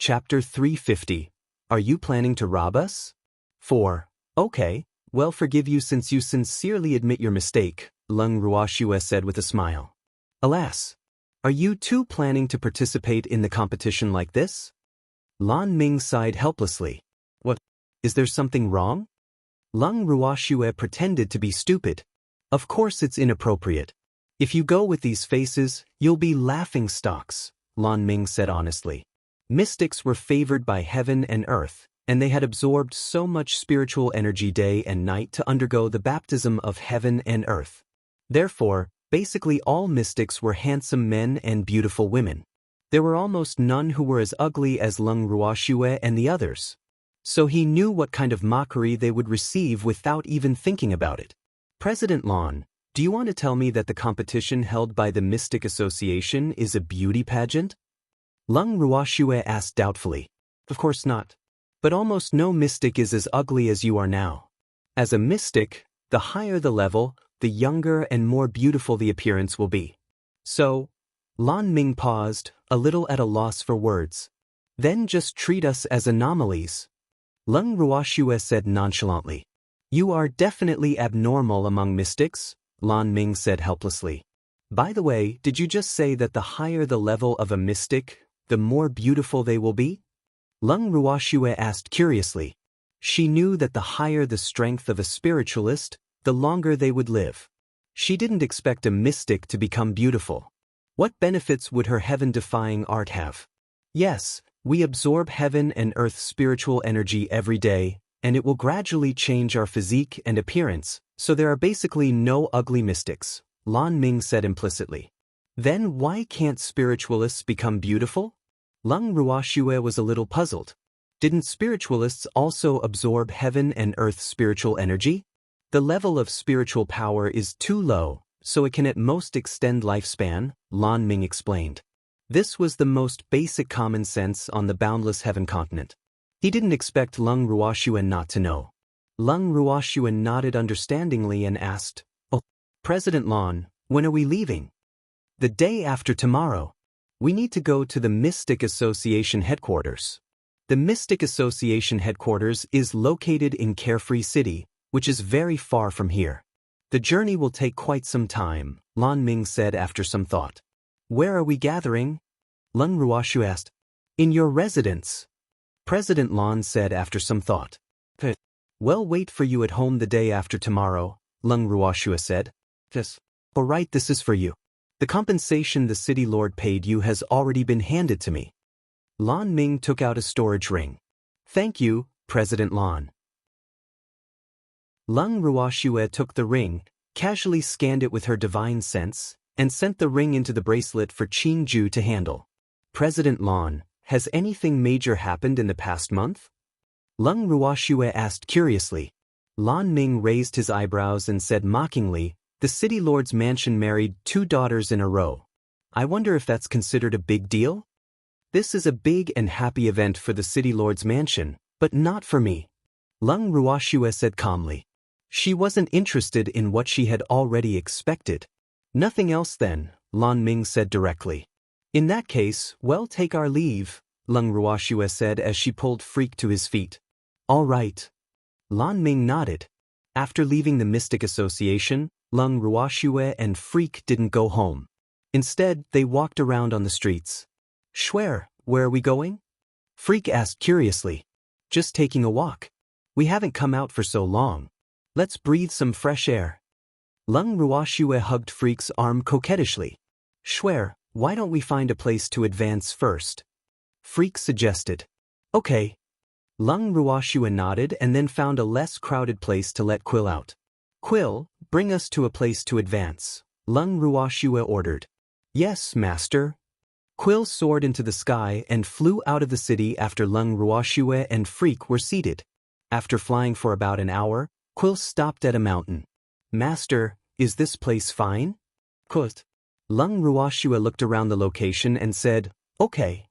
Chapter 350. Are you planning to rob us? 4. Okay, well forgive you since you sincerely admit your mistake, Lung Ruoxue said with a smile. Alas. Are you too planning to participate in the competition like this? Lan Ming sighed helplessly. What? Is there something wrong? Lung Ruoxue pretended to be stupid. Of course it's inappropriate. If you go with these faces, you'll be laughingstocks, Lan Ming said honestly. Mystics were favored by heaven and earth, and they had absorbed so much spiritual energy day and night to undergo the baptism of heaven and earth. Therefore, basically all mystics were handsome men and beautiful women. There were almost none who were as ugly as Lung Ruoxue and the others. So he knew what kind of mockery they would receive without even thinking about it. President Lan, do you want to tell me that the competition held by the Mystic Association is a beauty pageant? Lung Ruoxue asked doubtfully. Of course not. But almost no mystic is as ugly as you are now. As a mystic, the higher the level, the younger and more beautiful the appearance will be. So, Lan Ming paused, a little at a loss for words. Then just treat us as anomalies. Lung Ruoxue said nonchalantly. You are definitely abnormal among mystics, Lan Ming said helplessly. By the way, did you just say that the higher the level of a mystic, the more beautiful they will be? Lung Ruoxue asked curiously. She knew that the higher the strength of a spiritualist, the longer they would live. She didn't expect a mystic to become beautiful. What benefits would her heaven-defying art have? Yes, we absorb heaven and earth spiritual energy every day, and it will gradually change our physique and appearance, so there are basically no ugly mystics, Lan Ming said implicitly. Then why can't spiritualists become beautiful? Lung Ruoxue was a little puzzled. Didn't spiritualists also absorb heaven and earth spiritual energy? The level of spiritual power is too low, so it can at most extend lifespan, Lan Ming explained. This was the most basic common sense on the boundless heaven continent. He didn't expect Lung Ruoxue not to know. Lung Ruoxue nodded understandingly and asked, Oh, President Lan, when are we leaving? The day after tomorrow. We need to go to the Mystic Association headquarters. The Mystic Association headquarters is located in Carefree City, which is very far from here. The journey will take quite some time, Lan Ming said after some thought. Where are we gathering? Lung Ruoxue asked. In your residence. President Lan said after some thought. Well, wait for you at home the day after tomorrow, Lung Ruoxue said. Yes. All right, this is for you. The compensation the city lord paid you has already been handed to me. Lan Ming took out a storage ring. Thank you, President Lan. Lung Ruoxue took the ring, casually scanned it with her divine sense, and sent the ring into the bracelet for Qin Ju to handle. President Lan, has anything major happened in the past month? Lung Ruoxue asked curiously. Lan Ming raised his eyebrows and said mockingly, the city lord's mansion married 2 daughters in a row. I wonder if that's considered a big deal? This is a big and happy event for the city lord's mansion, but not for me. Lung Ruoxue said calmly. She wasn't interested in what she had already expected. Nothing else then, Lan Ming said directly. In that case, well, take our leave, Lung Ruoxue said as she pulled Freak to his feet. All right. Lan Ming nodded. After leaving the Mystic Association, Lung Ruoxue and Freak didn't go home. Instead, they walked around on the streets. Schwer, where are we going? Freak asked curiously. Just taking a walk. We haven't come out for so long. Let's breathe some fresh air. Lung Ruoxue hugged Freak's arm coquettishly. Schwer, why don't we find a place to advance first? Freak suggested. Okay. Lung Ruoxue nodded and then found a less crowded place to let Quill out. Quill, bring us to a place to advance, Lung Ruoxue ordered. Yes, master. Quill soared into the sky and flew out of the city after Lung Ruoxue and Freak were seated. After flying for about an hour, Quill stopped at a mountain. Master, is this place fine? Quote. Lung Ruoxue looked around the location and said, Okay.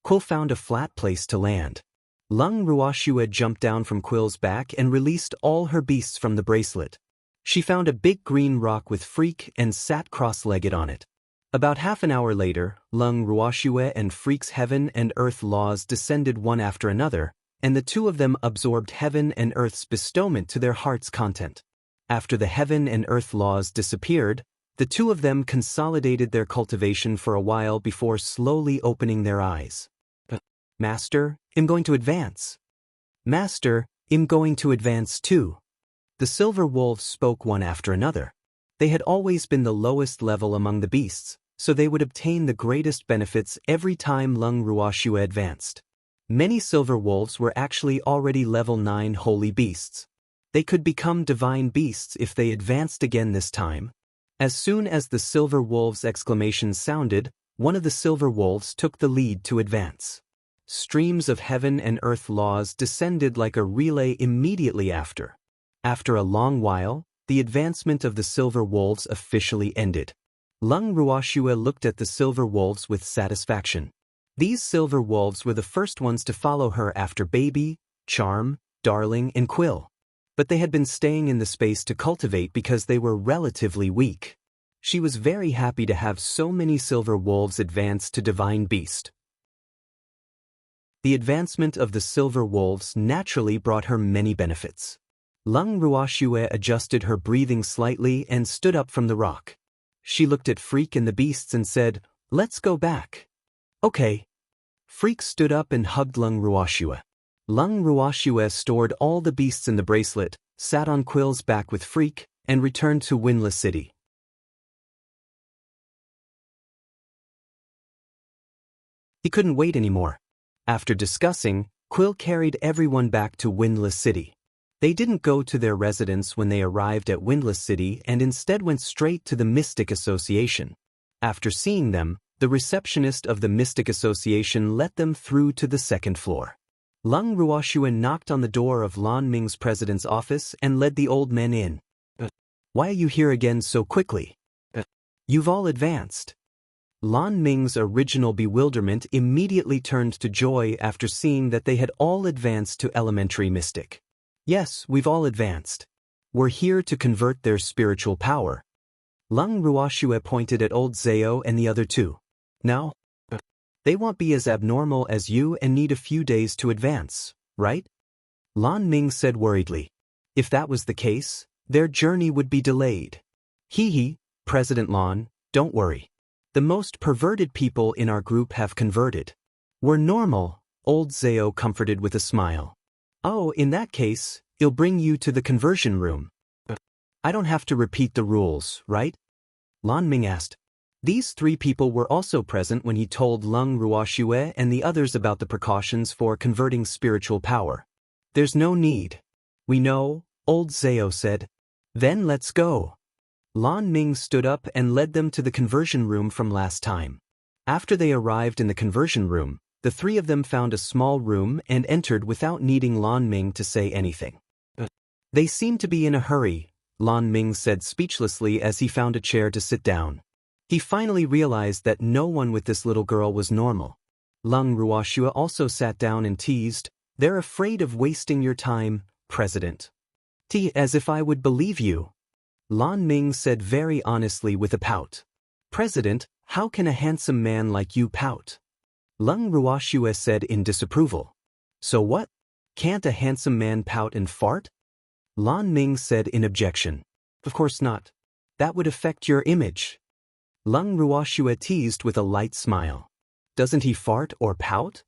Quill found a flat place to land. Lung Ruoxue jumped down from Quill's back and released all her beasts from the bracelet. She found a big green rock with Freak and sat cross-legged on it. About half an hour later, Lung Ruoxue and Freak's heaven and earth laws descended one after another, and the two of them absorbed heaven and earth's bestowment to their heart's content. After the heaven and earth laws disappeared, the two of them consolidated their cultivation for a while before slowly opening their eyes. Master, I'm going to advance. Master, I'm going to advance too. The silver wolves spoke one after another. They had always been the lowest level among the beasts, so they would obtain the greatest benefits every time Lung Ruoxue advanced. Many silver wolves were actually already level 9 holy beasts. They could become divine beasts if they advanced again this time. As soon as the silver wolves' exclamation sounded, one of the silver wolves took the lead to advance. Streams of heaven and earth laws descended like a relay immediately after. After a long while, the advancement of the silver wolves officially ended. Lung Ruoxue looked at the silver wolves with satisfaction. These silver wolves were the first ones to follow her after Baby, Charm, Darling, and Quill. But they had been staying in the space to cultivate because they were relatively weak. She was very happy to have so many silver wolves advance to divine beast. The advancement of the silver wolves naturally brought her many benefits. Lung Ruoxue adjusted her breathing slightly and stood up from the rock. She looked at Freak and the beasts and said, "Let's go back." Okay. Freak stood up and hugged Lung Ruoxue. Lung Ruoxue stored all the beasts in the bracelet, sat on Quill's back with Freak, and returned to Windless City. He couldn't wait anymore. After discussing, Quill carried everyone back to Windless City. They didn't go to their residence when they arrived at Windless City and instead went straight to the Mystic Association. After seeing them, the receptionist of the Mystic Association let them through to the second floor. Lung Ruoxue knocked on the door of Lan Ming's president's office and led the old men in. Why are you here again so quickly? You've all advanced. Lan Ming's original bewilderment immediately turned to joy after seeing that they had all advanced to elementary mystic. Yes, we've all advanced. We're here to convert their spiritual power. Lung Ruoxue pointed at old Zhao and the other two. Now, they won't be as abnormal as you and need a few days to advance, right? Lan Ming said worriedly. If that was the case, their journey would be delayed. Hee, President Lan, don't worry. The most perverted people in our group have converted. We're normal, old Zhao comforted with a smile. Oh, in that case, he'll bring you to the conversion room. I don't have to repeat the rules, right? Lan Ming asked. These three people were also present when he told Lung Ruoxue and the others about the precautions for converting spiritual power. There's no need. We know, old Zhao said. Then let's go. Lan Ming stood up and led them to the conversion room from last time. After they arrived in the conversion room, the three of them found a small room and entered without needing Lan Ming to say anything. They seemed to be in a hurry, Lan Ming said speechlessly as he found a chair to sit down. He finally realized that no one with this little girl was normal. Lung Ruoxue also sat down and teased, "They're afraid of wasting your time, President." As if I would believe you. Lan Ming said very honestly with a pout. President, how can a handsome man like you pout? Lung Ruoxue said in disapproval. So what? Can't a handsome man pout and fart? Lan Ming said in objection. Of course not. That would affect your image. Lung Ruoxue teased with a light smile. Doesn't he fart or pout?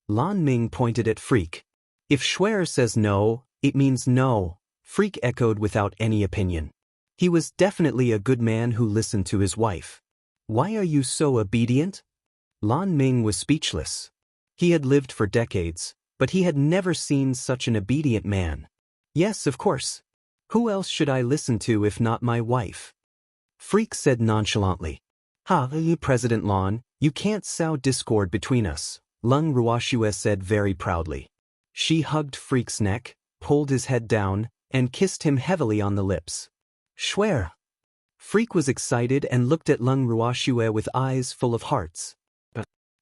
Lan Ming pointed at Freak. If Schwer says no, it means no, Freak echoed without any opinion. He was definitely a good man who listened to his wife. Why are you so obedient? Lan Ming was speechless. He had lived for decades, but he had never seen such an obedient man. Yes, of course. Who else should I listen to if not my wife? Freak said nonchalantly. President Lan, you can't sow discord between us, Lung Ruoxue said very proudly. She hugged Freak's neck, pulled his head down, and kissed him heavily on the lips. Schwer. Freak was excited and looked at Lung Ruoxue with eyes full of hearts.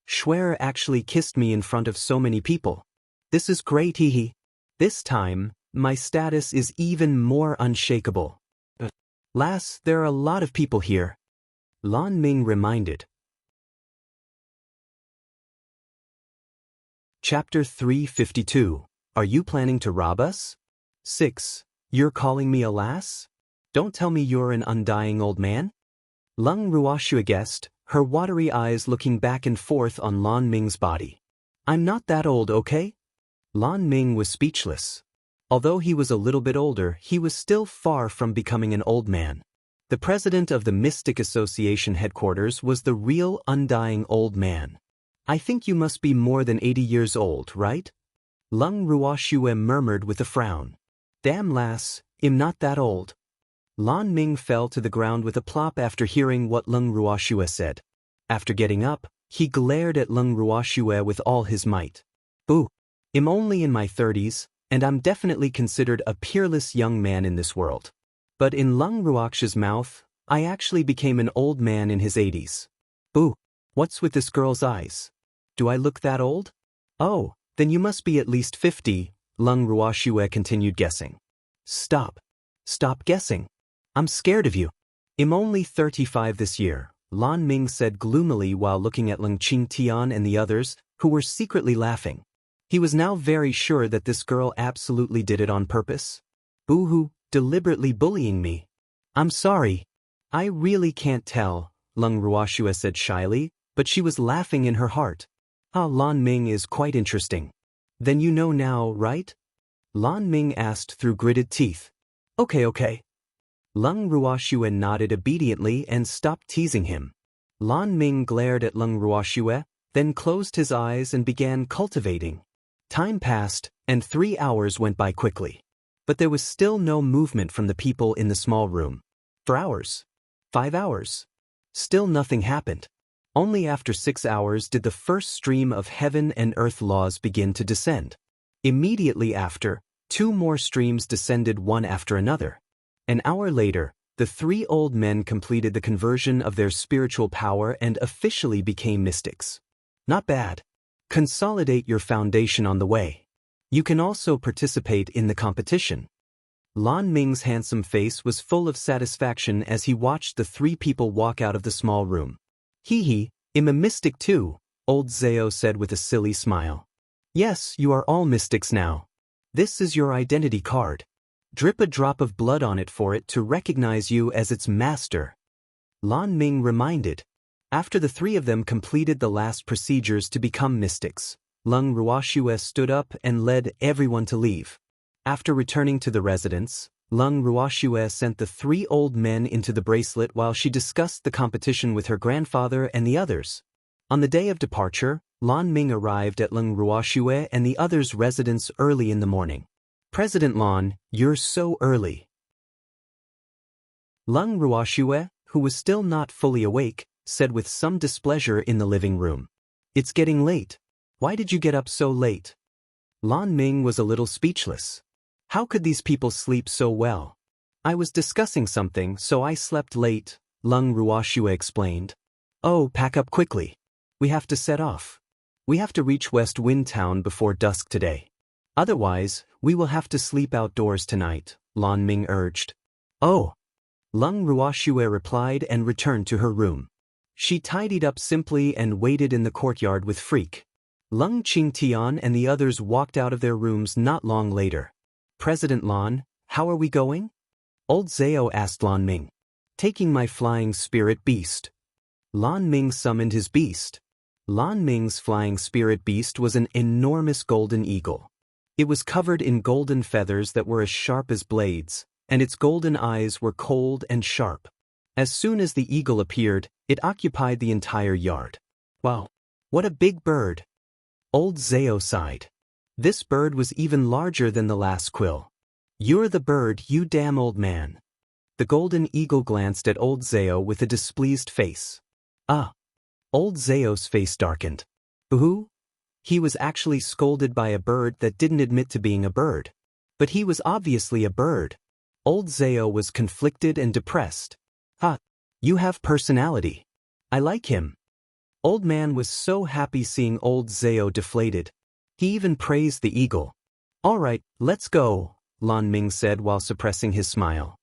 Schwer actually kissed me in front of so many people. This is great, hee. This time, my status is even more unshakable. Lass, there are a lot of people here. Lan Ming reminded. Chapter 352. Are you planning to rob us? 6. You're calling me a lass? Don't tell me you're an undying old man? Lung Ruoxue guessed, her watery eyes looking back and forth on Lan Ming's body. I'm not that old, okay? Lan Ming was speechless. Although he was a little bit older, he was still far from becoming an old man. The president of the Mystic Association headquarters was the real undying old man. I think you must be more than 80 years old, right? Lung Ruoxue murmured with a frown. Damn lass, I'm not that old. Lan Ming fell to the ground with a plop after hearing what Lung Ruoxue said. After getting up, he glared at Lung Ruoxue with all his might. Boo! I'm only in my 30s, and I'm definitely considered a peerless young man in this world. But in Lung Ruoxue's mouth, I actually became an old man in his 80s. Boo! What's with this girl's eyes? Do I look that old? Oh, then you must be at least 50, Lung Ruoxue continued guessing. Stop. Stop guessing. I'm scared of you. I'm only 35 this year, Lan Ming said gloomily while looking at Lung Qingtian and the others, who were secretly laughing. He was now very sure that this girl absolutely did it on purpose. Boo-hoo, deliberately bullying me. I'm sorry. I really can't tell, Lung Ruoxue said shyly, but she was laughing in her heart. Ah, Lan Ming is quite interesting. Then you know now, right? Lan Ming asked through gritted teeth. Okay. Lung Ruoxue nodded obediently and stopped teasing him. Lan Ming glared at Lung Ruoxue, then closed his eyes and began cultivating. Time passed, and 3 hours went by quickly. But there was still no movement from the people in the small room. 4 hours. 5 hours. Still nothing happened. Only after 6 hours did the first stream of heaven and earth laws begin to descend. Immediately after, 2 more streams descended one after another. An hour later, the 3 old men completed the conversion of their spiritual power and officially became mystics. Not bad. Consolidate your foundation on the way. You can also participate in the competition. Lan Ming's handsome face was full of satisfaction as he watched the 3 people walk out of the small room. Hee, I'm a mystic too, old Zhao said with a silly smile. Yes, you are all mystics now. This is your identity card. Drip a drop of blood on it for it to recognize you as its master. Lan Ming reminded. After the 3 of them completed the last procedures to become mystics, Lung Ruoxue stood up and led everyone to leave. After returning to the residence, Lung Ruoxue sent the 3 old men into the bracelet while she discussed the competition with her grandfather and the others. On the day of departure, Lan Ming arrived at Lung Ruoxue and the others' residence early in the morning. President Lan, you're so early. Lung Ruoxue, who was still not fully awake, said with some displeasure in the living room. It's getting late. Why did you get up so late? Lan Ming was a little speechless. How could these people sleep so well? I was discussing something, so I slept late, Lung Ruoxue explained. Oh, pack up quickly. We have to set off. We have to reach West Wind Town before dusk today. Otherwise, we will have to sleep outdoors tonight, Lan Ming urged. Oh. Lung Ruoxue replied and returned to her room. She tidied up simply and waited in the courtyard with Freak. Lung Qingtian and the others walked out of their rooms not long later. President Lan, how are we going? Old Zhao asked Lan Ming. Taking my flying spirit beast. Lan Ming summoned his beast. Lan Ming's flying spirit beast was an enormous golden eagle. It was covered in golden feathers that were as sharp as blades, and its golden eyes were cold and sharp. As soon as the eagle appeared, it occupied the entire yard. Wow, what a big bird! Old Zhao sighed. This bird was even larger than the last quill. You're the bird, you damn old man. The golden eagle glanced at old Zhao with a displeased face. Ah! Old Zhao's face darkened. Boo-hoo? He was actually scolded by a bird that didn't admit to being a bird. But he was obviously a bird. Old Zhao was conflicted and depressed. Ah, you have personality. I like him. Old man was so happy seeing old Zhao deflated. He even praised the eagle. All right, let's go, Lan Ming said while suppressing his smile.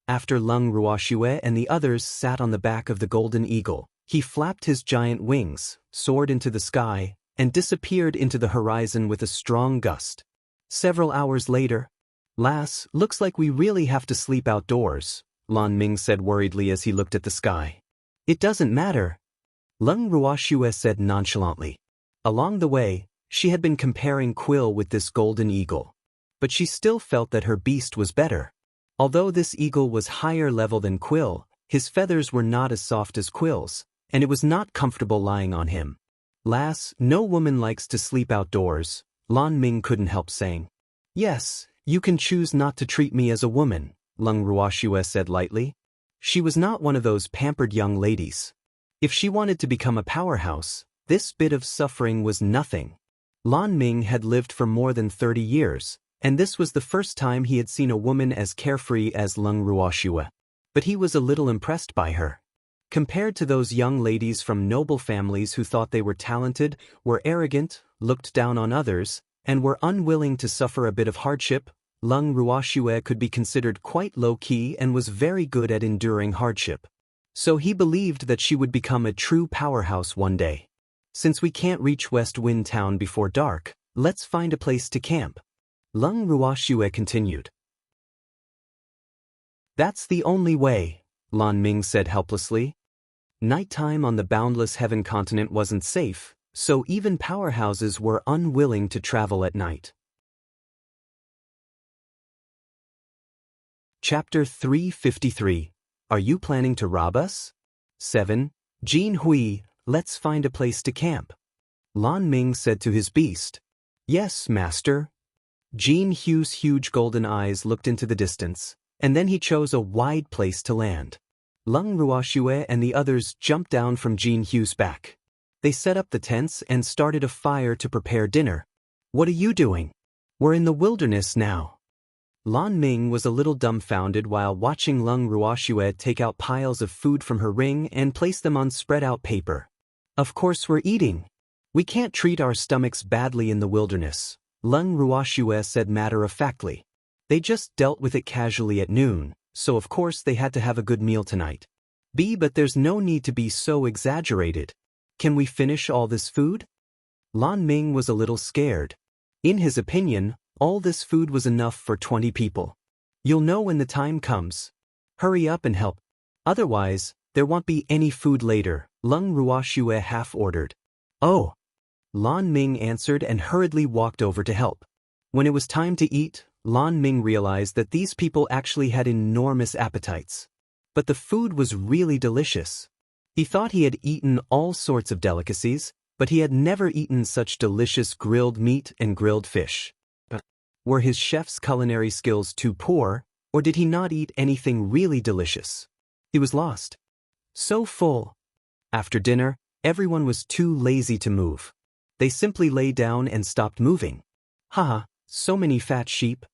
After Lung Ruoxue and the others sat on the back of the golden eagle, he flapped his giant wings, soared into the sky, and disappeared into the horizon with a strong gust. Several hours later, "Lass, looks like we really have to sleep outdoors," Lan Ming said worriedly as he looked at the sky. "It doesn't matter," Lung Ruoxue said nonchalantly. Along the way, she had been comparing Quill with this golden eagle. But she still felt that her beast was better. Although this eagle was higher level than Quill, his feathers were not as soft as Quill's, and it was not comfortable lying on him. "Lass, no woman likes to sleep outdoors," Lan Ming couldn't help saying. "Yes, you can choose not to treat me as a woman," Lung Ruoxue said lightly. She was not one of those pampered young ladies. If she wanted to become a powerhouse, this bit of suffering was nothing. Lan Ming had lived for more than 30 years, and this was the first time he had seen a woman as carefree as Lung Ruoxue. But he was a little impressed by her. Compared to those young ladies from noble families who thought they were talented, were arrogant, looked down on others, and were unwilling to suffer a bit of hardship, Lung Ruoxue could be considered quite low-key and was very good at enduring hardship. So he believed that she would become a true powerhouse one day. "Since we can't reach West Wind Town before dark, let's find a place to camp," Lung Ruoxue continued. "That's the only way," Lan Ming said helplessly. Nighttime on the boundless heaven continent wasn't safe, so even powerhouses were unwilling to travel at night. Chapter 353. Are you planning to rob us? 7. Jin Hui, let's find a place to camp. Lan Ming said to his beast. "Yes, master." Jin Hui's huge golden eyes looked into the distance, and then he chose a wide place to land. Lung Ruoxue and the others jumped down from Jin Hui's back. They set up the tents and started a fire to prepare dinner. "What are you doing? We're in the wilderness now." Lan Ming was a little dumbfounded while watching Lung Ruoxue take out piles of food from her ring and place them on spread-out paper. "Of course we're eating. We can't treat our stomachs badly in the wilderness," Lung Ruoxue said matter-of-factly. They just dealt with it casually at noon, so of course they had to have a good meal tonight. But there's no need to be so exaggerated. Can we finish all this food? Lan Ming was a little scared. In his opinion, all this food was enough for 20 people. "You'll know when the time comes. Hurry up and help. Otherwise, there won't be any food later," Lung Ruoxue half-ordered. "Oh." Lan Ming answered and hurriedly walked over to help. When it was time to eat, Lan Ming realized that these people actually had enormous appetites. But the food was really delicious. He thought he had eaten all sorts of delicacies, but he had never eaten such delicious grilled meat and grilled fish. Were his chef's culinary skills too poor, or did he not eat anything really delicious? He was lost. So full. After dinner, everyone was too lazy to move. They simply lay down and stopped moving. "Haha, so many fat sheep."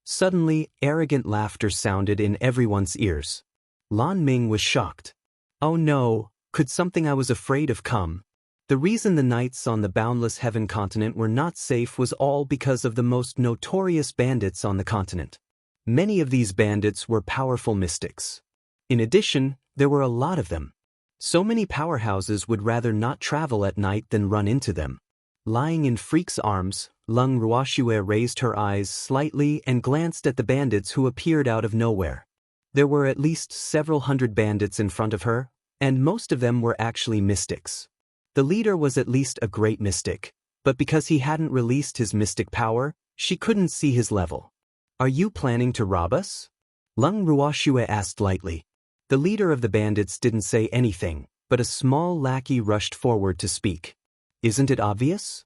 Suddenly, arrogant laughter sounded in everyone's ears. Lan Ming was shocked. "Oh no, could something I was afraid of come?" The reason the nights on the boundless heaven continent were not safe was all because of the most notorious bandits on the continent. Many of these bandits were powerful mystics. In addition, there were a lot of them. So many powerhouses would rather not travel at night than run into them. Lying in Freak's arms, Lung Ruoxue raised her eyes slightly and glanced at the bandits who appeared out of nowhere. There were at least several hundred bandits in front of her, and most of them were actually mystics. The leader was at least a great mystic, but because he hadn't released his mystic power, she couldn't see his level. "Are you planning to rob us?" Lung Ruoxue asked lightly. The leader of the bandits didn't say anything, but a small lackey rushed forward to speak. "Isn't it obvious?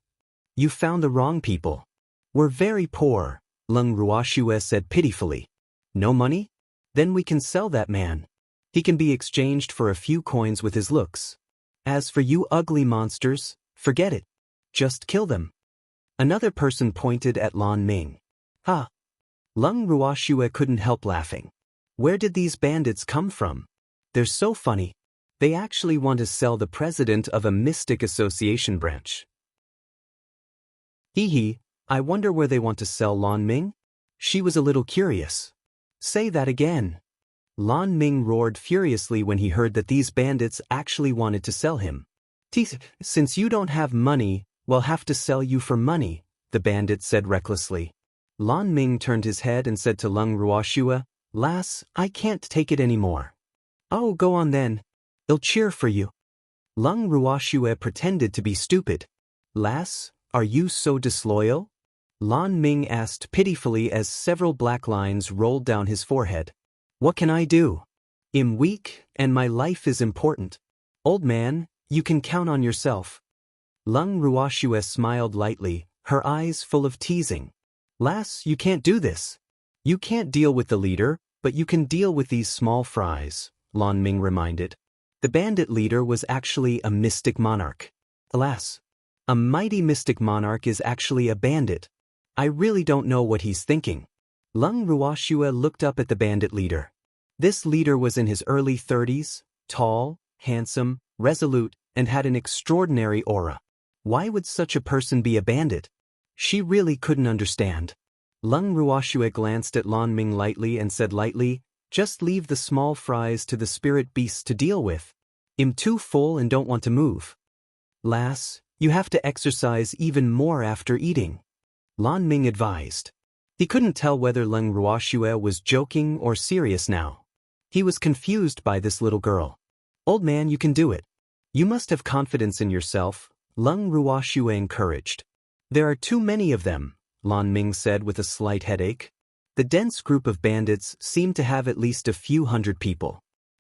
You found the wrong people. We're very poor," Lung Ruoxue said pitifully. "No money? Then we can sell that man. He can be exchanged for a few coins with his looks. As for you ugly monsters, forget it. Just kill them." Another person pointed at Lan Ming. "Ha!" Lung Ruoxue couldn't help laughing. Where did these bandits come from? They're so funny. They actually want to sell the president of a mystic association branch. Hee, I wonder where they want to sell Lan Ming? She was a little curious. "Say that again." Lan Ming roared furiously when he heard that these bandits actually wanted to sell him. Since you don't have money, we'll have to sell you for money, the bandit said recklessly. Lan Ming turned his head and said to Lung Ruoxue, Lass, I can't take it anymore. Oh, go on then. I'll cheer for you. Lung Ruoxue pretended to be stupid. Lass, are you so disloyal? Lan Ming asked pitifully as several black lines rolled down his forehead. What can I do? I'm weak, and my life is important. Old man, you can count on yourself. Lung Ruoxue smiled lightly, her eyes full of teasing. Lass, you can't do this. You can't deal with the leader, but you can deal with these small fries, Lan Ming reminded. The bandit leader was actually a mystic monarch. Alas, a mighty mystic monarch is actually a bandit. I really don't know what he's thinking. Lung Ruoxue looked up at the bandit leader. This leader was in his early 30s, tall, handsome, resolute, and had an extraordinary aura. Why would such a person be a bandit? She really couldn't understand. Lung Ruoxue glanced at Lan Ming lightly and said lightly, Just leave the small fries to the spirit beasts to deal with. I'm too full and don't want to move. Lass, you have to exercise even more after eating, Lan Ming advised. He couldn't tell whether Lung Ruoxue was joking or serious now. He was confused by this little girl. Old man, you can do it. You must have confidence in yourself, Lung Ruoxue encouraged. There are too many of them, Lan Ming said with a slight headache. The dense group of bandits seemed to have at least a few hundred people.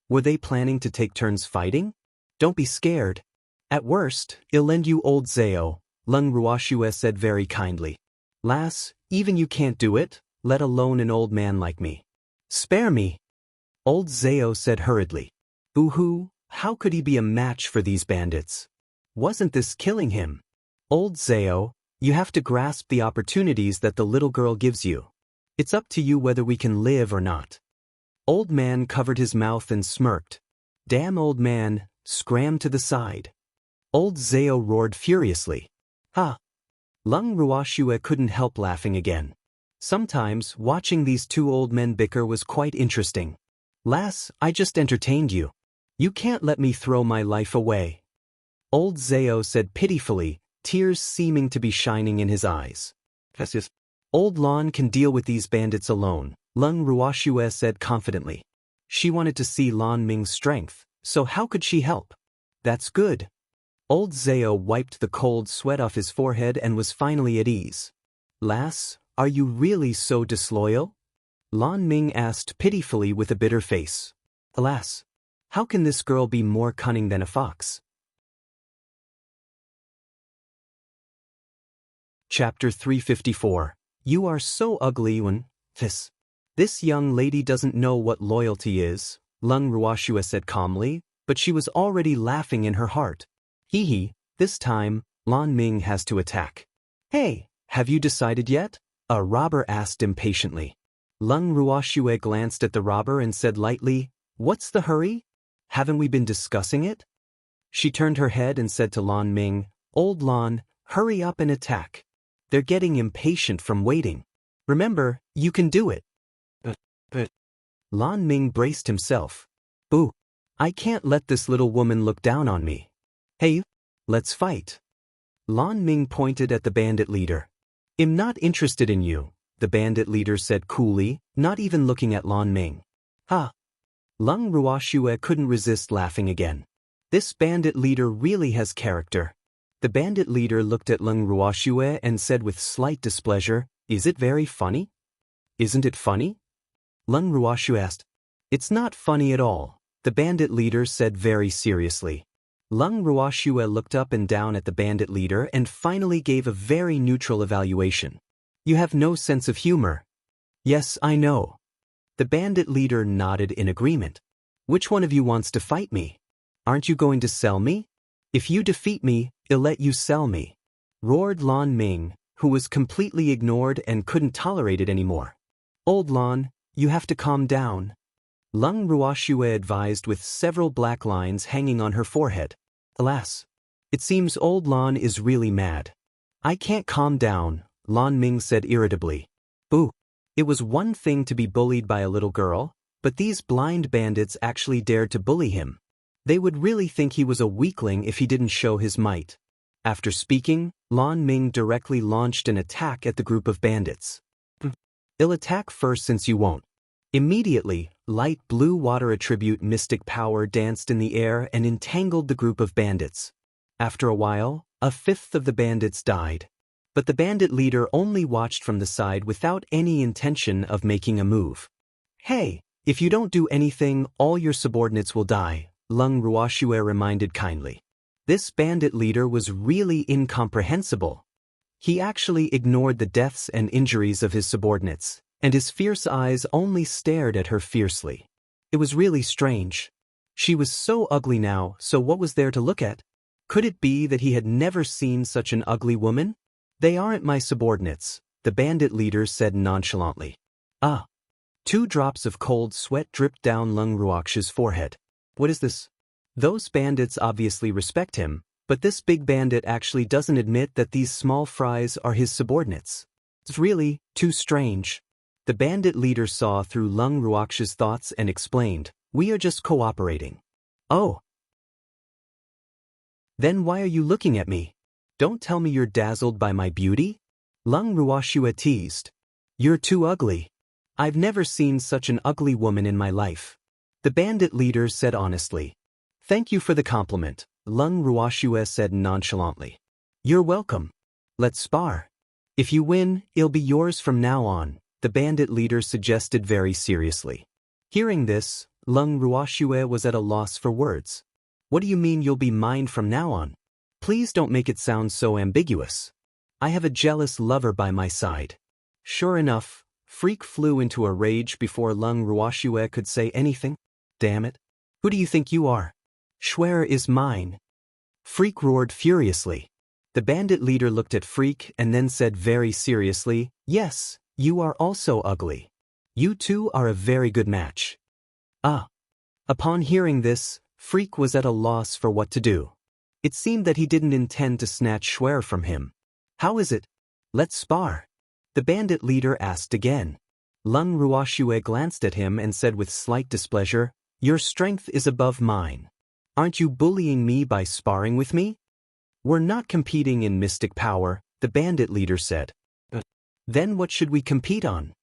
Were they planning to take turns fighting? Don't be scared. At worst, I'll lend you old Zao, Lung Ruoxue said very kindly. Lass, even you can't do it, let alone an old man like me. Spare me. Old Zao said hurriedly. Boo-hoo, how could he be a match for these bandits? Wasn't this killing him? Old Zao, you have to grasp the opportunities that the little girl gives you. It's up to you whether we can live or not. Old man covered his mouth and smirked. Damn old man, scram to the side. Old Zao roared furiously. Ha! Lung Ruoxue couldn't help laughing again. Sometimes, watching these two old men bicker was quite interesting. Lass, I just entertained you. You can't let me throw my life away. Old Zao said pitifully, tears seeming to be shining in his eyes. Old Lan can deal with these bandits alone, Lung Ruoxue said confidently. She wanted to see Lan Ming's strength, so how could she help? That's good. Old Zao wiped the cold sweat off his forehead and was finally at ease. Lass, are you really so disloyal? Lan Ming asked pitifully with a bitter face. Alas, how can this girl be more cunning than a fox? Chapter 354. You are so ugly when... This young lady doesn't know what loyalty is, Lung Ruoxue said calmly, but she was already laughing in her heart. Hee, this time, Lan Ming has to attack. Hey, have you decided yet? A robber asked impatiently. Lung Ruoxue glanced at the robber and said lightly, What's the hurry? Haven't we been discussing it? She turned her head and said to Lan Ming, Old Lan, hurry up and attack. They're getting impatient from waiting. Remember, you can do it. But... Lan Ming braced himself. Boo! I can't let this little woman look down on me. Hey, let's fight. Lan Ming pointed at the bandit leader. I'm not interested in you, the bandit leader said coolly, not even looking at Lan Ming. Ha! Lung Ruoxue couldn't resist laughing again. This bandit leader really has character. The bandit leader looked at Lung Ruoxue and said with slight displeasure, Is it very funny? Isn't it funny? Lung Ruoxue asked. It's not funny at all, the bandit leader said very seriously. Lung Ruoxue looked up and down at the bandit leader and finally gave a very neutral evaluation. You have no sense of humor. Yes, I know. The bandit leader nodded in agreement. Which one of you wants to fight me? Aren't you going to sell me? If you defeat me, I'll let you sell me, roared Lan Ming, who was completely ignored and couldn't tolerate it anymore. Old Lan, you have to calm down, Lung Ruoxue advised with several black lines hanging on her forehead. Alas, it seems old Lan is really mad. I can't calm down, Lan Ming said irritably. Boo! It was one thing to be bullied by a little girl, But these blind bandits actually dared to bully him. They would really think he was a weakling if he didn't show his might. After speaking, Lan Ming directly launched an attack at the group of bandits. "I'll attack first since you won't." Immediately, light blue water attribute mystic power danced in the air and entangled the group of bandits. After a while, a fifth of the bandits died. But the bandit leader only watched from the side without any intention of making a move. "Hey, if you don't do anything, all your subordinates will die," Lung Ruoxue reminded kindly. This bandit leader was really incomprehensible. He actually ignored the deaths and injuries of his subordinates, and his fierce eyes only stared at her fiercely. It was really strange. She was so ugly now, so what was there to look at? Could it be that he had never seen such an ugly woman? "They aren't my subordinates," the bandit leader said nonchalantly. "Ah." 2 drops of cold sweat dripped down Lung Ruoxue's forehead. "What is this?" Those bandits obviously respect him, but this big bandit actually doesn't admit that these small fries are his subordinates. It's really too strange. The bandit leader saw through Lung Ruoxue's thoughts and explained, "We are just cooperating." "Oh. Then why are you looking at me? Don't tell me you're dazzled by my beauty?" Lung Ruoxue teased. "You're too ugly. I've never seen such an ugly woman in my life." The bandit leader said honestly. "Thank you for the compliment," Lung Ruoxue said nonchalantly. "You're welcome. Let's spar. If you win, it'll be yours from now on," the bandit leader suggested very seriously. Hearing this, Lung Ruoxue was at a loss for words. "What do you mean you'll be mine from now on? Please don't make it sound so ambiguous. I have a jealous lover by my side." Sure enough, Freak flew into a rage before Lung Ruoxue could say anything. "Damn it. Who do you think you are? Schwer is mine." Freak roared furiously. The bandit leader looked at Freak and then said very seriously, "Yes, you are also ugly. You two are a very good match." Ah. Upon hearing this, Freak was at a loss for what to do. It seemed that he didn't intend to snatch Schwer from him. "How is it? Let's spar." The bandit leader asked again. Lung Ruoxue glanced at him and said with slight displeasure, "Your strength is above mine. Aren't you bullying me by sparring with me?" "We're not competing in mystic power," the bandit leader said. "Then what should we compete on?"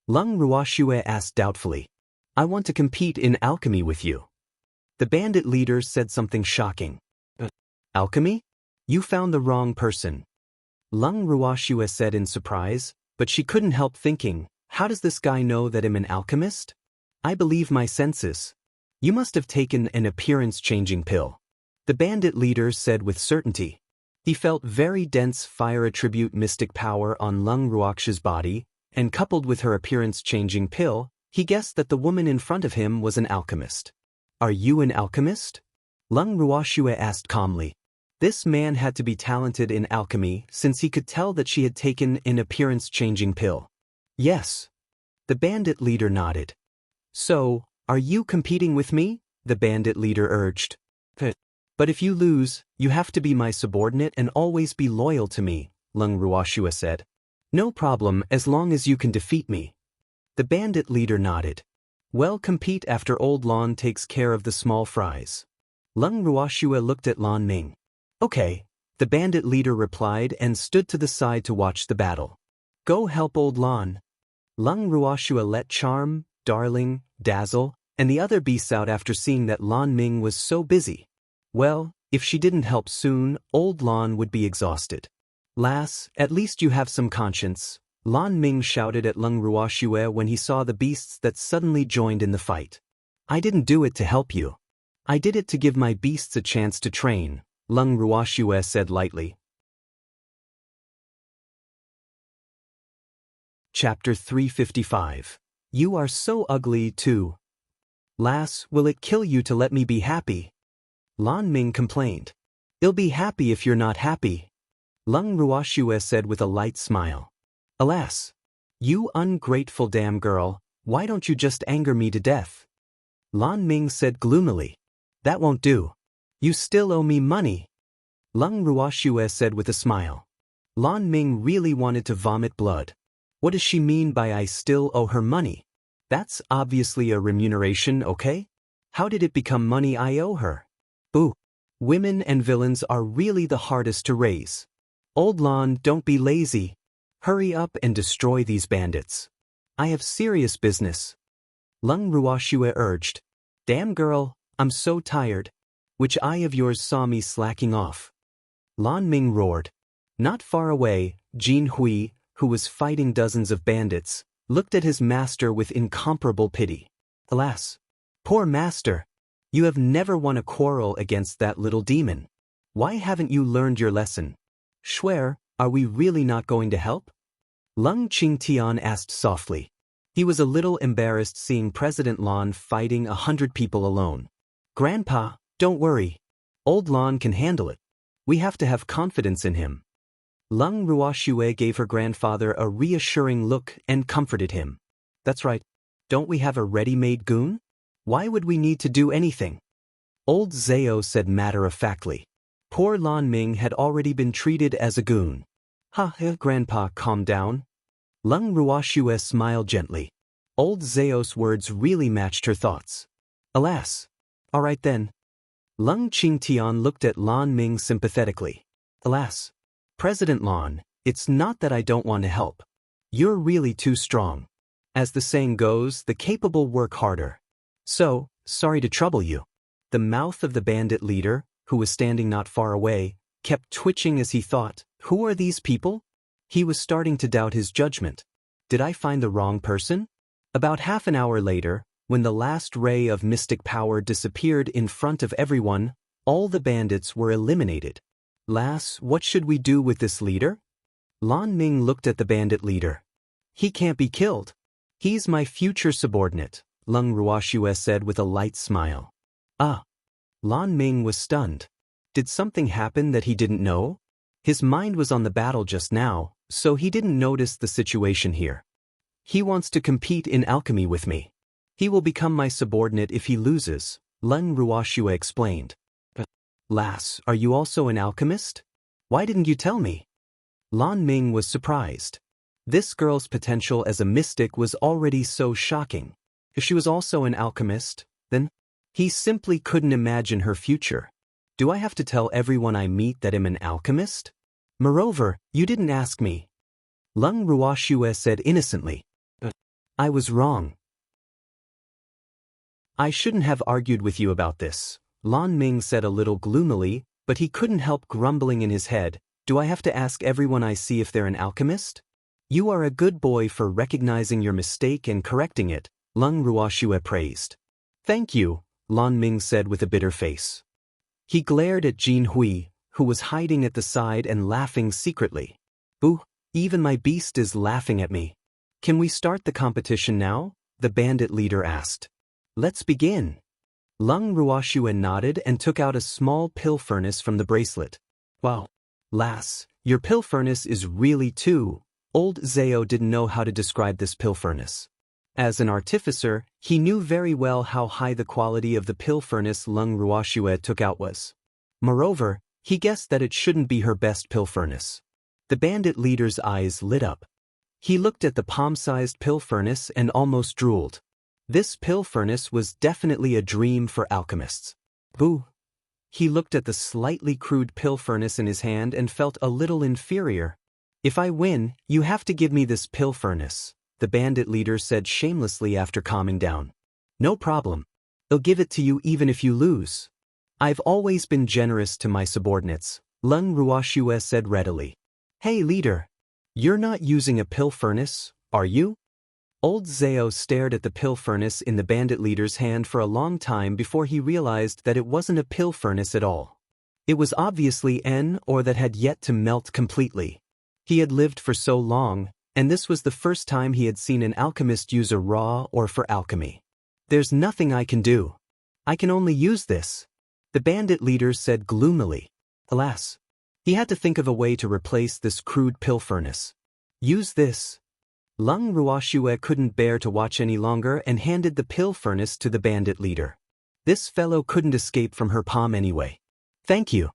Lung Ruoxue asked doubtfully. "I want to compete in alchemy with you." The bandit leader said something shocking. "Alchemy? You found the wrong person," Lung Ruoxue said in surprise, but she couldn't help thinking, how does this guy know that I'm an alchemist? "I believe my senses. You must have taken an appearance-changing pill," the bandit leader said with certainty. He felt very dense fire attribute mystic power on Lung Ruoxue's body, and coupled with her appearance-changing pill, he guessed that the woman in front of him was an alchemist. "Are you an alchemist?" Lung Ruoxue asked calmly. This man had to be talented in alchemy since he could tell that she had taken an appearance-changing pill. "Yes." The bandit leader nodded. "So, are you competing with me?" the bandit leader urged. "But if you lose, you have to be my subordinate and always be loyal to me," Lung Ruoxue said. "No problem as long as you can defeat me." The bandit leader nodded. "Well, compete after old Lan takes care of the small fries." Lung Ruoxue looked at Lan Ming. "Okay," the bandit leader replied and stood to the side to watch the battle. "Go help old Lan." Lung Ruoxue let Charm, Darling, Dazzle, and the other beasts out after seeing that Lan Ming was so busy. Well, if she didn't help soon, old Lan would be exhausted. "Lass, at least you have some conscience," Lan Ming shouted at Lung Ruoxue when he saw the beasts that suddenly joined in the fight. "I didn't do it to help you. I did it to give my beasts a chance to train," Lung Ruoxue said lightly. Chapter 355. You are so ugly, too. "Lass, will it kill you to let me be happy?" Lan Ming complained. "I'll be happy if you're not happy," Lung Ruoxue said with a light smile. "Alas! You ungrateful damn girl, why don't you just anger me to death?" Lan Ming said gloomily. "That won't do. You still owe me money," Lung Ruoxue said with a smile. Lan Ming really wanted to vomit blood. What does she mean by "I still owe her money"? That's obviously a remuneration, okay? How did it become money I owe her? Boo. Women and villains are really the hardest to raise. Old Lon, don't be lazy. Hurry up and destroy these bandits. I have serious business. Lung Ruoxue urged. Damn girl, I'm so tired. Which eye of yours saw me slacking off? Lan Ming roared. Not far away, Jin Hui, who was fighting dozens of bandits, looked at his master with incomparable pity. Alas, poor master, you have never won a quarrel against that little demon. Why haven't you learned your lesson? Swear, are we really not going to help? Lung Qingtian asked softly. He was a little embarrassed seeing President Lan fighting 100 people alone. Grandpa, don't worry. Old Lan can handle it. We have to have confidence in him. Lung Ruoxue gave her grandfather a reassuring look and comforted him. That's right. Don't we have a ready-made goon? Why would we need to do anything? Old Zhao said matter-of-factly. Poor Lan Ming had already been treated as a goon. Grandpa, calm down. Lung Ruoxue smiled gently. Old Zhao's words really matched her thoughts. Alas. All right then. Lung Qingtian looked at Lan Ming sympathetically. Alas. President Lan, it's not that I don't want to help. You're really too strong. As the saying goes, the capable work harder. So, sorry to trouble you. The mouth of the bandit leader, who was standing not far away, kept twitching as he thought, who are these people? He was starting to doubt his judgment. Did I find the wrong person? About half an hour later, when the last ray of mystic power disappeared in front of everyone, all the bandits were eliminated. Lass, what should we do with this leader? Lan Ming looked at the bandit leader. He can't be killed. He's my future subordinate, Lung Ruoxue said with a light smile. Ah. Lan Ming was stunned. Did something happen that he didn't know? His mind was on the battle just now, so he didn't notice the situation here. He wants to compete in alchemy with me. He will become my subordinate if he loses, Lung Ruoxue explained. But, lass, are you also an alchemist? Why didn't you tell me? Lan Ming was surprised. This girl's potential as a mystic was already so shocking. If she was also an alchemist, then he simply couldn't imagine her future. Do I have to tell everyone I meet that I'm an alchemist? Moreover, you didn't ask me. Lung Ruoxue said innocently. I was wrong. I shouldn't have argued with you about this, Lan Ming said a little gloomily, but he couldn't help grumbling in his head. Do I have to ask everyone I see if they're an alchemist? You are a good boy for recognizing your mistake and correcting it, Lung Ruoxue praised. Thank you, Lan Ming said with a bitter face. He glared at Jin Hui, who was hiding at the side and laughing secretly. Boo, even my beast is laughing at me. Can we start the competition now? The bandit leader asked. Let's begin. Lung Ruoxue nodded and took out a small pill furnace from the bracelet. Wow. Lass, your pill furnace is really too. Old Zhao didn't know how to describe this pill furnace. As an artificer, he knew very well how high the quality of the pill furnace Lung Ruoxue took out was. Moreover, he guessed that it shouldn't be her best pill furnace. The bandit leader's eyes lit up. He looked at the palm-sized pill furnace and almost drooled. This pill furnace was definitely a dream for alchemists. Boo! He looked at the slightly crude pill furnace in his hand and felt a little inferior. If I win, you have to give me this pill furnace, the bandit leader said shamelessly after calming down. No problem. I'll give it to you even if you lose. I've always been generous to my subordinates, Lung Ruoxue said readily. Hey leader, you're not using a pill furnace, are you? Old Zhao stared at the pill furnace in the bandit leader's hand for a long time before he realized that it wasn't a pill furnace at all. It was obviously an ore that had yet to melt completely. He had lived for so long, and this was the first time he had seen an alchemist use a raw ore for alchemy. There's nothing I can do. I can only use this, the bandit leader said gloomily. Alas, he had to think of a way to replace this crude pill furnace. Use this. Lung Ruoxue couldn't bear to watch any longer and handed the pill furnace to the bandit leader. This fellow couldn't escape from her palm anyway. Thank you.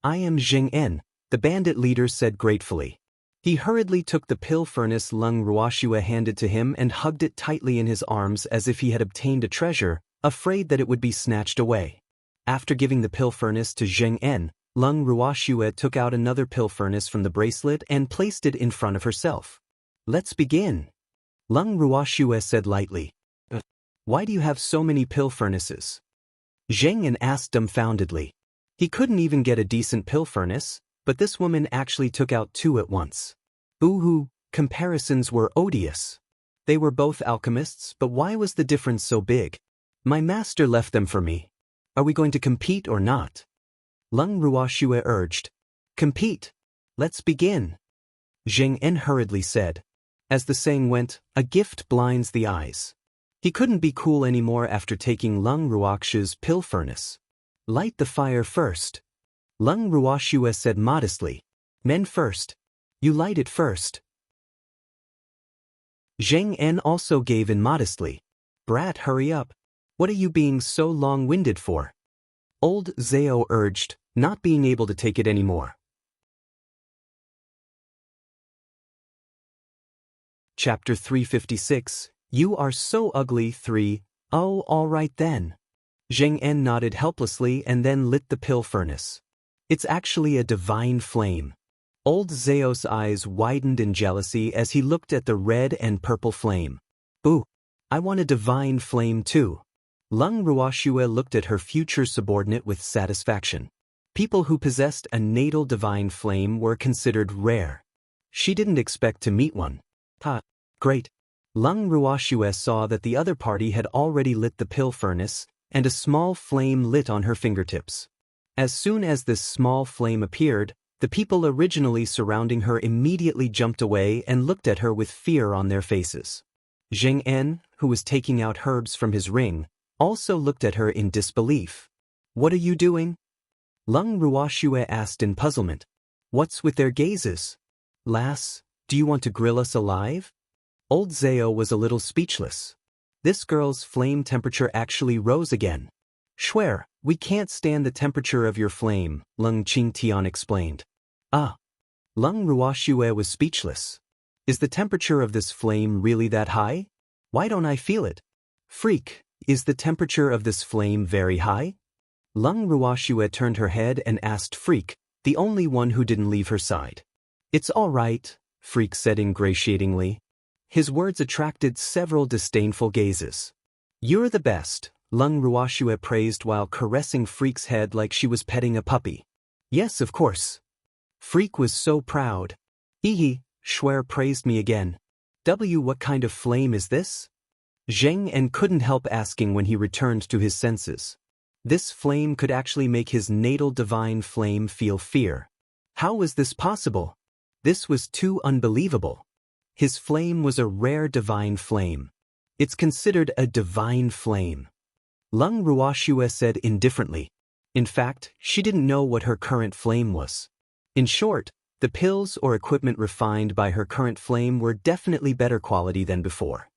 I am Jing En, the bandit leader said gratefully. He hurriedly took the pill furnace Lung Ruoxue handed to him and hugged it tightly in his arms as if he had obtained a treasure, afraid that it would be snatched away. After giving the pill furnace to Zheng En, Lung Ruoxue took out another pill furnace from the bracelet and placed it in front of herself. "Let's begin," Lung Ruoxue said lightly. "Why do you have so many pill furnaces?" Zheng En asked dumbfoundedly. He couldn't even get a decent pill furnace, but this woman actually took out 2 at once. Boo-hoo, comparisons were odious. They were both alchemists, but why was the difference so big? My master left them for me. Are we going to compete or not? Lung Ruoxue urged. "Compete. Let's begin," Zheng En hurriedly said. As the saying went, a gift blinds the eyes. He couldn't be cool anymore after taking Lung Ruoxue's pill furnace. "Light the fire first," Lung Ruoxue said modestly. "Men first. You light it first." Zheng En also gave in modestly. "Brat, hurry up. What are you being so long-winded for?" Old Zhao urged, not being able to take it anymore. Chapter 356, You Are So Ugly 3, "Oh, all right then." Zheng En nodded helplessly and then lit the pill furnace. "It's actually a divine flame." Old Zhao's eyes widened in jealousy as he looked at the red and purple flame. "Ooh, I want a divine flame too." Lung Ruoxue looked at her future subordinate with satisfaction. People who possessed a natal divine flame were considered rare. She didn't expect to meet one. Great. Lung Ruoxue saw that the other party had already lit the pill furnace, and a small flame lit on her fingertips. As soon as this small flame appeared, the people originally surrounding her immediately jumped away and looked at her with fear on their faces. Zheng En, who was taking out herbs from his ring, also looked at her in disbelief. "What are you doing?" Lung Ruoxue asked in puzzlement. "What's with their gazes? Lass, do you want to grill us alive?" Old Zhao was a little speechless. This girl's flame temperature actually rose again. "Swear, we can't stand the temperature of your flame," Lung Qingtian explained. "Ah." Lung Ruoxue was speechless. "Is the temperature of this flame really that high? Why don't I feel it?" "Freak, is the temperature of this flame very high?" Lung Ruoxue turned her head and asked Freak, the only one who didn't leave her side. "It's all right," Freak said ingratiatingly. His words attracted several disdainful gazes. "You're the best," Lung Ruoxue praised while caressing Freak's head like she was petting a puppy. "Yes, of course." Freak was so proud. "Hehe," Shuer praised me again. What kind of flame is this?" Zheng En couldn't help asking when he returned to his senses. This flame could actually make his natal divine flame feel fear. How was this possible? This was too unbelievable. His flame was a rare divine flame. It's considered a divine flame. Lung Ruoxue said indifferently. In fact, she didn't know what her current flame was. In short, the pills or equipment refined by her current flame were definitely better quality than before.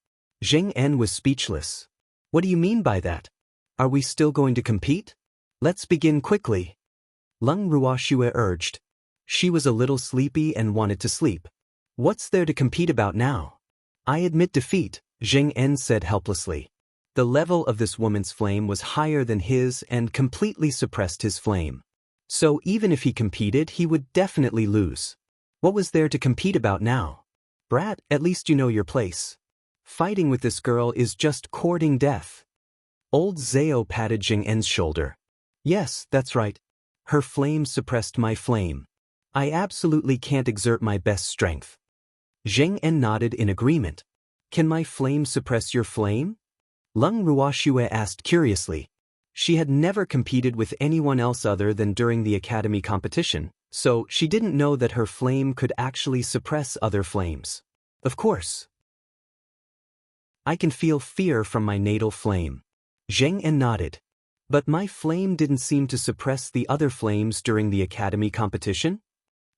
Zheng En was speechless. "What do you mean by that? Are we still going to compete? Let's begin quickly," Lung Ruoxue urged. She was a little sleepy and wanted to sleep. "What's there to compete about now?" "I admit defeat," Zheng En said helplessly. The level of this woman's flame was higher than his and completely suppressed his flame. So even if he competed, he would definitely lose. What was there to compete about now? "Brat, at least you know your place. Fighting with this girl is just courting death." Old Zhao patted Zheng En's shoulder. "Yes, that's right. Her flame suppressed my flame. I absolutely can't exert my best strength." Zheng En nodded in agreement. "Can my flame suppress your flame?" Lung Ruoxue asked curiously. She had never competed with anyone else other than during the academy competition, so she didn't know that her flame could actually suppress other flames. "Of course. I can feel fear from my natal flame." Zheng En nodded. "But my flame didn't seem to suppress the other flames during the academy competition?"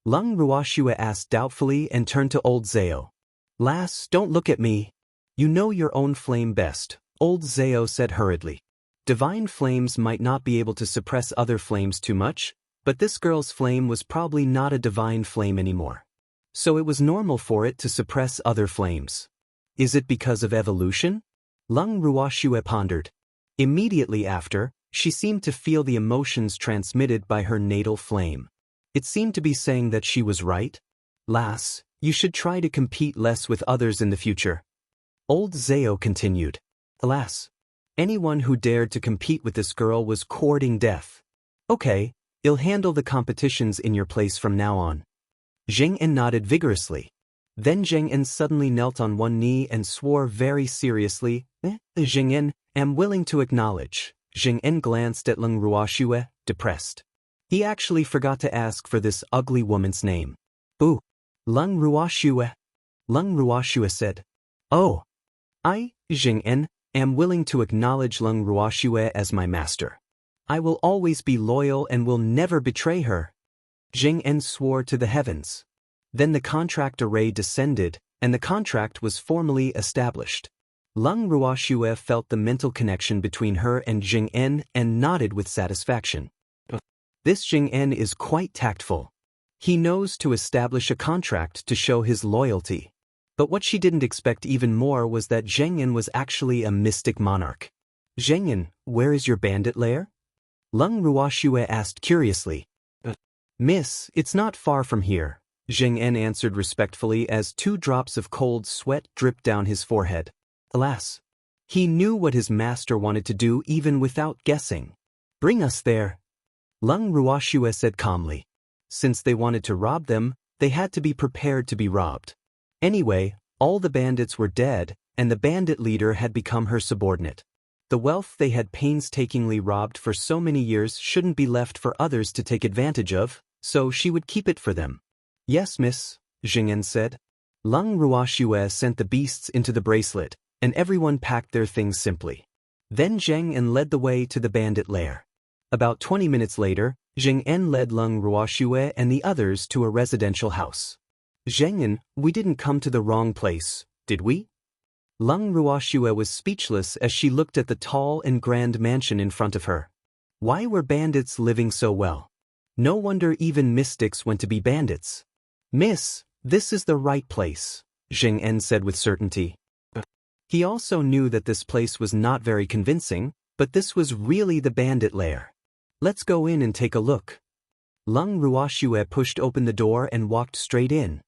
Lung Ruoxue asked doubtfully and turned to Old Zhao. "Lass, don't look at me. You know your own flame best," Old Zhao said hurriedly. "Divine flames might not be able to suppress other flames too much, but this girl's flame was probably not a divine flame anymore. so it was normal for it to suppress other flames. Is it because of evolution? Lung Ruoxue pondered. Immediately after, she seemed to feel the emotions transmitted by her natal flame. It seemed to be saying that she was right. Lass, you should try to compete less with others in the future. Old Zao continued. Alas, anyone who dared to compete with this girl was courting death. Okay, I'll handle the competitions in your place from now on. Zheng En nodded vigorously. Then Zheng En suddenly knelt on one knee and swore very seriously, Zheng En, am willing to acknowledge. Zheng En glanced at Lung Ruoxue, depressed. He actually forgot to ask for this ugly woman's name. Ooh, Lung Ruoxue. Lung Ruoxue said. Oh. I, Zheng En, am willing to acknowledge Lung Ruoxue as my master. I will always be loyal and will never betray her. Zheng En swore to the heavens. Then the contract array descended, and the contract was formally established. Lung Ruoxue felt the mental connection between her and Zheng En and nodded with satisfaction. This Zheng En is quite tactful. He knows to establish a contract to show his loyalty. But what she didn't expect even more was that Zheng En was actually a mystic monarch. Zheng En, where is your bandit lair? Lung Ruoxue asked curiously. Miss, it's not far from here, Zheng En answered respectfully as 2 drops of cold sweat dripped down his forehead. Alas, he knew what his master wanted to do even without guessing. Bring us there. Lung Ruoxue said calmly. Since they wanted to rob them, they had to be prepared to be robbed. Anyway, all the bandits were dead, and the bandit leader had become her subordinate. The wealth they had painstakingly robbed for so many years shouldn't be left for others to take advantage of, so she would keep it for them. Yes, miss, Zheng En said. Lung Ruoxue sent the beasts into the bracelet, and everyone packed their things simply. Then Zheng En led the way to the bandit lair. About 20 minutes later, Zheng En led Lung Ruoxue and the others to a residential house. Zheng En, we didn't come to the wrong place, did we? Lung Ruoxue was speechless as she looked at the tall and grand mansion in front of her. Why were bandits living so well? No wonder even mystics went to be bandits. Miss, this is the right place, Zheng En said with certainty. He also knew that this place was not very convincing, but this was really the bandit lair. Let's go in and take a look. Lung Ruoxue pushed open the door and walked straight in.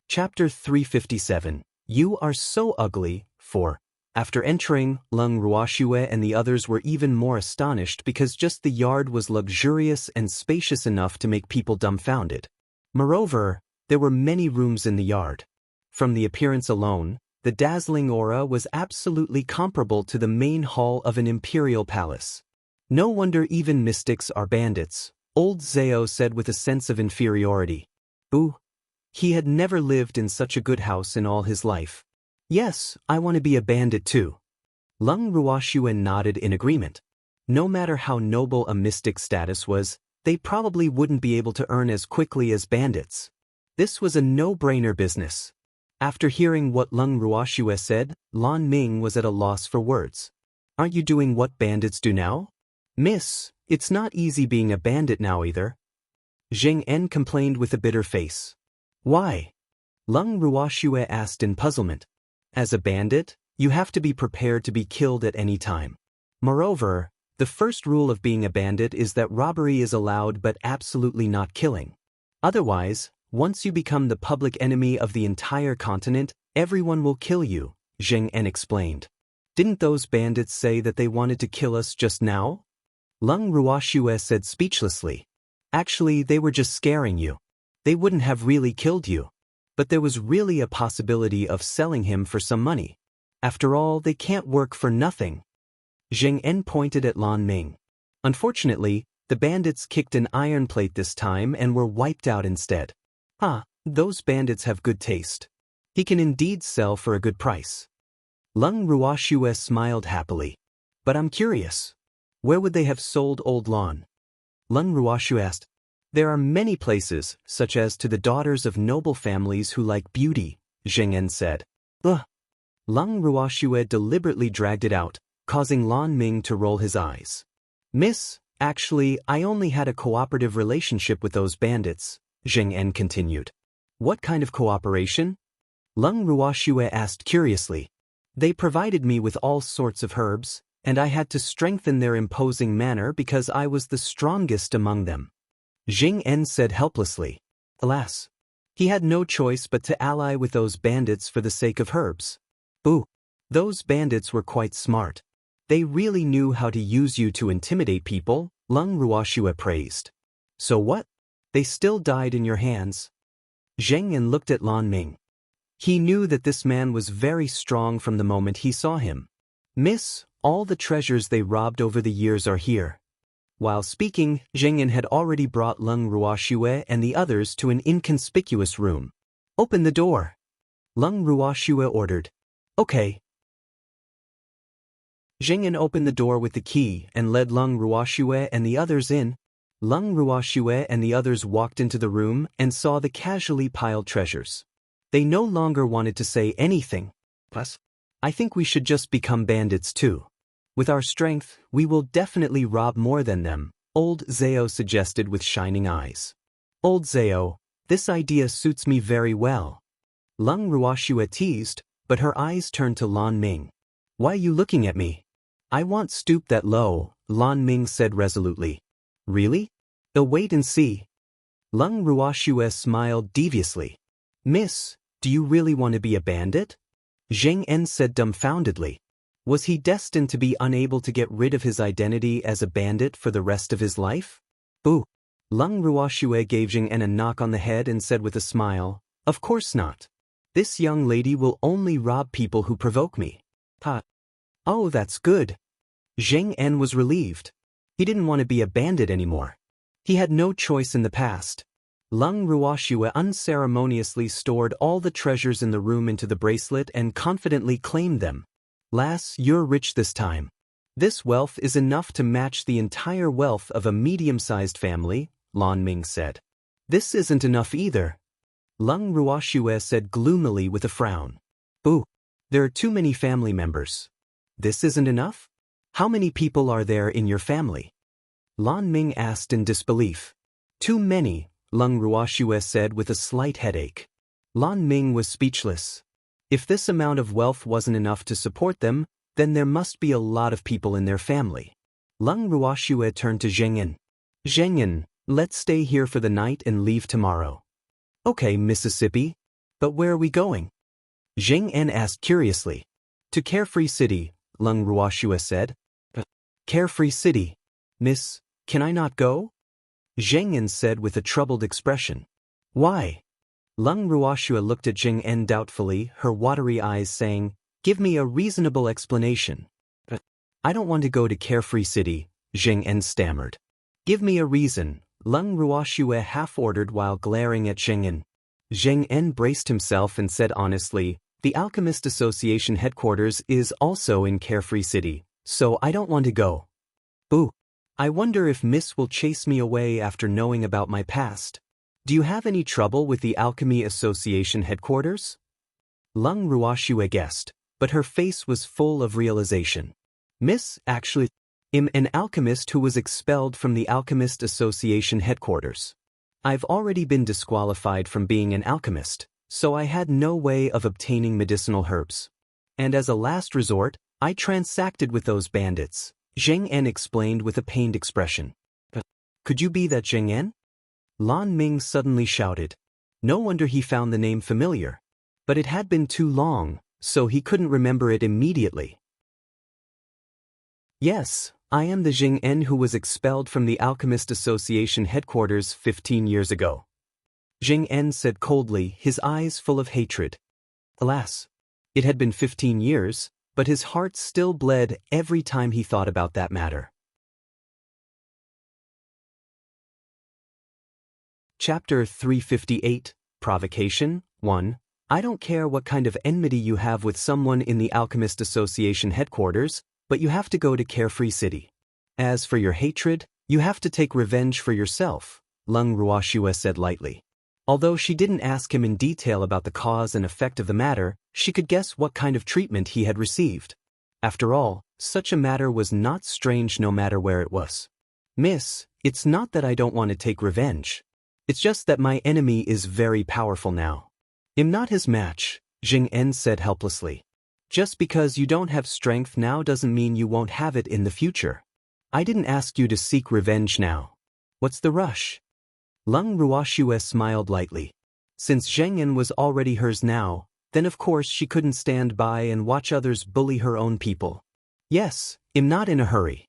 Chapter 357. You are so ugly, 4. After entering, Lung Ruoxue and the others were even more astonished because just the yard was luxurious and spacious enough to make people dumbfounded. Moreover, there were many rooms in the yard. From the appearance alone, the dazzling aura was absolutely comparable to the main hall of an imperial palace. No wonder even mystics are bandits, old Zao said with a sense of inferiority. Ooh. He had never lived in such a good house in all his life. Yes, I want to be a bandit too. Lung Ruoxue nodded in agreement. No matter how noble a mystic status was, they probably wouldn't be able to earn as quickly as bandits. This was a no-brainer business. After hearing what Lung Ruoxue said, Lan Ming was at a loss for words. Aren't you doing what bandits do now? Miss, it's not easy being a bandit now either. Zheng En complained with a bitter face. Why? Lung Ruoxue asked in puzzlement. As a bandit, you have to be prepared to be killed at any time. Moreover, the first rule of being a bandit is that robbery is allowed but absolutely not killing. Otherwise, once you become the public enemy of the entire continent, everyone will kill you, Zheng En explained. Didn't those bandits say that they wanted to kill us just now? Lung Ruoxue said speechlessly. Actually, they were just scaring you. They wouldn't have really killed you. But there was really a possibility of selling him for some money. After all, they can't work for nothing. Zheng En pointed at Lan Ming. Unfortunately, the bandits kicked an iron plate this time and were wiped out instead. Those bandits have good taste. He can indeed sell for a good price. Lung Ruoxue smiled happily. But I'm curious. Where would they have sold old Lan? Lung Ruoxue asked. There are many places, such as to the daughters of noble families who like beauty, Zheng En said. Ugh. Lung Ruoxue deliberately dragged it out, causing Lan Ming to roll his eyes. Miss, Actually, I only had a cooperative relationship with those bandits, Zheng En continued. What kind of cooperation? Leng Ruoxue asked curiously. They provided me with all sorts of herbs, and I had to strengthen their imposing manner because I was the strongest among them. Zheng En said helplessly. Alas. He had no choice but to ally with those bandits for the sake of herbs. Boo. Those bandits were quite smart. They really knew how to use you to intimidate people, Leng Ruoxue praised. So what? They still died in your hands. Zheng En looked at Lan Ming. He knew that this man was very strong from the moment he saw him. Miss, all the treasures they robbed over the years are here. While speaking, Zheng En had already brought Leng Ruoxue and the others to an inconspicuous room. Open the door. Leng Ruoxue ordered. Okay. Zheng En opened the door with the key and led Leng Ruoxue and the others in. Leng Ruoxue and the others walked into the room and saw the casually piled treasures. They no longer wanted to say anything. Plus, I think we should just become bandits too. With our strength, we will definitely rob more than them, Old Zhao suggested with shining eyes. Old Zhao, this idea suits me very well. Leng Ruoxue teased, but her eyes turned to Lan Ming. Why are you looking at me? I won't stoop that low, Lan Ming said resolutely. Really? Wait and see. Leng Ruoxue smiled deviously. Miss, do you really want to be a bandit? Zheng En said dumbfoundedly. Was he destined to be unable to get rid of his identity as a bandit for the rest of his life? Boo. Leng Ruoxue gave Zheng En a knock on the head and said with a smile, Of course not. This young lady will only rob people who provoke me. Ha. Oh, that's good. Zheng En was relieved. He didn't want to be a bandit anymore. He had no choice in the past. Leng Ruoxue unceremoniously stored all the treasures in the room into the bracelet and confidently claimed them. Lass, you're rich this time. This wealth is enough to match the entire wealth of a medium-sized family, Lan Ming said. This isn't enough either. Leng Ruoxue said gloomily with a frown. Boo. There are too many family members. This isn't enough? How many people are there in your family? Lan Ming asked in disbelief. Too many, Leng Ruoxue said with a slight headache. Lan Ming was speechless. If this amount of wealth wasn't enough to support them, then there must be a lot of people in their family. Leng Ruoxue turned to Zheng En. Zheng En, let's stay here for the night and leave tomorrow. Okay, Mississippi. But where are we going? Zheng En asked curiously. To Carefree City, Leng Ruoxue said. Carefree City? Miss, can I not go? Zheng En said with a troubled expression. Why? Leng Ruoxue looked at Zheng En doubtfully, her watery eyes saying, Give me a reasonable explanation. I don't want to go to Carefree City, Zheng En stammered. Give me a reason, Leng Ruoxue half-ordered while glaring at Zheng En. Zheng En braced himself and said honestly, The Alchemist Association headquarters is also in Carefree City, so I don't want to go. Boo. I wonder if Miss will chase me away after knowing about my past. Do you have any trouble with the Alchemy Association headquarters? Leng Ruoxue guessed, but her face was full of realization. Miss, actually, I'm an alchemist who was expelled from the Alchemist Association headquarters. I've already been disqualified from being an alchemist, so I had no way of obtaining medicinal herbs. And as a last resort, I transacted with those bandits, Zheng En explained with a pained expression. Could you be that Zheng En? Lan Ming suddenly shouted. No wonder he found the name familiar. But it had been too long, so he couldn't remember it immediately. Yes, I am the Zheng En who was expelled from the Alchemist Association headquarters 15 years ago. Zheng En said coldly, his eyes full of hatred. Alas, it had been 15 years, but his heart still bled every time he thought about that matter. Chapter 358, Provocation, 1. I don't care what kind of enmity you have with someone in the Alchemist Association headquarters, but you have to go to Carefree City. As for your hatred, you have to take revenge for yourself, Leng Ruoxue said lightly. Although she didn't ask him in detail about the cause and effect of the matter, she could guess what kind of treatment he had received. After all, such a matter was not strange no matter where it was. Miss, it's not that I don't want to take revenge. It's just that my enemy is very powerful now. I'm not his match, Jing En said helplessly. Just because you don't have strength now doesn't mean you won't have it in the future. I didn't ask you to seek revenge now. What's the rush? Leng Ruoxue smiled lightly. Since Zheng En was already hers now, then of course she couldn't stand by and watch others bully her own people. Yes, I'm not in a hurry.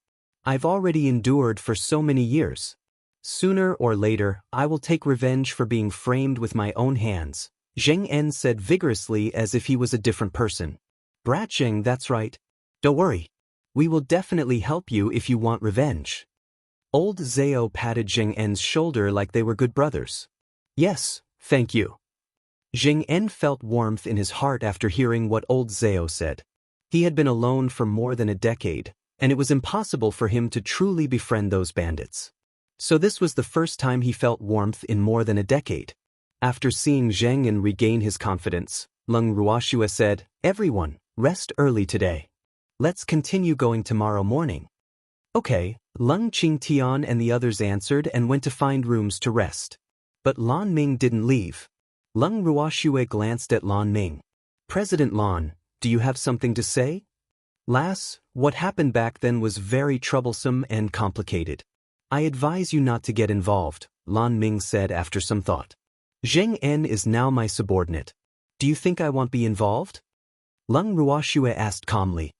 I've already endured for so many years. Sooner or later, I will take revenge for being framed with my own hands, Zheng En said vigorously as if he was a different person. Brat Zheng, that's right. Don't worry. We will definitely help you if you want revenge. Old Zhao patted Zheng En's shoulder like they were good brothers. Yes, thank you. Zheng En felt warmth in his heart after hearing what old Zhao said. He had been alone for more than a decade, and it was impossible for him to truly befriend those bandits. So this was the first time he felt warmth in more than a decade. After seeing Zheng En regain his confidence, Leng Ruoxue said, "Everyone, rest early today. Let's continue going tomorrow morning." Okay, Leng Qingtian and the others answered and went to find rooms to rest. But Lan Ming didn't leave. Leng Ruoxue glanced at Lan Ming. "President Lan, do you have something to say?" "Lass, what happened back then was very troublesome and complicated. I advise you not to get involved," Lan Ming said after some thought. "Zheng En is now my subordinate. Do you think I won't be involved?" Leng Ruoxue asked calmly.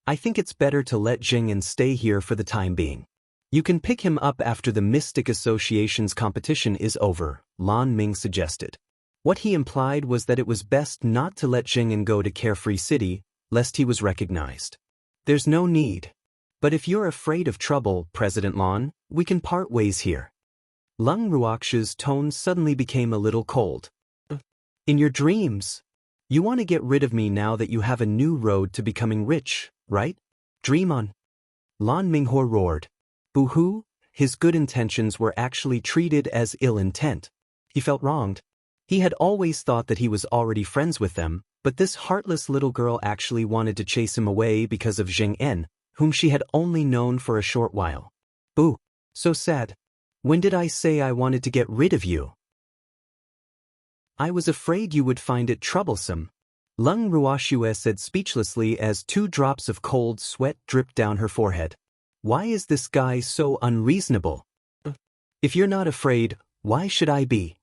"I think it's better to let Zheng En stay here for the time being. You can pick him up after the Mystic Association's competition is over," Lan Ming suggested. What he implied was that it was best not to let Zheng En go to Carefree City, lest he was recognized. "There's no need. But if you're afraid of trouble, President Lan, we can part ways here." Leng Ruoxue's tone suddenly became a little cold. "In your dreams? You want to get rid of me now that you have a new road to becoming rich, right? Dream on." Lan Minghe roared. Boo-hoo, his good intentions were actually treated as ill intent. He felt wronged. He had always thought that he was already friends with them, but this heartless little girl actually wanted to chase him away because of Zheng En, whom she had only known for a short while. Boo, so sad. When did I say I wanted to get rid of you? I was afraid you would find it troublesome. Leng Ruoxue said speechlessly as 2 drops of cold sweat dripped down her forehead. Why is this guy so unreasonable? If you're not afraid, why should I be?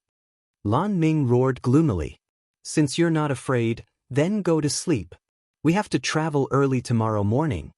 Lan Ming roared gloomily. Since you're not afraid, then go to sleep. We have to travel early tomorrow morning.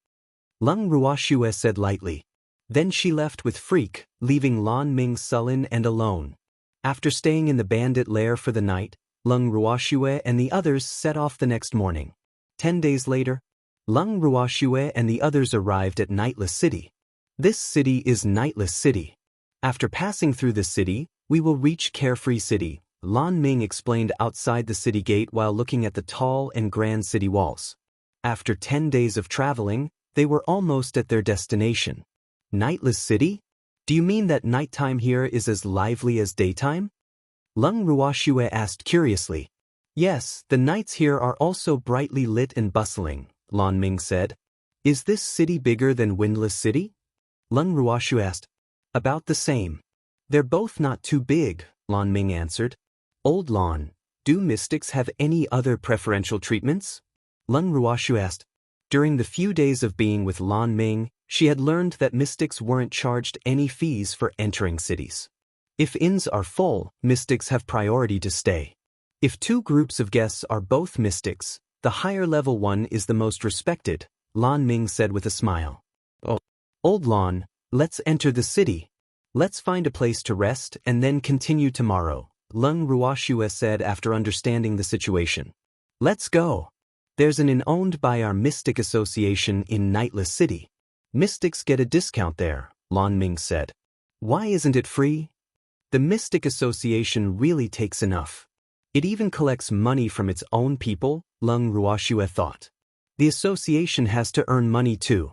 Leng Ruoxue said lightly. Then she left with Freak, leaving Lan Ming sullen and alone. After staying in the bandit lair for the night, Leng Ruoxue and the others set off the next morning. 10 days later, Leng Ruoxue and the others arrived at Nightless City. This city is Nightless City. After passing through the city, we will reach Carefree City, Lan Ming explained outside the city gate while looking at the tall and grand city walls. After 10 days of traveling, they were almost at their destination. Nightless City? Do you mean that nighttime here is as lively as daytime? Leng Ruoxue asked curiously. Yes, the nights here are also brightly lit and bustling, Lan Ming said. Is this city bigger than Windless City? Leng Ruoxue asked. About the same. They're both not too big, Lan Ming answered. Old Lan, do mystics have any other preferential treatments? Leng Ruoxue asked. During the few days of being with Lan Ming, she had learned that mystics weren't charged any fees for entering cities. If inns are full, mystics have priority to stay. If 2 groups of guests are both mystics, the higher level one is the most respected, Lan Ming said with a smile. Oh, Old Lan, let's enter the city. Let's find a place to rest and then continue tomorrow, Leng Ruoxue said after understanding the situation. Let's go. There's an inn owned by our Mystic Association in Nightless City. Mystics get a discount there, Lan Ming said. Why isn't it free? The Mystic Association really takes enough. It even collects money from its own people, Leng Ruoxue thought. The association has to earn money too.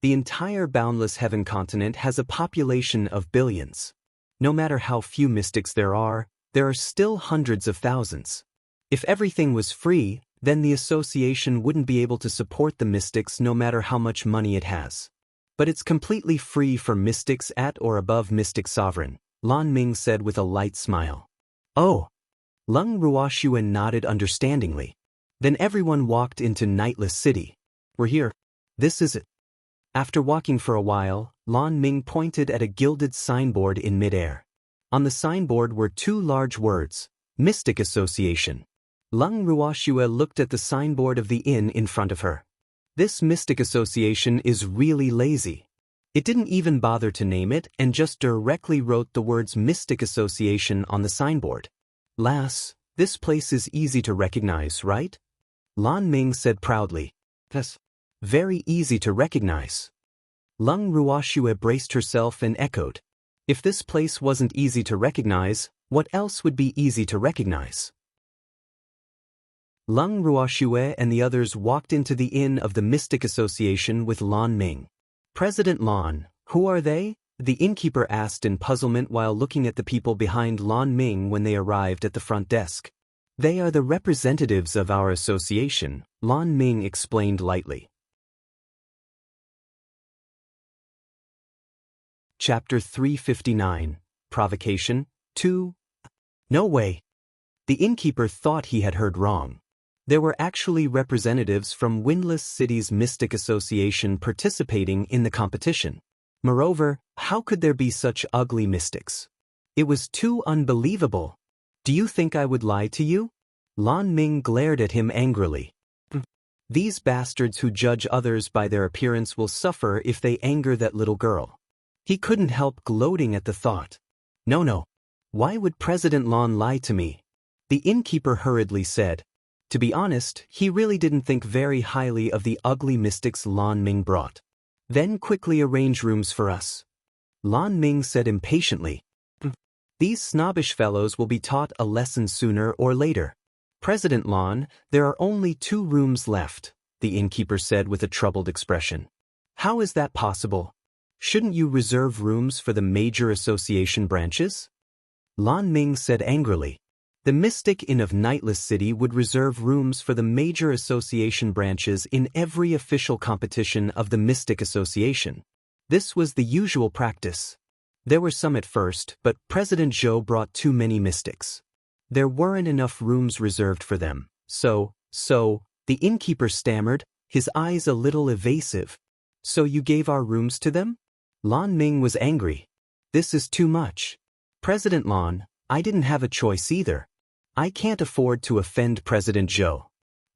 The entire Boundless Heaven continent has a population of billions. No matter how few mystics there are still hundreds of thousands. If everything was free, then the association wouldn't be able to support the mystics no matter how much money it has. But it's completely free for mystics at or above mystic sovereign, Lan Ming said with a light smile. Oh. Lung Ruoxue nodded understandingly. Then everyone walked into Nightless City. We're here. This is it. After walking for a while, Lan Ming pointed at a gilded signboard in midair. On the signboard were two large words, Mystic Association. Lung Ruoxue looked at the signboard of the inn in front of her. This Mystic Association is really lazy. It didn't even bother to name it and just directly wrote the words Mystic Association on the signboard. Lass, this place is easy to recognize, right? Lan Ming said proudly. Yes. Very easy to recognize. Lung Ruoxue braced herself and echoed. If this place wasn't easy to recognize, what else would be easy to recognize? Lung Ruoxue and the others walked into the inn of the Mystic Association with Lan Ming. President Lan, who are they? The innkeeper asked in puzzlement while looking at the people behind Lan Ming when they arrived at the front desk. They are the representatives of our association, Lan Ming explained lightly. Chapter 359, Provocation, 2. No way. The innkeeper thought he had heard wrong. There were actually representatives from Windless City's Mystic Association participating in the competition. Moreover, how could there be such ugly mystics? It was too unbelievable. Do you think I would lie to you? Lan Ming glared at him angrily. These bastards who judge others by their appearance will suffer if they anger that little girl. He couldn't help gloating at the thought. No. Why would President Lan lie to me? The innkeeper hurriedly said. To be honest, he really didn't think very highly of the ugly mystics Lan Ming brought. Then quickly arrange rooms for us. Lan Ming said impatiently. These snobbish fellows will be taught a lesson sooner or later. President Lan, there are only 2 rooms left, the innkeeper said with a troubled expression. How is that possible? Shouldn't you reserve rooms for the major association branches? Lan Ming said angrily. The Mystic Inn of Nightless City would reserve rooms for the major association branches in every official competition of the Mystic Association. This was the usual practice. There were some at first, but President Zhou brought too many mystics. There weren't enough rooms reserved for them, so, the innkeeper stammered, his eyes a little evasive. So you gave our rooms to them? Lan Ming was angry. This is too much. President Lan, I didn't have a choice either. I can't afford to offend President Zhou.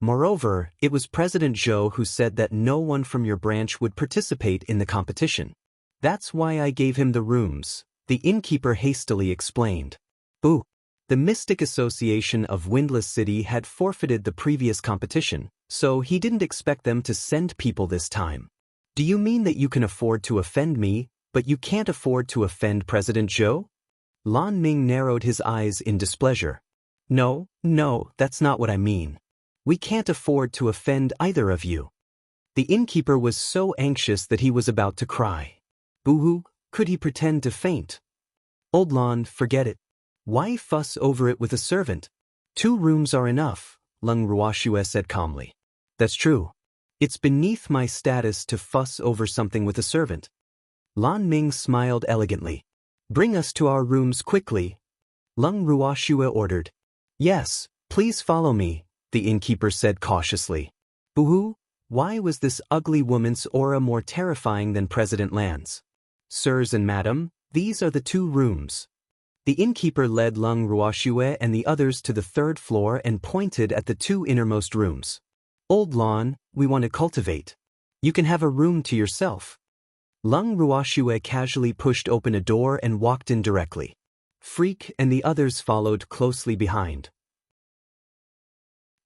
Moreover, it was President Zhou who said that no one from your branch would participate in the competition. That's why I gave him the rooms, the innkeeper hastily explained. Boo! The Mystic Association of Windless City had forfeited the previous competition, so he didn't expect them to send people this time. Do you mean that you can afford to offend me, but you can't afford to offend President Zhou? Lan Ming narrowed his eyes in displeasure. No, that's not what I mean. We can't afford to offend either of you. The innkeeper was so anxious that he was about to cry. Boo-hoo, could he pretend to faint? Old Lan, forget it. Why fuss over it with a servant? 2 rooms are enough, Lung Ruoxue said calmly. That's true. It's beneath my status to fuss over something with a servant. Lan Ming smiled elegantly. Bring us to our rooms quickly. Lung Ruoxue ordered. Yes, please follow me, the innkeeper said cautiously. Boo-hoo, why was this ugly woman's aura more terrifying than President Lan's? Sirs and madam, these are the 2 rooms. The innkeeper led Lung Ruoxue and the others to the 3rd floor and pointed at the 2 innermost rooms. Old Lan, we want to cultivate. You can have a room to yourself. Lung Ruoxue casually pushed open a door and walked in directly. Freak and the others followed closely behind.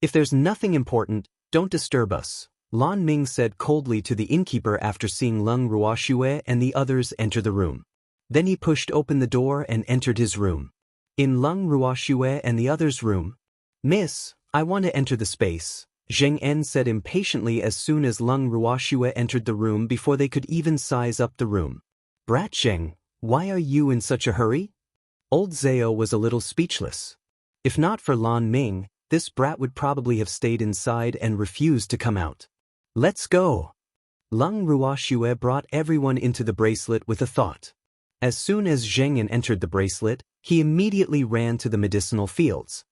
If there's nothing important, don't disturb us, Lan Ming said coldly to the innkeeper after seeing Lung Ruoxue and the others enter the room. Then he pushed open the door and entered his room. In Lung Ruoxue and the others' room, Miss, I want to enter the space, Zheng En said impatiently as soon as Lung Ruoxue entered the room before they could even size up the room. Brat Zheng, why are you in such a hurry? Old Zhao was a little speechless. If not for Lan Ming, this brat would probably have stayed inside and refused to come out. Let's go. Lung Ruoxue brought everyone into the bracelet with a thought. As soon as Zheng En entered the bracelet, he immediately ran to the medicinal fields.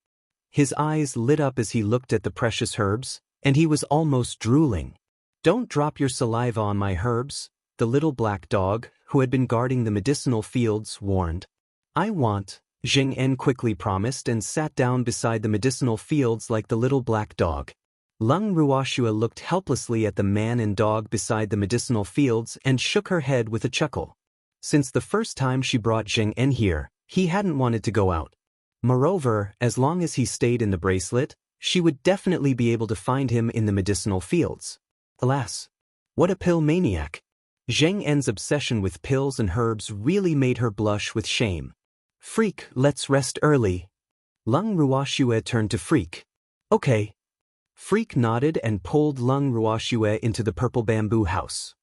His eyes lit up as he looked at the precious herbs, and he was almost drooling. "Don't drop your saliva on my herbs," the little black dog, who had been guarding the medicinal fields, warned. "I want," Zheng En quickly promised and sat down beside the medicinal fields like the little black dog. Lung Ruoxue looked helplessly at the man and dog beside the medicinal fields and shook her head with a chuckle. Since the first time she brought Zheng En here, he hadn't wanted to go out. Moreover, as long as he stayed in the bracelet, she would definitely be able to find him in the medicinal fields. Alas, what a pill maniac! Zheng En's obsession with pills and herbs really made her blush with shame. "Freak, let's rest early." Lung Ruoxue turned to Freak. "Okay." Freak nodded and pulled Lung Ruoxue into the purple bamboo house.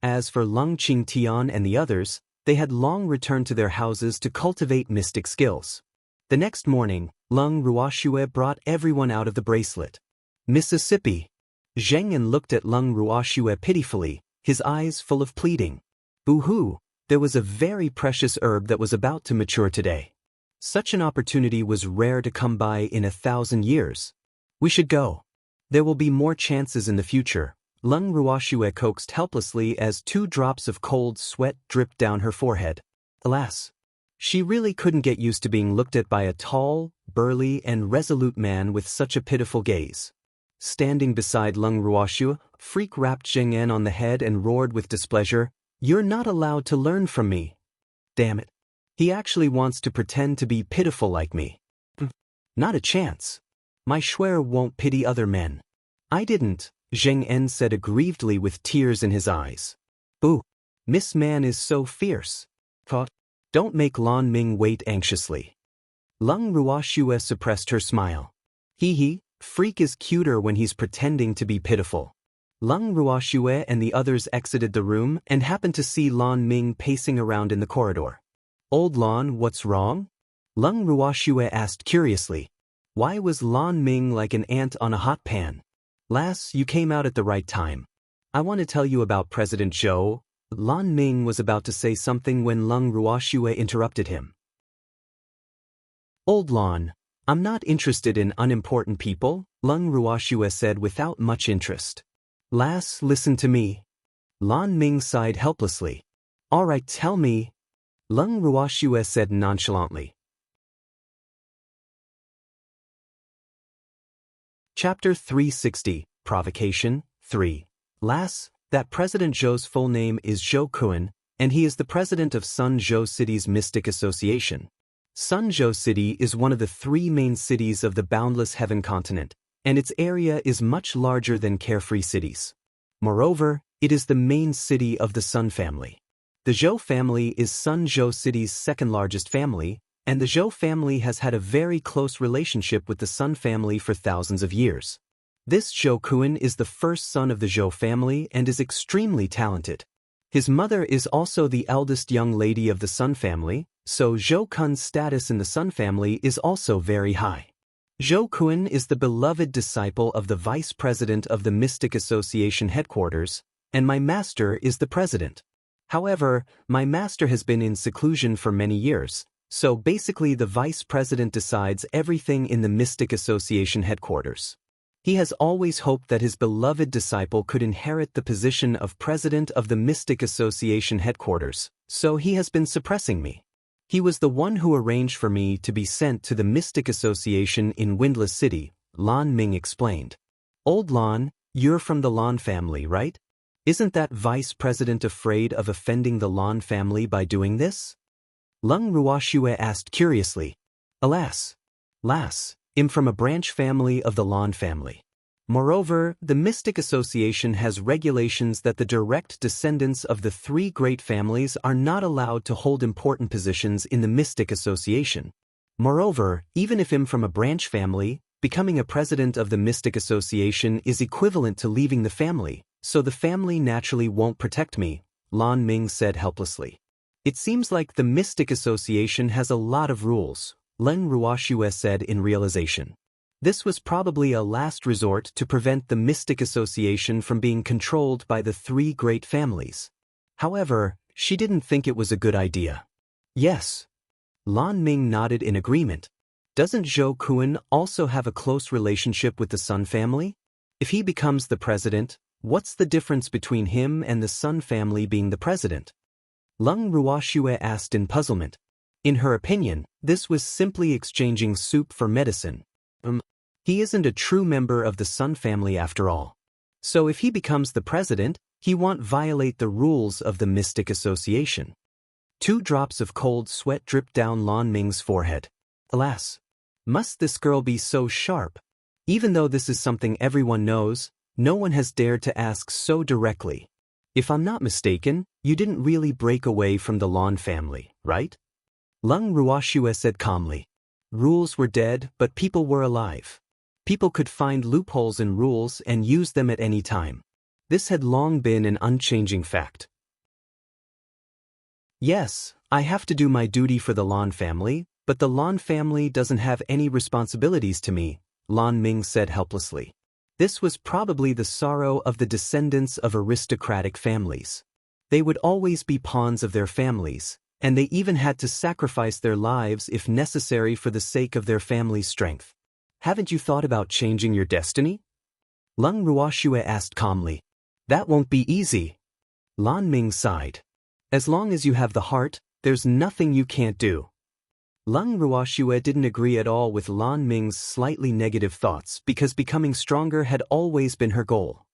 As for Lung Qingtian and the others, they had long returned to their houses to cultivate mystic skills. The next morning, Lung Ruoxue brought everyone out of the bracelet. "Mississippi." Zheng En looked at Lung Ruoxue pitifully, his eyes full of pleading. "Boo-hoo, there was a very precious herb that was about to mature today. Such an opportunity was rare to come by in 1,000 years. We should go. There will be more chances in the future." Lung Ruoxue coaxed helplessly as 2 drops of cold sweat dripped down her forehead. Alas, she really couldn't get used to being looked at by a tall, burly, and resolute man with such a pitiful gaze. Standing beside Lung Ruoxue, Freak rapped Zheng En on the head and roared with displeasure, "You're not allowed to learn from me." Damn it. He actually wants to pretend to be pitiful like me. Not a chance. My Schwer won't pity other men. "I didn't," Zheng En said aggrievedly with tears in his eyes. "Boo. Miss Man is so fierce." Thought. "Don't make Lan Ming wait anxiously." Lung Ruoxue suppressed her smile. "Hee, Freak is cuter when he's pretending to be pitiful." Lung Ruoxue and the others exited the room and happened to see Lan Ming pacing around in the corridor. "Old Lan, what's wrong?" Lung Ruoxue asked curiously. Why was Lan Ming like an ant on a hot pan? "Lass, you came out at the right time. I want to tell you about President Zhou." Lan Ming was about to say something when Lung Ruoxue interrupted him. "Old Lan, I'm not interested in unimportant people," Lung Ruoxue said without much interest. "Lass, listen to me." Lan Ming sighed helplessly. "All right, tell me," Lung Ruoxue said nonchalantly. Chapter 360, Provocation 3. Lass, that President Zhou's full name is Zhou Kun, and he is the president of Sunzhou City's Mystic Association. Sunzhou City is one of the 3 main cities of the boundless heaven continent, and its area is much larger than carefree cities. Moreover, it is the main city of the Sun family. The Zhou family is Sunzhou City's 2nd largest family, and the Zhou family has had a very close relationship with the Sun family for thousands of years. This Zhou Kun is the first son of the Zhou family and is extremely talented. His mother is also the eldest young lady of the Sun family, so Zhou Kun's status in the Sun family is also very high. Zhou Kun is the beloved disciple of the vice president of the Mystic Association headquarters, and my master is the president. However, my master has been in seclusion for many years, so basically the vice president decides everything in the Mystic Association headquarters. He has always hoped that his beloved disciple could inherit the position of president of the Mystic Association headquarters, so he has been suppressing me. He was the one who arranged for me to be sent to the Mystic Association in Windless City, Lan Ming explained. "Old Lan, you're from the Lan family, right? Isn't that vice president afraid of offending the Lan family by doing this?" Lung Ruoxue asked curiously. "Alas, lass, I'm from a branch family of the Lan family. Moreover, the Mystic Association has regulations that the direct descendants of the 3 great families are not allowed to hold important positions in the Mystic Association. Moreover, even if I'm from a branch family, becoming a president of the Mystic Association is equivalent to leaving the family, so the family naturally won't protect me," Lan Ming said helplessly. "It seems like the Mystic Association has a lot of rules," Lung Ruoxue said in realization. This was probably a last resort to prevent the mystic association from being controlled by the three great families. However, she didn't think it was a good idea. Yes. Lan Ming nodded in agreement. Doesn't Zhou Kun also have a close relationship with the Sun family? If he becomes the president, what's the difference between him and the Sun family being the president? Leng Ruoxue asked in puzzlement. In her opinion, this was simply exchanging soup for medicine. He isn't a true member of the Sun family after all. So if he becomes the president, he won't violate the rules of the mystic association. 2 drops of cold sweat dripped down Lan Ming's forehead. Alas! Must this girl be so sharp? Even though this is something everyone knows, no one has dared to ask so directly. If I'm not mistaken, you didn't really break away from the Lan family, right? Leng Ruoxue said calmly. Rules were dead, but people were alive. People could find loopholes in rules and use them at any time. This had long been an unchanging fact. Yes, I have to do my duty for the Lan family, but the Lan family doesn't have any responsibilities to me, Lan Ming said helplessly. This was probably the sorrow of the descendants of aristocratic families. They would always be pawns of their families, and they even had to sacrifice their lives if necessary for the sake of their family's strength. Haven't you thought about changing your destiny? Leng Ruoxue asked calmly. That won't be easy. Lan Ming sighed. As long as you have the heart, there's nothing you can't do. Leng Ruoxue didn't agree at all with Lan Ming's slightly negative thoughts because becoming stronger had always been her goal.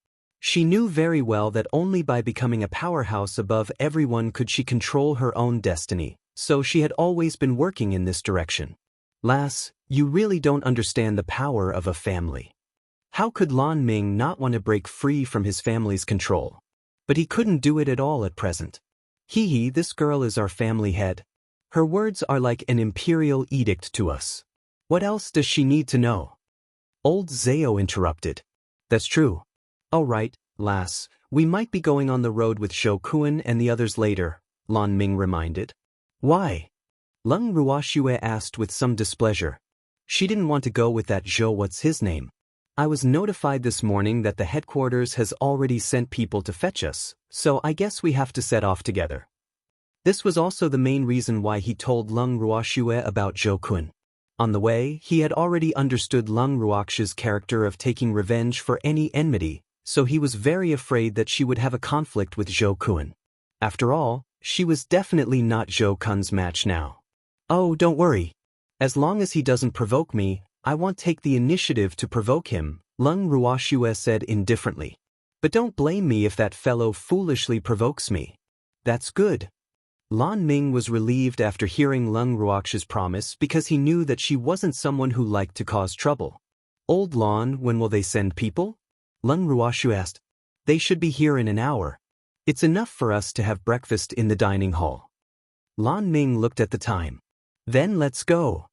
She knew very well that only by becoming a powerhouse above everyone could she control her own destiny, so she had always been working in this direction. Lass, you really don't understand the power of a family. How could Lan Ming not want to break free from his family's control? But he couldn't do it at all at present. Hee, this girl is our family head. Her words are like an imperial edict to us. What else does she need to know? Old Zhao interrupted. That's true. All right, lass, we might be going on the road with Zhou Kun and the others later, Lan Ming reminded. Why? Leng Ruoxue asked with some displeasure. She didn't want to go with that Zhou what's-his-name. I was notified this morning that the headquarters has already sent people to fetch us, so I guess we have to set off together. This was also the main reason why he told Leng Ruoxue about Zhou Kun. On the way, he had already understood Leng Ruoxue's character of taking revenge for any enmity, so he was very afraid that she would have a conflict with Zhou Kun. After all, she was definitely not Zhou Kun's match now. Oh, don't worry. As long as he doesn't provoke me, I won't take the initiative to provoke him, Leng Ruoxue said indifferently. But don't blame me if that fellow foolishly provokes me. That's good. Lan Ming was relieved after hearing Leng Ruoxue's promise because he knew that she wasn't someone who liked to cause trouble. Old Lan, when will they send people? Leng Ruoxue asked. They should be here in an hour. It's enough for us to have breakfast in the dining hall. Lan Ming looked at the time. Then let's go.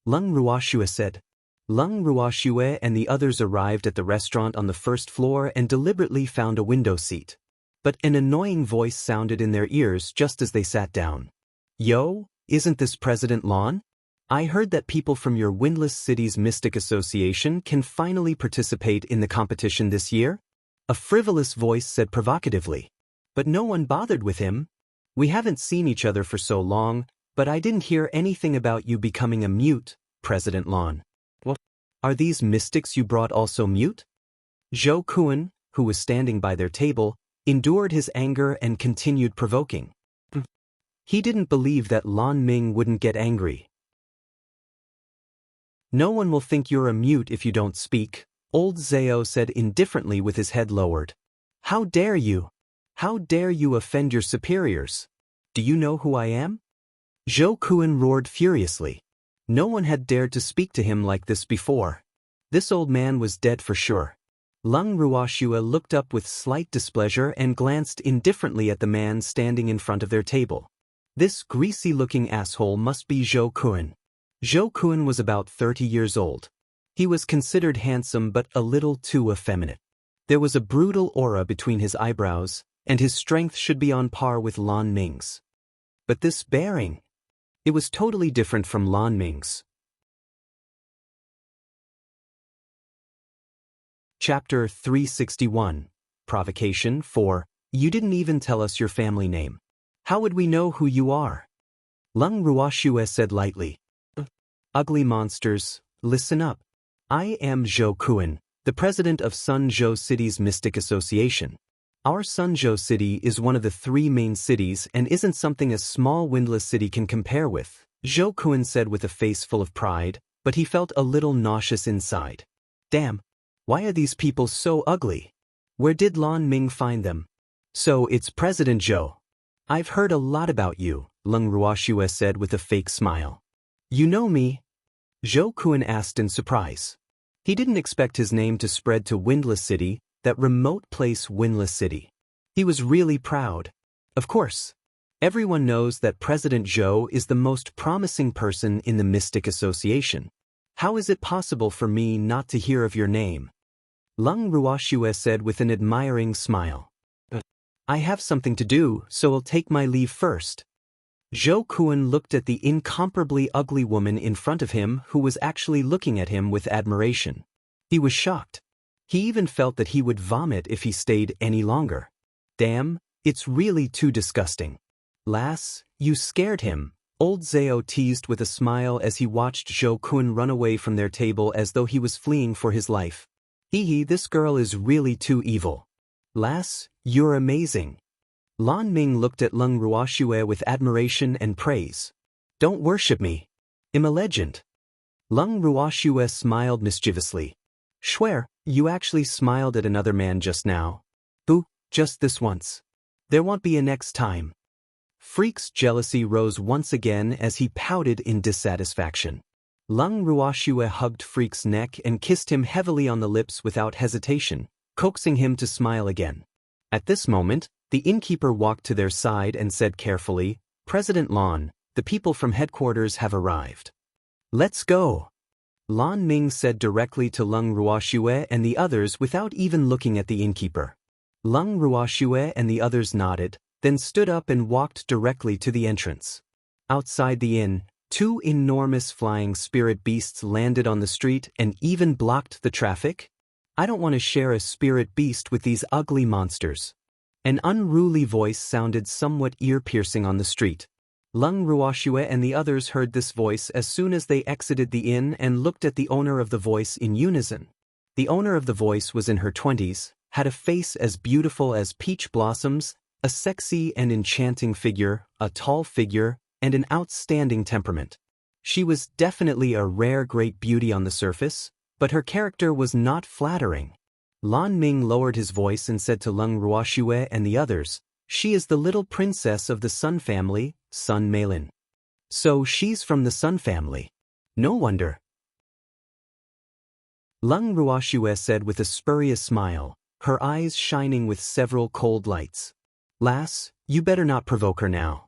Leng Ruoxue said. Leng Ruoxue and the others arrived at the restaurant on the first floor and deliberately found a window seat. But an annoying voice sounded in their ears just as they sat down. Yo, isn't this President Lan? I heard that people from your Windless City's Mystic Association can finally participate in the competition this year? A frivolous voice said provocatively. But no one bothered with him. We haven't seen each other for so long, but I didn't hear anything about you becoming a mute, President Lan. What? Are these mystics you brought also mute? Zhou Kun, who was standing by their table, endured his anger and continued provoking. He didn't believe that Lan Ming wouldn't get angry. No one will think you're a mute if you don't speak, old Zhao said indifferently with his head lowered. How dare you? How dare you offend your superiors? Do you know who I am? Zhou Kun roared furiously. No one had dared to speak to him like this before. This old man was dead for sure. Leng Ruoxue looked up with slight displeasure and glanced indifferently at the man standing in front of their table. This greasy-looking asshole must be Zhou Kun. Zhou Kun was about 30 years old. He was considered handsome but a little too effeminate. There was a brutal aura between his eyebrows, and his strength should be on par with Lan Ming's. But this bearing, it was totally different from Lan Ming's. Chapter 361. Provocation 4. You didn't even tell us your family name. How would we know who you are? Lung Ruoxue said lightly. Ugly monsters, listen up. I am Zhou Kuan, the president of Sunzhou City's Mystic Association. Our Sunzhou City is one of the 3 main cities and isn't something a small windless city can compare with, Zhou Kuan said with a face full of pride, but he felt a little nauseous inside. Damn, why are these people so ugly? Where did Lan Ming find them? So it's President Zhou. I've heard a lot about you, Lung Ruoxue said with a fake smile. You know me? Zhou Kuan asked in surprise. He didn't expect his name to spread to Windless City, that remote place Windless City. He was really proud. Of course. Everyone knows that President Zhou is the most promising person in the Mystic Association. How is it possible for me not to hear of your name? Lung Ruoxue said with an admiring smile. I have something to do, so I'll take my leave first. Zhou Kuan looked at the incomparably ugly woman in front of him who was actually looking at him with admiration. He was shocked. He even felt that he would vomit if he stayed any longer. Damn, it's really too disgusting. Lass, you scared him, old Zhao teased with a smile as he watched Zhou Kuan run away from their table as though he was fleeing for his life. Hee, this girl is really too evil. Lass, you're amazing. Lan Ming looked at Lung Ruoxue with admiration and praise. Don't worship me. I'm a legend. Lung Ruoxue smiled mischievously. Swear, you actually smiled at another man just now. Boo, just this once. There won't be a next time. Freak's jealousy rose once again as he pouted in dissatisfaction. Lung Ruoxue hugged Freak's neck and kissed him heavily on the lips without hesitation, coaxing him to smile again. At this moment, the innkeeper walked to their side and said carefully, President Lan, the people from headquarters have arrived. Let's go. Lan Ming said directly to Lung Ruoxue and the others without even looking at the innkeeper. Lung Ruoxue and the others nodded, then stood up and walked directly to the entrance. Outside the inn, 2 enormous flying spirit beasts landed on the street and even blocked the traffic. I don't want to share a spirit beast with these ugly monsters. An unruly voice sounded somewhat ear-piercing on the street. Lung Ruoxue and the others heard this voice as soon as they exited the inn and looked at the owner of the voice in unison. The owner of the voice was in her 20s, had a face as beautiful as peach blossoms, a sexy and enchanting figure, a tall figure, and an outstanding temperament. She was definitely a rare great beauty on the surface, but her character was not flattering. Lan Ming lowered his voice and said to Lung Ruoxue and the others, She is the little princess of the Sun family, Sun Meilin. So she's from the Sun family. No wonder. Lung Ruoxue said with a spurious smile, her eyes shining with several cold lights. Lass, you better not provoke her now.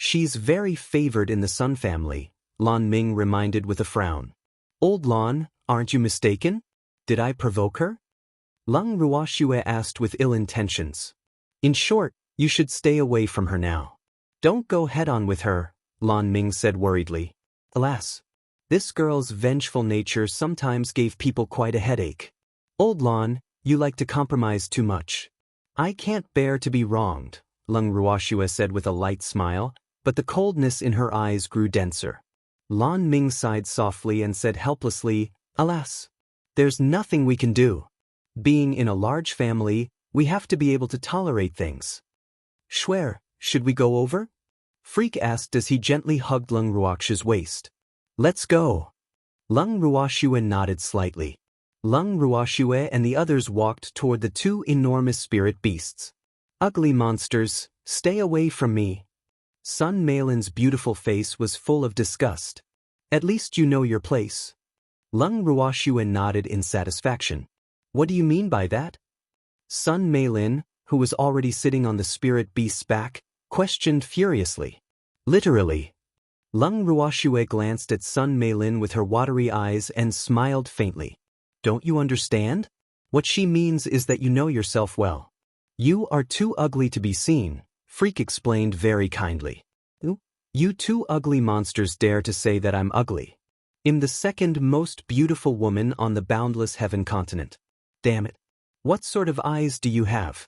She's very favored in the Sun family, Lan Ming reminded with a frown. Old Lan, aren't you mistaken? Did I provoke her? Lung Ruoxue asked with ill intentions. In short, you should stay away from her now. Don't go head-on with her, Lan Ming said worriedly. Alas, this girl's vengeful nature sometimes gave people quite a headache. Old Lan, you like to compromise too much. I can't bear to be wronged, Lung Ruoxue said with a light smile, but the coldness in her eyes grew denser. Lan Ming sighed softly and said helplessly, Alas, there's nothing we can do. Being in a large family, we have to be able to tolerate things. Swear, should we go over? Freak asked as he gently hugged Lung Ruoxue's waist. Let's go. Lung Ruoxue nodded slightly. Lung Ruoxue and the others walked toward the 2 enormous spirit beasts. Ugly monsters, stay away from me. Sun Meilin's beautiful face was full of disgust. At least you know your place. Lung Ruoxue nodded in satisfaction. What do you mean by that? Sun Meilin, who was already sitting on the spirit beast's back, questioned furiously. Literally. Lung Ruoxue glanced at Sun Meilin with her watery eyes and smiled faintly. Don't you understand? What she means is that you know yourself well. You are too ugly to be seen, Freak explained very kindly. You 2 ugly monsters dare to say that I'm ugly. I'm the 2nd most beautiful woman on the boundless heaven continent. Damn it. What sort of eyes do you have?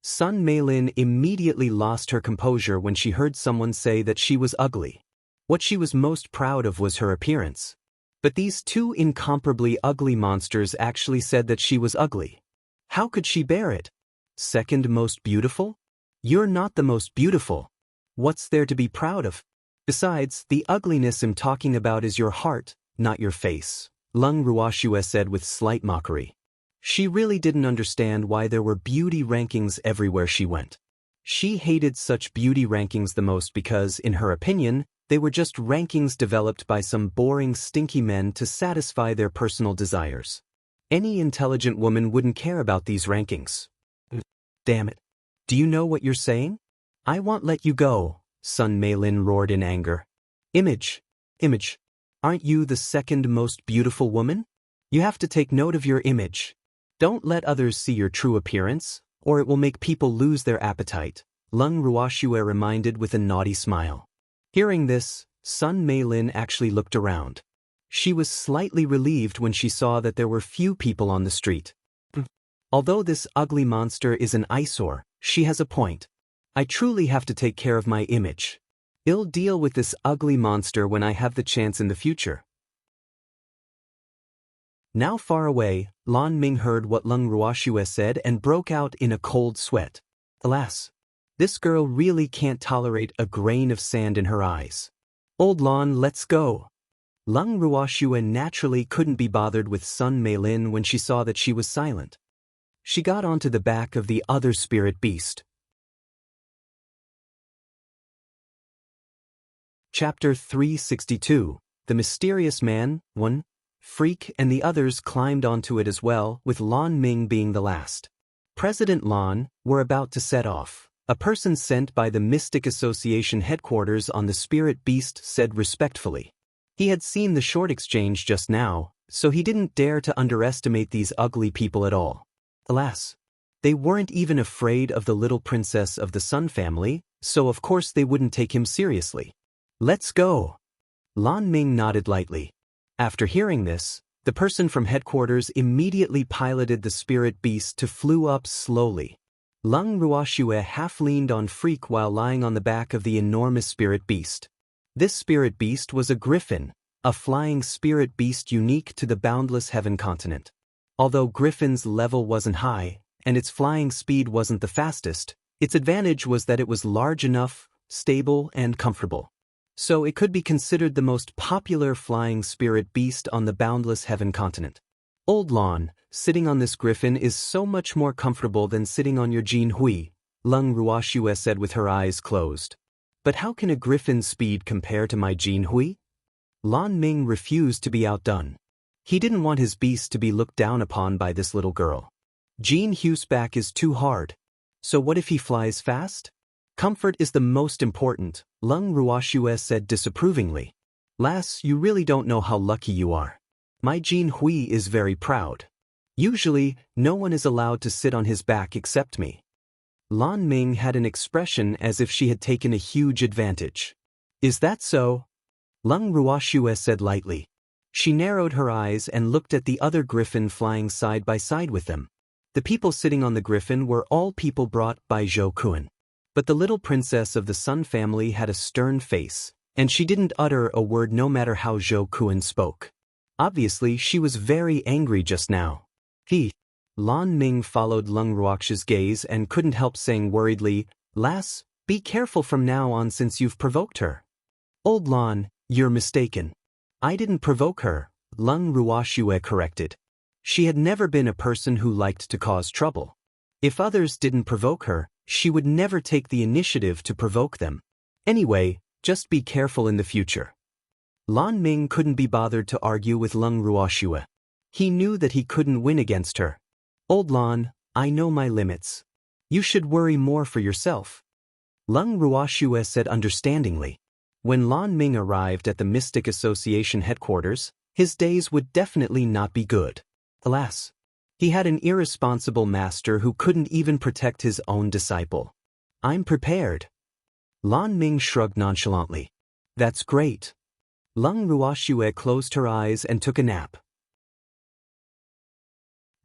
Sun Meilin immediately lost her composure when she heard someone say that she was ugly. What she was most proud of was her appearance. But these two incomparably ugly monsters actually said that she was ugly. How could she bear it? Second most beautiful? You're not the most beautiful. What's there to be proud of? Besides, the ugliness I'm talking about is your heart, not your face, Lung Ruoxue said with slight mockery. She really didn't understand why there were beauty rankings everywhere she went. She hated such beauty rankings the most because, in her opinion, they were just rankings developed by some boring, stinky men to satisfy their personal desires. Any intelligent woman wouldn't care about these rankings. Damn it. Do you know what you're saying? I won't let you go, Sun Meilin roared in anger. Image. Aren't you the second most beautiful woman? You have to take note of your image. Don't let others see your true appearance, or it will make people lose their appetite, Lung Ruoxue reminded with a naughty smile. Hearing this, Sun Meilin actually looked around. She was slightly relieved when she saw that there were few people on the street. Although this ugly monster is an eyesore, she has a point. I truly have to take care of my image. I'll deal with this ugly monster when I have the chance in the future. Now far away, Lan Ming heard what Lung Ruoxue said and broke out in a cold sweat. Alas, this girl really can't tolerate a grain of sand in her eyes. Old Lan, let's go. Lung Ruoxue naturally couldn't be bothered with Sun Meilin when she saw that she was silent. She got onto the back of the other spirit beast. Chapter 362. The Mysterious Man, 1. Freak and the others climbed onto it as well, with Lan Ming being the last. President Lan were about to set off. A person sent by the Mystic Association headquarters on the spirit beast said respectfully. He had seen the short exchange just now, so he didn't dare to underestimate these ugly people at all. Alas, they weren't even afraid of the little princess of the Sun family, so of course they wouldn't take him seriously. Let's go. Lan Ming nodded lightly. After hearing this, the person from headquarters immediately piloted the spirit beast to flew up slowly. Lung Ruoxue half leaned on Freak while lying on the back of the enormous spirit beast. This spirit beast was a griffin, a flying spirit beast unique to the boundless heaven continent. Although Griffin's level wasn't high, and its flying speed wasn't the fastest, its advantage was that it was large enough, stable, and comfortable. So it could be considered the most popular flying spirit beast on the boundless heaven continent. Old Lan, sitting on this griffin is so much more comfortable than sitting on your Jin Hui, Lung Ruoxue said with her eyes closed. But how can a griffin's speed compare to my Jin Hui? Lan Ming refused to be outdone. He didn't want his beast to be looked down upon by this little girl. Jin Hui's back is too hard. So what if he flies fast? Comfort is the most important, Lung Ruoxue said disapprovingly. Lass, you really don't know how lucky you are. My Jin Hui is very proud. Usually, no one is allowed to sit on his back except me. Lan Ming had an expression as if she had taken a huge advantage. Is that so? Lung Ruoxue said lightly. She narrowed her eyes and looked at the other griffin flying side by side with them. The people sitting on the griffin were all people brought by Zhou Kun. But the little princess of the Sun family had a stern face, and she didn't utter a word no matter how Zhou Kun spoke. Obviously, she was very angry just now. Lan Ming followed Lung Ruoxue's gaze and couldn't help saying worriedly, Lass, be careful from now on since you've provoked her. Old Lan, you're mistaken. I didn't provoke her, Lung Ruoxue corrected. She had never been a person who liked to cause trouble. If others didn't provoke her, she would never take the initiative to provoke them. Anyway, just be careful in the future. Lan Ming couldn't be bothered to argue with Lung Ruoxue. He knew that he couldn't win against her. Old Lan, I know my limits. You should worry more for yourself. Lung Ruoxue said understandingly. When Lan Ming arrived at the Mystic Association headquarters, his days would definitely not be good. Alas, he had an irresponsible master who couldn't even protect his own disciple. I'm prepared. Lan Ming shrugged nonchalantly. That's great. Lung Ruoxue closed her eyes and took a nap.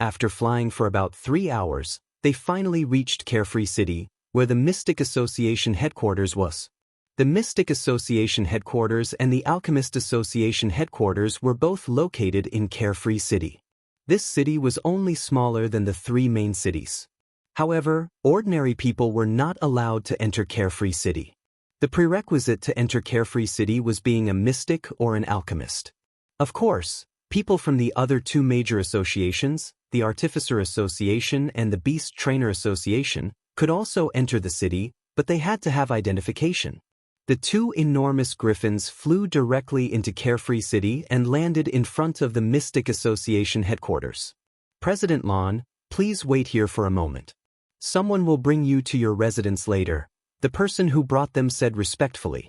After flying for about 3 hours, they finally reached Carefree City, where the Mystic Association headquarters was. The Mystic Association headquarters and the Alchemist Association headquarters were both located in Carefree City. This city was only smaller than the 3 main cities. However, ordinary people were not allowed to enter Carefree City. The prerequisite to enter Carefree City was being a mystic or an alchemist. Of course, people from the other 2 major associations, the Artificer Association and the Beast Trainer Association, could also enter the city, but they had to have identification. The 2 enormous griffins flew directly into Carefree City and landed in front of the Mystic Association headquarters. President Lon, please wait here for a moment. Someone will bring you to your residence later, the person who brought them said respectfully.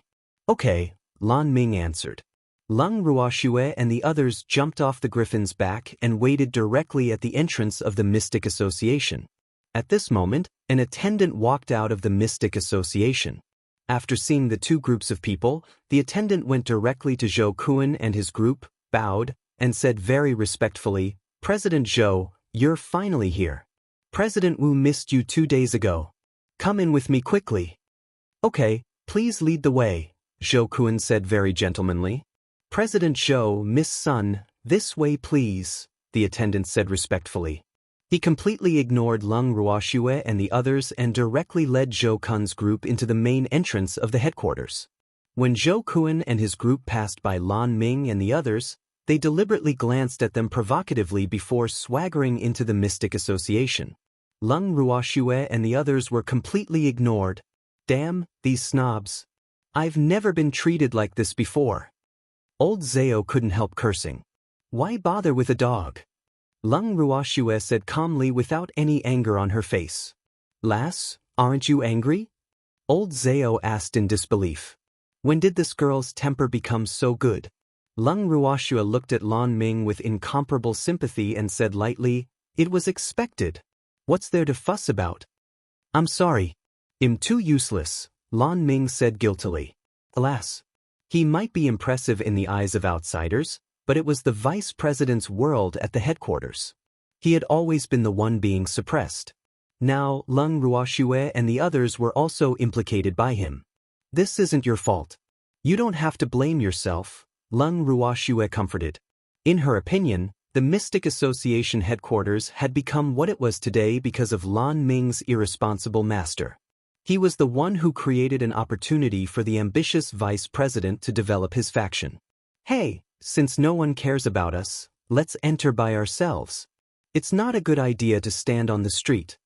Okay, Lan Ming answered. Lung Ruoxue and the others jumped off the griffin's back and waited directly at the entrance of the Mystic Association. At this moment, an attendant walked out of the Mystic Association. After seeing the 2 groups of people, the attendant went directly to Zhou Kuan and his group, bowed, and said very respectfully, President Zhou, you're finally here. President Wu missed you 2 days ago. Come in with me quickly. Okay, please lead the way, Zhou Kuan said very gentlemanly. President Zhou, Miss Sun, this way please, the attendant said respectfully. He completely ignored Lung Ruoxue and the others and directly led Zhou Kun's group into the main entrance of the headquarters. When Zhou Kun and his group passed by Lan Ming and the others, they deliberately glanced at them provocatively before swaggering into the Mystic Association. Lung Ruoxue and the others were completely ignored. Damn, these snobs. I've never been treated like this before. Old Zhao couldn't help cursing. Why bother with a dog? Lung Ruoxue said calmly without any anger on her face. Lass, aren't you angry? Old Zhao asked in disbelief. When did this girl's temper become so good? Lung Ruoxue looked at Lan Ming with incomparable sympathy and said lightly, It was expected. What's there to fuss about? I'm sorry. I'm too useless, Lan Ming said guiltily. Alas. He might be impressive in the eyes of outsiders, but it was the vice president's world at the headquarters. He had always been the one being suppressed. Now, Lung Ruoxue and the others were also implicated by him. This isn't your fault. You don't have to blame yourself, Lung Ruoxue comforted. In her opinion, the Mystic Association headquarters had become what it was today because of Lan Ming's irresponsible master. He was the one who created an opportunity for the ambitious vice president to develop his faction. Hey, since no one cares about us, let's enter by ourselves. It's not a good idea to stand on the street.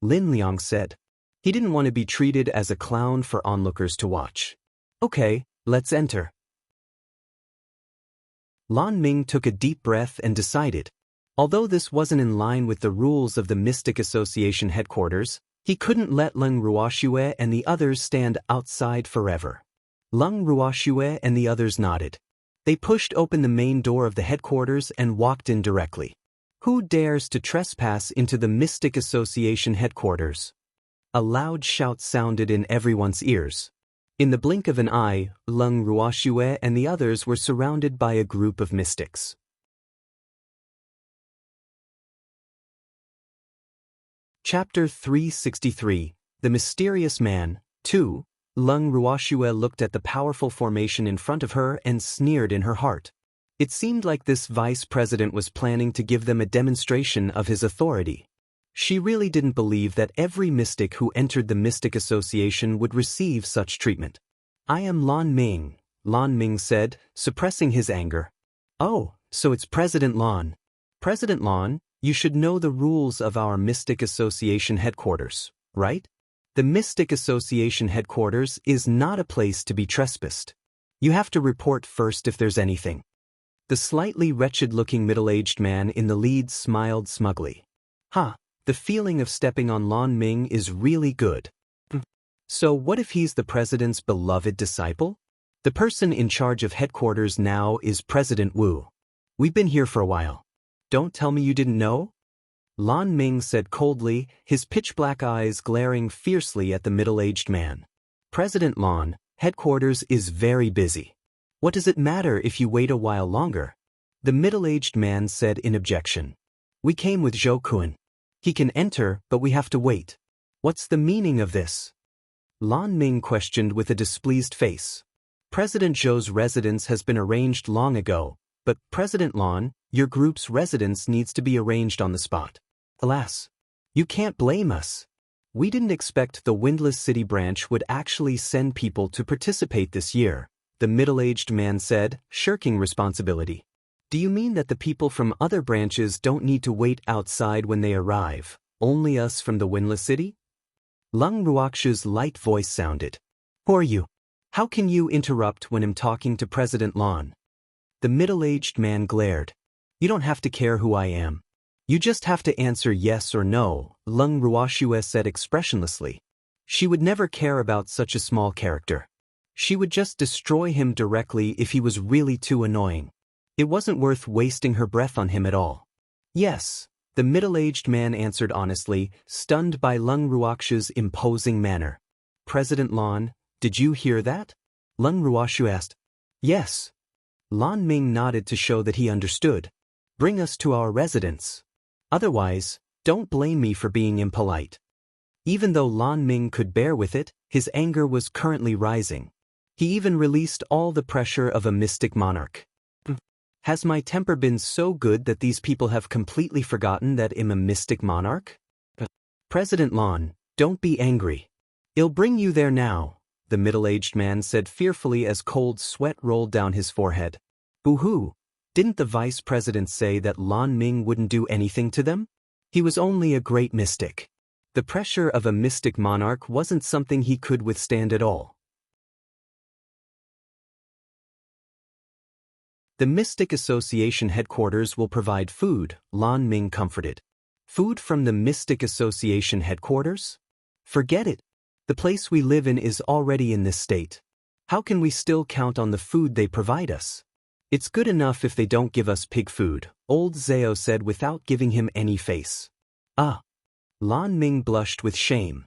Lin Liang said. He didn't want to be treated as a clown for onlookers to watch. Okay, let's enter. Lan Ming took a deep breath and decided. Although this wasn't in line with the rules of the Mystic Association headquarters, he couldn't let Lung Ruoxue and the others stand outside forever. Lung Ruoxue and the others nodded. They pushed open the main door of the headquarters and walked in directly. Who dares to trespass into the Mystic Association headquarters? A loud shout sounded in everyone's ears. In the blink of an eye, Lung Ruoxue and the others were surrounded by a group of mystics. Chapter 363, The Mysterious Man, 2. Lung Ruoxue looked at the powerful formation in front of her and sneered in her heart. It seemed like this vice president was planning to give them a demonstration of his authority. She really didn't believe that every mystic who entered the Mystic Association would receive such treatment. I am Lan Ming said, suppressing his anger. Oh, so it's President Lan. President Lan, you should know the rules of our Mystic Association headquarters, right? The Mystic Association headquarters is not a place to be trespassed. You have to report first if there's anything. The slightly wretched-looking middle-aged man in the lead smiled smugly. The feeling of stepping on Lan Ming is really good. So what if he's the president's beloved disciple? The person in charge of headquarters now is President Wu. We've been here for a while. Don't tell me you didn't know? Lan Ming said coldly, his pitch-black eyes glaring fiercely at the middle-aged man. President Lan, headquarters is very busy. What does it matter if you wait a while longer? The middle-aged man said in objection. We came with Zhou Kun. He can enter, but we have to wait. What's the meaning of this? Lan Ming questioned with a displeased face. President Zhou's residence has been arranged long ago, but President Lan, your group's residence needs to be arranged on the spot. Alas, you can't blame us. We didn't expect the Windless City branch would actually send people to participate this year, the middle-aged man said, shirking responsibility. Do you mean that the people from other branches don't need to wait outside when they arrive, only us from the Windless City? Lung Ruoxu's light voice sounded. Who are you? How can you interrupt when I'm talking to President Lan? The middle-aged man glared. You don't have to care who I am. You just have to answer yes or no, Lung Ruoxu said expressionlessly. She would never care about such a small character. She would just destroy him directly if he was really too annoying. It wasn't worth wasting her breath on him at all. Yes, the middle-aged man answered honestly, stunned by Lung Ruoxu's imposing manner. President Lan, did you hear that? Lung Ruoxu asked. Yes. Lan Ming nodded to show that he understood. Bring us to our residence. Otherwise, don't blame me for being impolite. Even though Lan Ming could bear with it, his anger was currently rising. He even released all the pressure of a mystic monarch. Has my temper been so good that these people have completely forgotten that I'm a mystic monarch? President Lan, don't be angry. I'll bring you there now, the middle-aged man said fearfully as cold sweat rolled down his forehead. Boo-hoo, didn't the vice president say that Lan Ming wouldn't do anything to them? He was only a great mystic. The pressure of a mystic monarch wasn't something he could withstand at all. The Mystic Association headquarters will provide food, Lan Ming comforted. Food from the Mystic Association headquarters? Forget it. The place we live in is already in this state. How can we still count on the food they provide us? It's good enough if they don't give us pig food, old Zhao said without giving him any face. Ah. Lan Ming blushed with shame.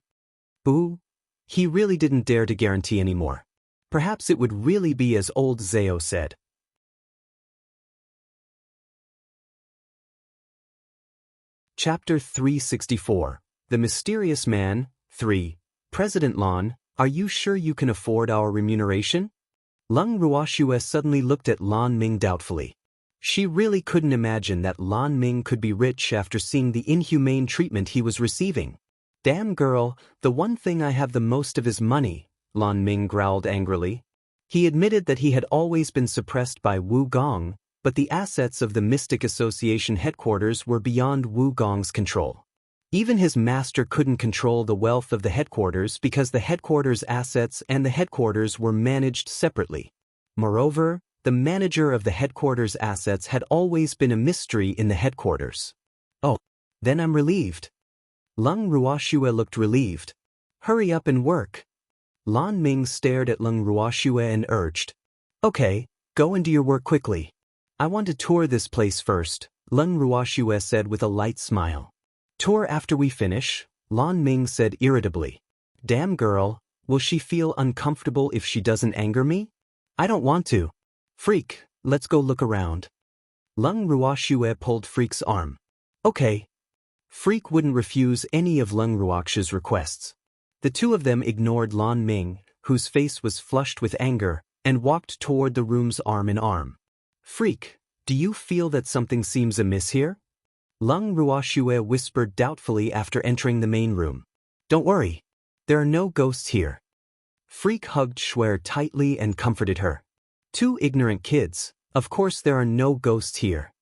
Boo. He really didn't dare to guarantee anymore. Perhaps it would really be as old Zhao said. Chapter 364. The Mysterious Man, 3. President Lan, are you sure you can afford our remuneration? Lung Ruoxu suddenly looked at Lan Ming doubtfully. She really couldn't imagine that Lan Ming could be rich after seeing the inhumane treatment he was receiving. Damn girl, the one thing I have the most of is money, Lan Ming growled angrily. He admitted that he had always been suppressed by Wu Gong, but the assets of the Mystic Association headquarters were beyond Wu Gong's control. Even his master couldn't control the wealth of the headquarters because the headquarters' assets and the headquarters were managed separately. Moreover, the manager of the headquarters' assets had always been a mystery in the headquarters. Oh, then I'm relieved. Lung Ruoxu looked relieved. Hurry up and work. Lan Ming stared at Lung Ruoxu and urged. Okay, go and do your work quickly. I want to tour this place first, Lung Ruoxu said with a light smile. Tour after we finish, Lan Ming said irritably. Damn girl, will she feel uncomfortable if she doesn't anger me? I don't want to. Freak, let's go look around. Lung Ruoxu pulled Freak's arm. Okay. Freak wouldn't refuse any of Lung Ruoxu's requests. The two of them ignored Lan Ming, whose face was flushed with anger, and walked toward the rooms arm in arm. Freak, do you feel that something seems amiss here? Lung Ruoxu whispered doubtfully after entering the main room. Don't worry. There are no ghosts here. Freak hugged Shuer tightly and comforted her. Two ignorant kids, of course there are no ghosts here.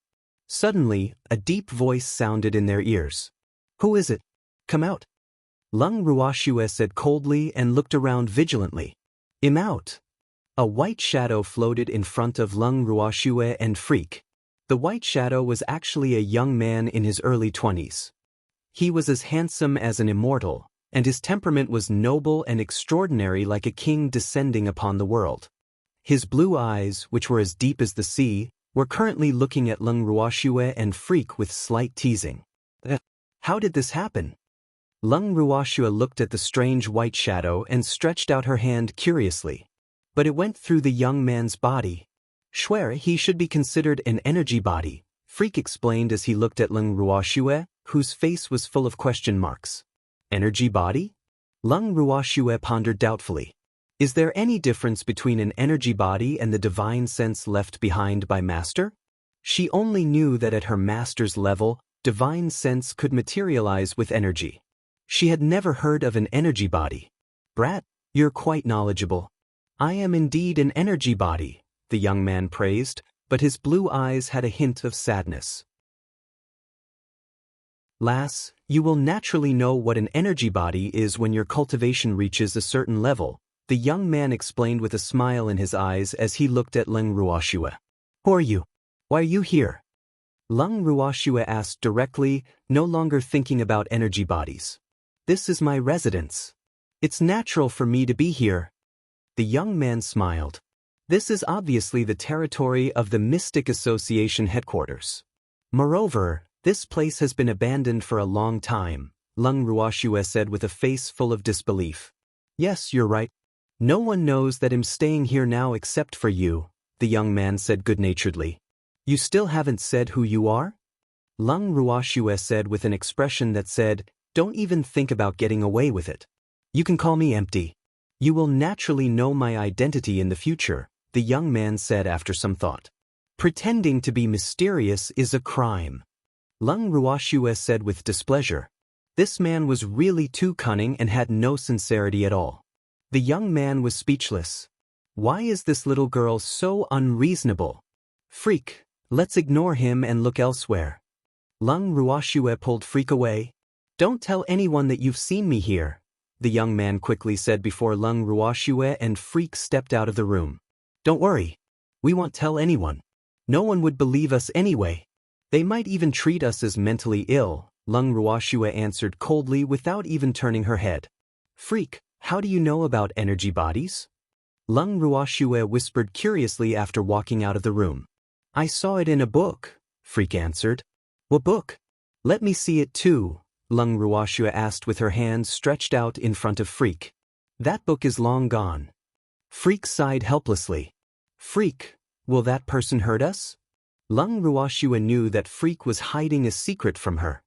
Suddenly, a deep voice sounded in their ears. Who is it? Come out. Lung Ruoxu said coldly and looked around vigilantly. I'm out. A white shadow floated in front of Lung Ruoxu and Freak. The white shadow was actually a young man in his early 20s. He was as handsome as an immortal, and his temperament was noble and extraordinary like a king descending upon the world. His blue eyes, which were as deep as the sea, were currently looking at Lung Ruoxu and Freak with slight teasing. How did this happen? Lung Ruoxu looked at the strange white shadow and stretched out her hand curiously. But it went through the young man's body. Shuer, he should be considered an energy body, Freak explained as he looked at Lung Ruoxue, whose face was full of question marks. Energy body? Lung Ruoxue pondered doubtfully. Is there any difference between an energy body and the divine sense left behind by Master? She only knew that at her Master's level, divine sense could materialize with energy. She had never heard of an energy body. Brat, you're quite knowledgeable. I am indeed an energy body, the young man praised, but his blue eyes had a hint of sadness. Lass, you will naturally know what an energy body is when your cultivation reaches a certain level, the young man explained with a smile in his eyes as he looked at Lung Ruoxue. Who are you? Why are you here? Lung Ruoxue asked directly, no longer thinking about energy bodies. This is my residence. It's natural for me to be here. The young man smiled. This is obviously the territory of the Mystic Association headquarters. Moreover, this place has been abandoned for a long time, Lung Ruoxue said with a face full of disbelief. Yes, you're right. No one knows that I'm staying here now except for you, the young man said good-naturedly. You still haven't said who you are? Lung Ruoxue said with an expression that said, don't even think about getting away with it. You can call me Empty. You will naturally know my identity in the future, the young man said after some thought. Pretending to be mysterious is a crime. Lung Ruoxue said with displeasure. This man was really too cunning and had no sincerity at all. The young man was speechless. Why is this little girl so unreasonable? Freak, let's ignore him and look elsewhere. Lung Ruoxue pulled Freak away. Don't tell anyone that you've seen me here, the young man quickly said before Lung Ruoxue and Freak stepped out of the room. Don't worry. We won't tell anyone. No one would believe us anyway. They might even treat us as mentally ill, Lung Ruoxue answered coldly without even turning her head. Freak, how do you know about energy bodies? Lung Ruoxue whispered curiously after walking out of the room. I saw it in a book, Freak answered. What book? Let me see it too, Lung Ruoxue asked with her hands stretched out in front of Freak. That book is long gone. Freak sighed helplessly. Freak, will that person hurt us? Lung Ruoxue knew that Freak was hiding a secret from her.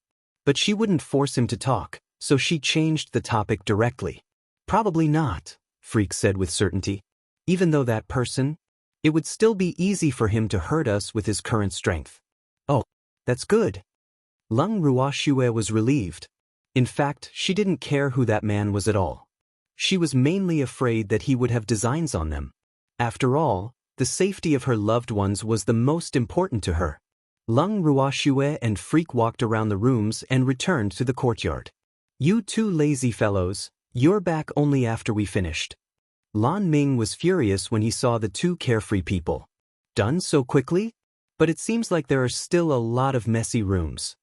But she wouldn't force him to talk, so she changed the topic directly. Probably not, Freak said with certainty. Even though that person, it would still be easy for him to hurt us with his current strength. Oh, that's good. Lung Ruoxue was relieved. In fact, she didn't care who that man was at all. She was mainly afraid that he would have designs on them. After all, the safety of her loved ones was the most important to her. Lung Ruoxue and Freak walked around the rooms and returned to the courtyard. You two lazy fellows, you're back only after we finished. Lan Ming was furious when he saw the two carefree people. Done so quickly? But it seems like there are still a lot of messy rooms.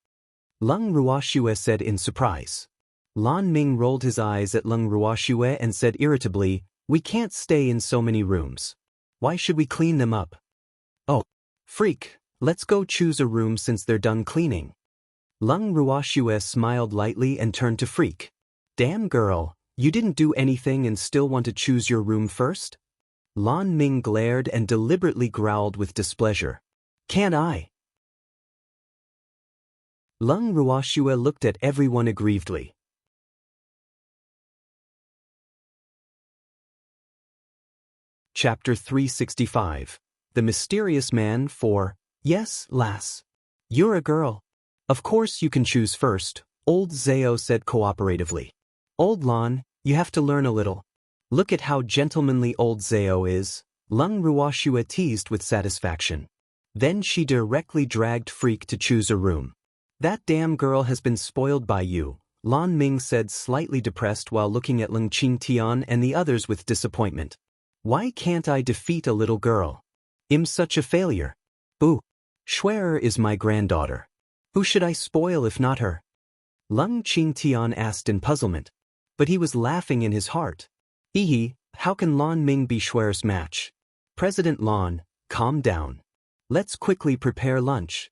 Lung Ruoxue said in surprise. Lan Ming rolled his eyes at Lung Ruoxue and said irritably, we can't stay in so many rooms. Why should we clean them up? Oh, Freak, let's go choose a room since they're done cleaning. Lung Ruoxue smiled lightly and turned to Freak. Damn girl, you didn't do anything and still want to choose your room first? Lan Ming glared and deliberately growled with displeasure. Can't I? Lung Ruoxue looked at everyone aggrievedly. Chapter 365. The Mysterious Man 4. Yes, lass. You're a girl. Of course you can choose first, old Zhao said cooperatively. Old Lan, you have to learn a little. Look at how gentlemanly old Zhao is, Lung Ruoxue teased with satisfaction. Then she directly dragged Freak to choose a room. That damn girl has been spoiled by you, Lan Ming said slightly depressed while looking at Lung Qingtian and the others with disappointment. Why can't I defeat a little girl? I'm such a failure. Boo. Schwerer is my granddaughter. Who should I spoil if not her? Lung Qingtian asked in puzzlement. But he was laughing in his heart. Hee, how can Lan Ming be Schwerer's match? President Lan, calm down. Let's quickly prepare lunch.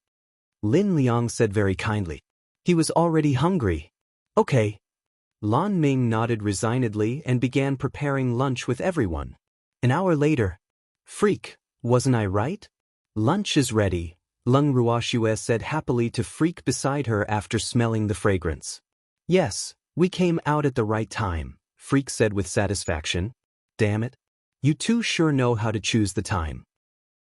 Lin Liang said very kindly. He was already hungry. Okay. Lan Ming nodded resignedly and began preparing lunch with everyone. An hour later. Freak, wasn't I right? Lunch is ready, Lung Ruoxue said happily to Freak beside her after smelling the fragrance. Yes, we came out at the right time, Freak said with satisfaction. Damn it. You two sure know how to choose the time.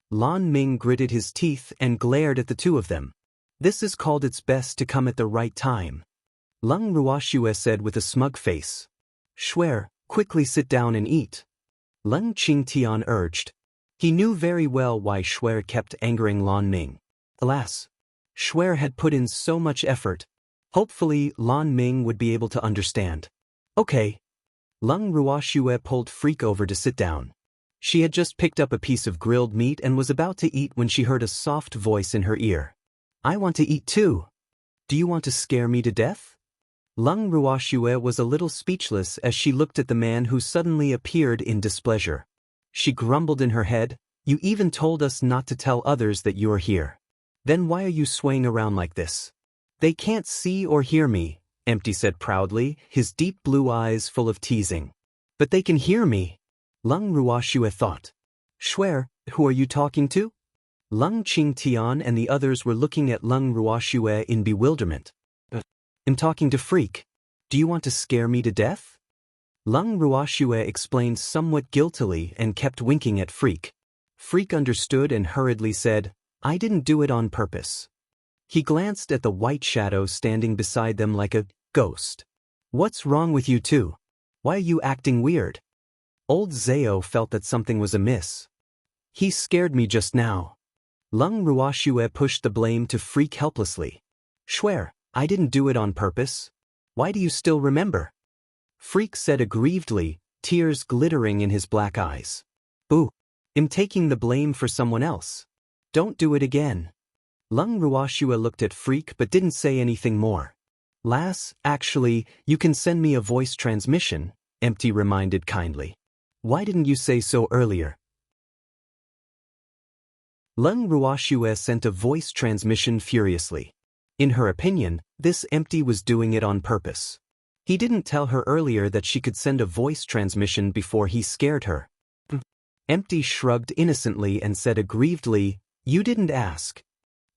Lan Ming gritted his teeth and glared at the two of them. This is called its best to come at the right time. Lung Ruoxue said with a smug face. Shuer, quickly sit down and eat. Lung Qingtian urged. He knew very well why Shuer kept angering Lan Ming. Alas, Shuer had put in so much effort. Hopefully, Lan Ming would be able to understand. Okay. Lung Ruoxue pulled Freak over to sit down. She had just picked up a piece of grilled meat and was about to eat when she heard a soft voice in her ear. I want to eat too. Do you want to scare me to death? Lung Ruoxue was a little speechless as she looked at the man who suddenly appeared in displeasure. She grumbled in her head, You even told us not to tell others that you are here. Then why are you swaying around like this? They can't see or hear me, Empty said proudly, his deep blue eyes full of teasing. But they can hear me. Lung Ruoxue thought. Shuer, who are you talking to? Lung Qingtian and the others were looking at Lung Ruoxue in bewilderment. I'm talking to Freak. Do you want to scare me to death? Lung Ruoxue explained somewhat guiltily and kept winking at Freak. Freak understood and hurriedly said, I didn't do it on purpose. He glanced at the white shadow standing beside them like a ghost. What's wrong with you two? Why are you acting weird? Old Zao felt that something was amiss. He scared me just now. Lung Ruoxue pushed the blame to Freak helplessly. Shuer, I didn't do it on purpose. Why do you still remember? Freak said aggrievedly, tears glittering in his black eyes. Boo. I'm taking the blame for someone else. Don't do it again. Lung Ruoxue looked at Freak but didn't say anything more. Lass, actually, you can send me a voice transmission, Empty reminded kindly. Why didn't you say so earlier? Lung Ruoxue sent a voice transmission furiously. In her opinion, this Empty was doing it on purpose. He didn't tell her earlier that she could send a voice transmission before he scared her. Empty shrugged innocently and said aggrievedly, You didn't ask.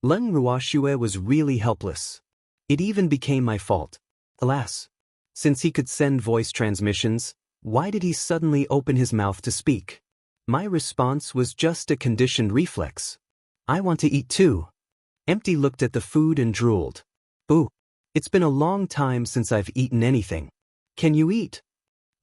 Lung Ruoxue was really helpless. It even became my fault. Alas. Since he could send voice transmissions, why did he suddenly open his mouth to speak? My response was just a conditioned reflex. I want to eat too. Empty looked at the food and drooled. Boo. It's been a long time since I've eaten anything. Can you eat?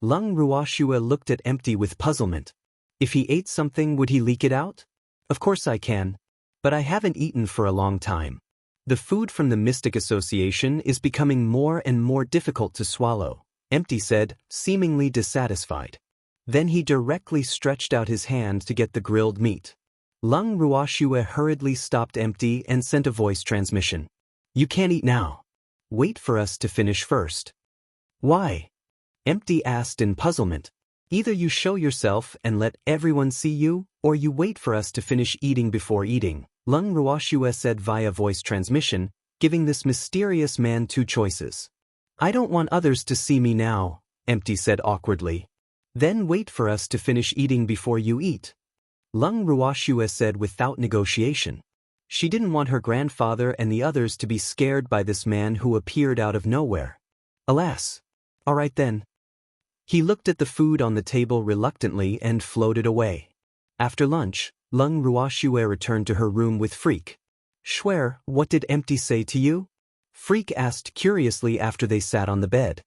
Lung Ruoxue looked at Empty with puzzlement. If he ate something, would he leak it out? Of course I can. But I haven't eaten for a long time. The food from the Mystic Association is becoming more and more difficult to swallow, Empty said, seemingly dissatisfied. Then he directly stretched out his hand to get the grilled meat. Lung Ruoxue hurriedly stopped Empty and sent a voice transmission. You can't eat now. Wait for us to finish first. Why? Empty asked in puzzlement. Either you show yourself and let everyone see you, or you wait for us to finish eating before eating, Lung Ruoxue said via voice transmission, giving this mysterious man two choices. I don't want others to see me now, Empty said awkwardly. Then wait for us to finish eating before you eat. Lung Ruoxue said without negotiation. She didn't want her grandfather and the others to be scared by this man who appeared out of nowhere. Alas. All right then. He looked at the food on the table reluctantly and floated away. After lunch, Lung Ruoxue returned to her room with Freak. Shuer, what did Empty say to you? Freak asked curiously after they sat on the bed.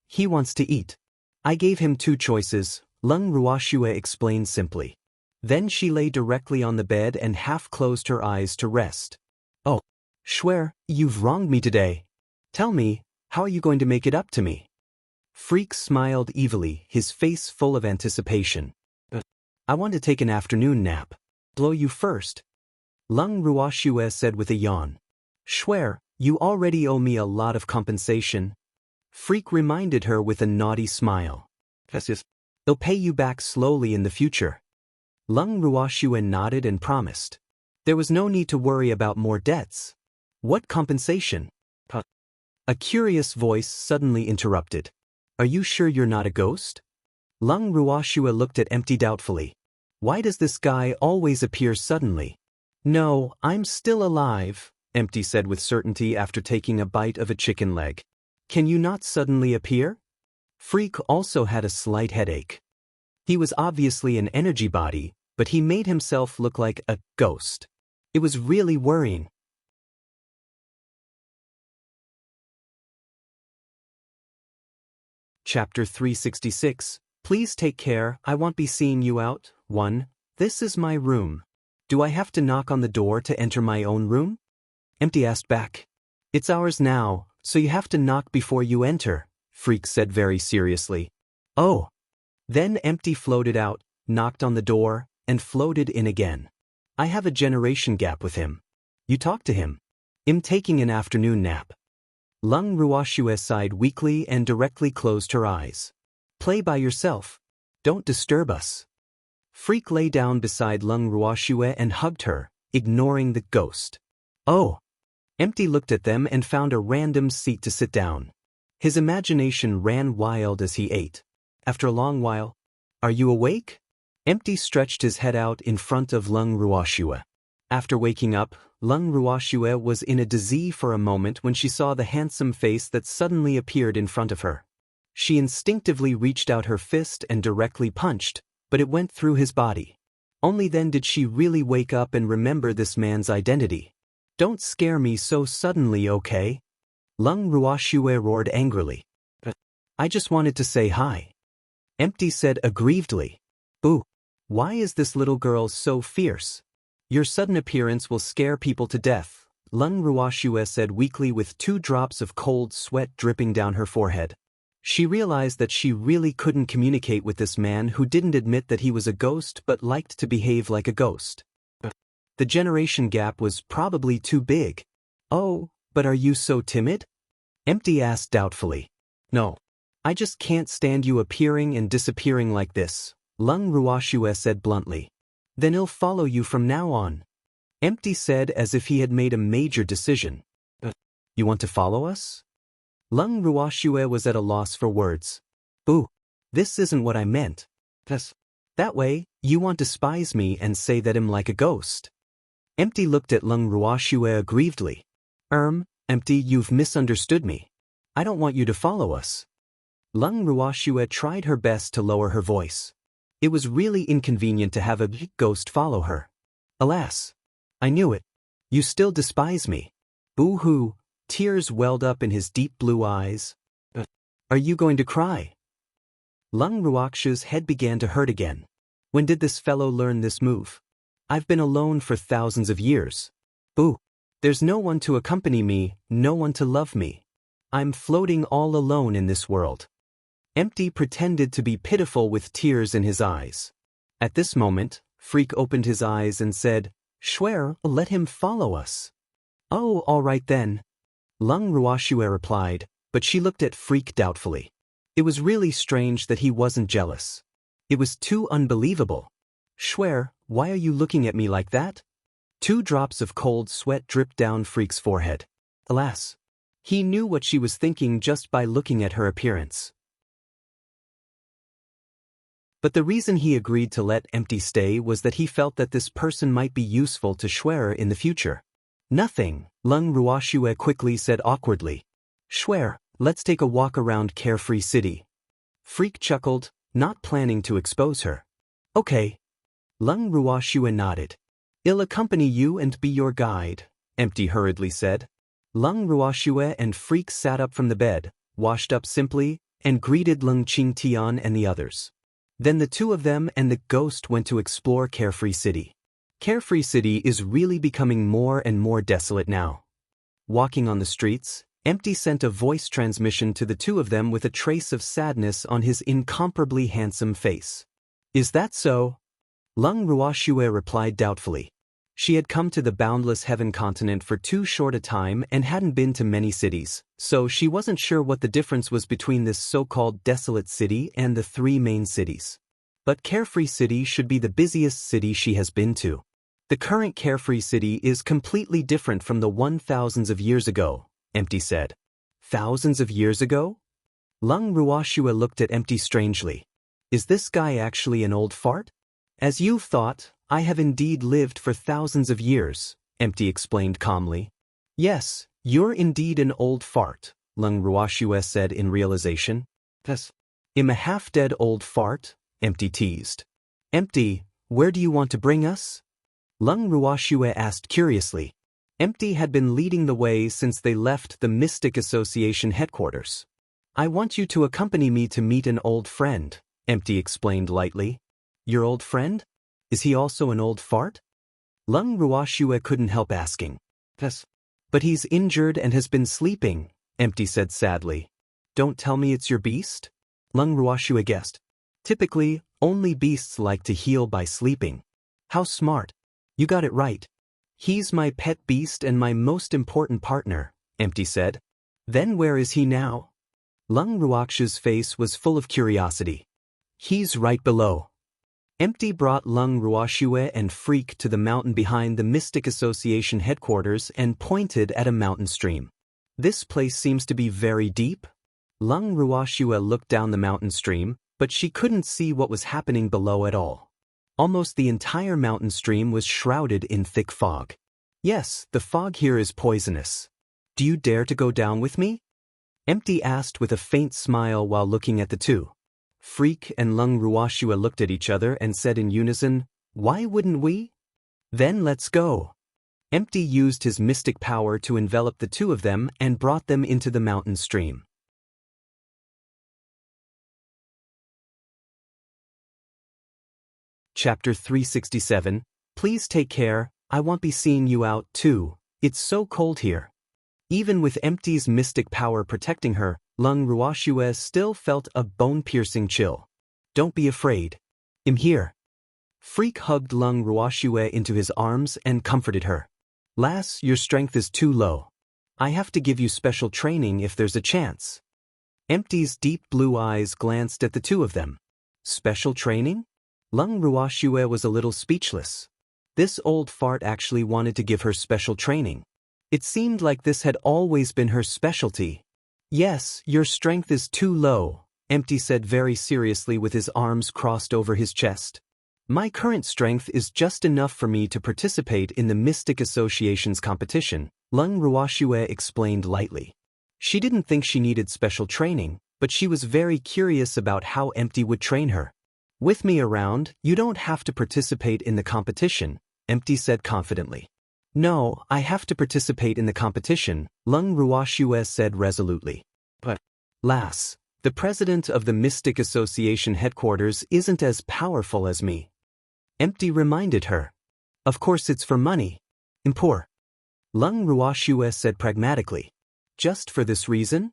He wants to eat. I gave him two choices, Lung Ruoxue explained simply. Then she lay directly on the bed and half closed her eyes to rest. Oh, Shuer, you've wronged me today. Tell me, how are you going to make it up to me? Freak smiled evilly, his face full of anticipation. I want to take an afternoon nap. Blow you first. Lung Ruoxue said with a yawn. Shuer, you already owe me a lot of compensation. Freak reminded her with a naughty smile. They'll pay you back slowly in the future. Lung Ruoxue nodded and promised. There was no need to worry about more debts. What compensation? A curious voice suddenly interrupted. Are you sure you're not a ghost? Lung Ruoxue looked at Empty doubtfully. Why does this guy always appear suddenly? No, I'm still alive, Empty said with certainty after taking a bite of a chicken leg. Can you not suddenly appear? Freak also had a slight headache. He was obviously an energy body, but he made himself look like a ghost. It was really worrying. Chapter 366. Please take care, I won't be seeing you out. 1. This is my room. Do I have to knock on the door to enter my own room? Empty asked back. It's ours now, so you have to knock before you enter, Freak said very seriously. Oh. Then Empty floated out, knocked on the door, and floated in again. I have a generation gap with him. You talk to him. I'm taking an afternoon nap. Lung Ruoshue sighed weakly and directly closed her eyes. Play by yourself. Don't disturb us. Freak lay down beside Lung Ruoshue and hugged her, ignoring the ghost. Oh. Empty looked at them and found a random seat to sit down. His imagination ran wild as he ate. After a long while, Are you awake? Empty stretched his head out in front of Lung Ruoshue. After waking up, Lung Ruoshue was in a daze for a moment when she saw the handsome face that suddenly appeared in front of her. She instinctively reached out her fist and directly punched, but it went through his body. Only then did she really wake up and remember this man's identity. Don't scare me so suddenly, okay? Lung Ruoshue roared angrily. I just wanted to say hi. Empty said aggrievedly. Boo. Why is this little girl so fierce? Your sudden appearance will scare people to death, Lung Ruoshue said weakly with 2 drops of cold sweat dripping down her forehead. She realized that she really couldn't communicate with this man who didn't admit that he was a ghost but liked to behave like a ghost. The generation gap was probably too big. Oh, but are you so timid? Empty asked doubtfully. No. I just can't stand you appearing and disappearing like this, Lung Ruoshue said bluntly. Then he'll follow you from now on. Empty said as if he had made a major decision. You want to follow us? Lung Ruoshue was at a loss for words. Boo. This isn't what I meant. That way, you won't despise me and say that I'm like a ghost. Empty looked at Lung Ruoshue aggrievedly. Empty, you've misunderstood me. I don't want you to follow us. Lung Ruoshue tried her best to lower her voice. It was really inconvenient to have a ghost follow her. Alas. I knew it. You still despise me. Boo-hoo. Tears welled up in his deep blue eyes. Are you going to cry? Lung Ruoxue's head began to hurt again. When did this fellow learn this move? I've been alone for thousands of years. Boo. There's no one to accompany me, no one to love me. I'm floating all alone in this world. Empty pretended to be pitiful with tears in his eyes. At this moment, Freak opened his eyes and said, Schwer, let him follow us. Oh, all right then. Lung Ruoshue replied, but she looked at Freak doubtfully. It was really strange that he wasn't jealous. It was too unbelievable. Schwer, why are you looking at me like that? 2 drops of cold sweat dripped down Freak's forehead. Alas. He knew what she was thinking just by looking at her appearance. But the reason he agreed to let Empty stay was that he felt that this person might be useful to Schwer in the future. Nothing, Lung Ruoshue quickly said awkwardly. Schwer, let's take a walk around Carefree City. Freak chuckled, not planning to expose her. Okay. Lung Ruoshue nodded. I'll accompany you and be your guide, Empty hurriedly said. Lung Ruoshue and Freak sat up from the bed, washed up simply, and greeted Lung Qingtian and the others. Then the 2 of them and the ghost went to explore Carefree City. Carefree City is really becoming more and more desolate now. Walking on the streets, Empty sent a voice transmission to the 2 of them with a trace of sadness on his incomparably handsome face. Is that so? Lung Ruoshue replied doubtfully. She had come to the boundless heaven continent for too short a time and hadn't been to many cities, so she wasn't sure what the difference was between this so-called desolate city and the 3 main cities. But Carefree City should be the busiest city she has been to. The current Carefree City is completely different from the one thousands of years ago, Empty said. Thousands of years ago? Lung Ruoshue looked at Empty strangely. Is this guy actually an old fart? As you've thought, I have indeed lived for thousands of years, Empty explained calmly. Yes, you're indeed an old fart, Lung Ruoxue said in realization. Yes. I'm a half-dead old fart, Empty teased. Empty, where do you want to bring us? Lung Ruoxue asked curiously. Empty had been leading the way since they left the Mystic Association headquarters. I want you to accompany me to meet an old friend, Empty explained lightly. Your old friend? Is he also an old fart? Lung Ruoxue couldn't help asking. Yes. But he's injured and has been sleeping, Empty said sadly. Don't tell me it's your beast? Lung Ruoxue guessed. Typically, only beasts like to heal by sleeping. How smart. You got it right. He's my pet beast and my most important partner, Empty said. Then where is he now? Lung Ruoxue's face was full of curiosity. He's right below. Empty brought Lung Ruoxue and Freak to the mountain behind the Mystic Association headquarters and pointed at a mountain stream. This place seems to be very deep. Lung Ruoxue looked down the mountain stream, but she couldn't see what was happening below at all. Almost the entire mountain stream was shrouded in thick fog. Yes, the fog here is poisonous. Do you dare to go down with me? Empty asked with a faint smile while looking at the two. Freak and Lung Ruoxue looked at each other and said in unison, Why wouldn't we? Then let's go. Empty used his mystic power to envelop the two of them and brought them into the mountain stream. Chapter 367, Please take care, I won't be seeing you out too, it's so cold here. Even with Empty's mystic power protecting her, Lung Ruoxue still felt a bone-piercing chill. Don't be afraid. I'm here. Freak hugged Lung Ruoxue into his arms and comforted her. Lass, your strength is too low. I have to give you special training if there's a chance. Empty's deep blue eyes glanced at the two of them. Special training? Lung Ruoxue was a little speechless. This old fart actually wanted to give her special training. It seemed like this had always been her specialty. Yes, your strength is too low, Empty said very seriously with his arms crossed over his chest. My current strength is just enough for me to participate in the Mystic Association's competition, Lung Ruoxue explained lightly. She didn't think she needed special training, but she was very curious about how Empty would train her. With me around, you don't have to participate in the competition, Empty said confidently. No, I have to participate in the competition, Lung Ruoxue said resolutely. But, lass, the president of the Mystic Association headquarters isn't as powerful as me. Empty reminded her. Of course it's for money. I'm poor. Lung Ruoxue said pragmatically. Just for this reason?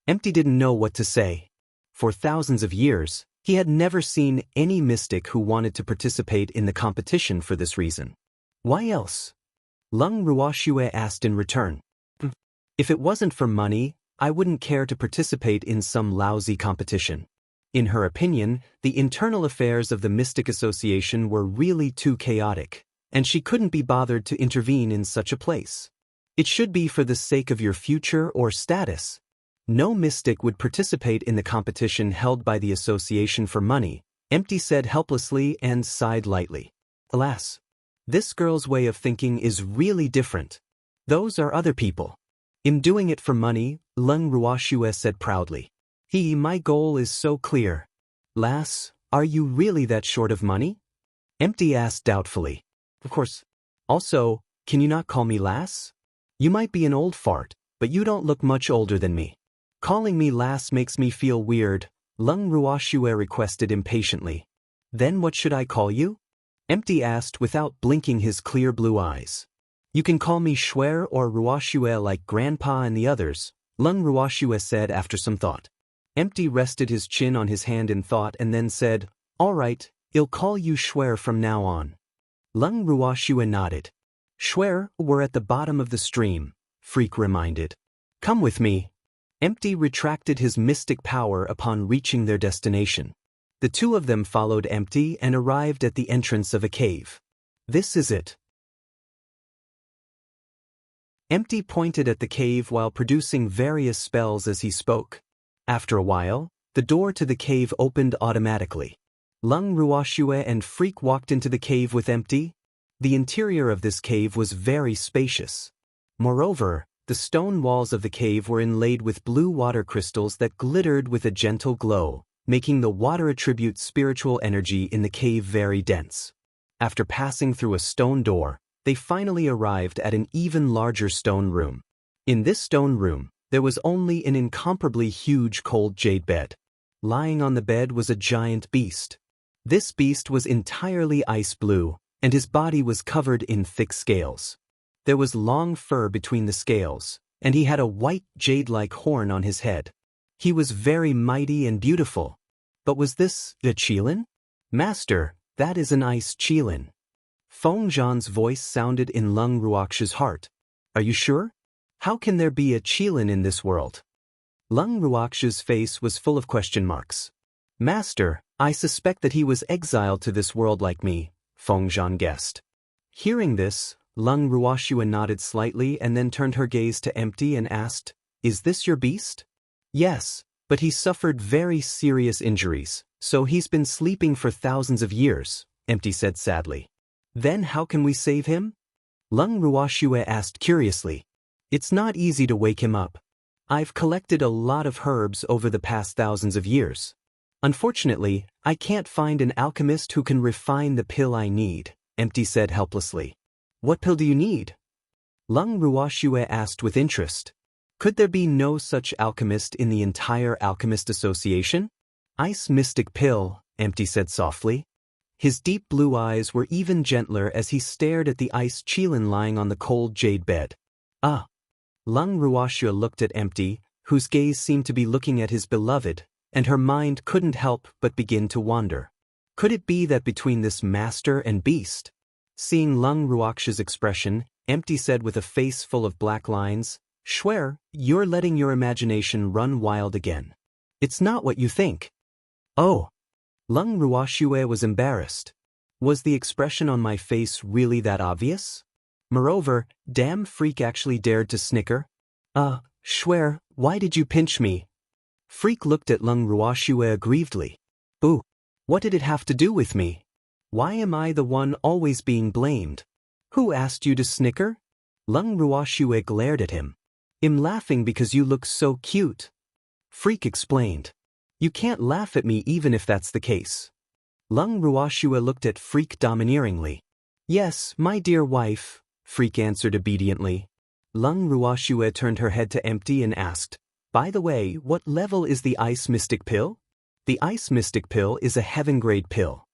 Empty didn't know what to say. For thousands of years, he had never seen any mystic who wanted to participate in the competition for this reason. Why else? Lung Ruoxue asked in return. If it wasn't for money, I wouldn't care to participate in some lousy competition. In her opinion, the internal affairs of the Mystic Association were really too chaotic, and she couldn't be bothered to intervene in such a place. It should be for the sake of your future or status. No mystic would participate in the competition held by the association for money, Empty said helplessly and sighed lightly. Alas, this girl's way of thinking is really different. Those are other people. I'm doing it for money, Lung Ruoxue said proudly. My goal is so clear. Lass, are you really that short of money? Empty asked doubtfully. Of course. Also, can you not call me Lass? You might be an old fart, but you don't look much older than me. Calling me Lass makes me feel weird, Lung Ruoxue requested impatiently. Then what should I call you? Empty asked without blinking his clear blue eyes. You can call me Schwer or Ruoxue like Grandpa and the others, Lung Ruoxue said after some thought. Empty rested his chin on his hand in thought and then said, All right, I'll call you Schwer from now on. Lung Ruoxue nodded. Schwer, we're at the bottom of the stream, Freak reminded. Come with me. Empty retracted his mystic power upon reaching their destination. The two of them followed Empty and arrived at the entrance of a cave. This is it. Empty pointed at the cave while producing various spells as he spoke. After a while, the door to the cave opened automatically. Lung Ruoxue and Freak walked into the cave with Empty. The interior of this cave was very spacious. Moreover, the stone walls of the cave were inlaid with blue water crystals that glittered with a gentle glow, making the water attribute spiritual energy in the cave very dense. After passing through a stone door, they finally arrived at an even larger stone room. In this stone room, there was only an incomparably huge cold jade bed. Lying on the bed was a giant beast. This beast was entirely ice blue, and his body was covered in thick scales. There was long fur between the scales, and he had a white jade-like horn on his head. He was very mighty and beautiful. But was this a Qilin? Master, that is an ice Qilin. Feng Zhan's voice sounded in Lung Ruoxue's heart. Are you sure? How can there be a Qilin in this world? Lung Ruoxue's face was full of question marks. Master, I suspect that he was exiled to this world like me, Feng Zhan guessed. Hearing this, Lung Ruoxue nodded slightly and then turned her gaze to Empty and asked, Is this your beast? Yes, but he suffered very serious injuries, so he's been sleeping for thousands of years, Empty said sadly. Then how can we save him? Lung Ruoxue asked curiously. It's not easy to wake him up. I've collected a lot of herbs over the past thousands of years. Unfortunately, I can't find an alchemist who can refine the pill I need, Empty said helplessly. What pill do you need? Lung Ruoxue asked with interest. Could there be no such alchemist in the entire Alchemist Association? Ice Mystic Pill, Empty said softly. His deep blue eyes were even gentler as he stared at the ice Qilin lying on the cold jade bed. Ah! Lung Ruoxue looked at Empty, whose gaze seemed to be looking at his beloved, and her mind couldn't help but begin to wander. Could it be that between this master and beast? Seeing Lung Ruoxue's expression, Empty said with a face full of black lines, Schwer, you're letting your imagination run wild again. It's not what you think. Oh. Lung Ruoxue was embarrassed. Was the expression on my face really that obvious? Moreover, damn Freak actually dared to snicker. Schwer, why did you pinch me? Freak looked at Lung Ruoxue aggrievedly. Ooh, what did it have to do with me? Why am I the one always being blamed? Who asked you to snicker? Lung Ruoxue glared at him. I'm laughing because you look so cute. Freak explained. You can't laugh at me even if that's the case. Lung Ruoxue looked at Freak domineeringly. Yes, my dear wife, Freak answered obediently. Lung Ruoxue turned her head to Empty and asked, By the way, what level is the Ice Mystic Pill? The Ice Mystic Pill is a heaven-grade pill.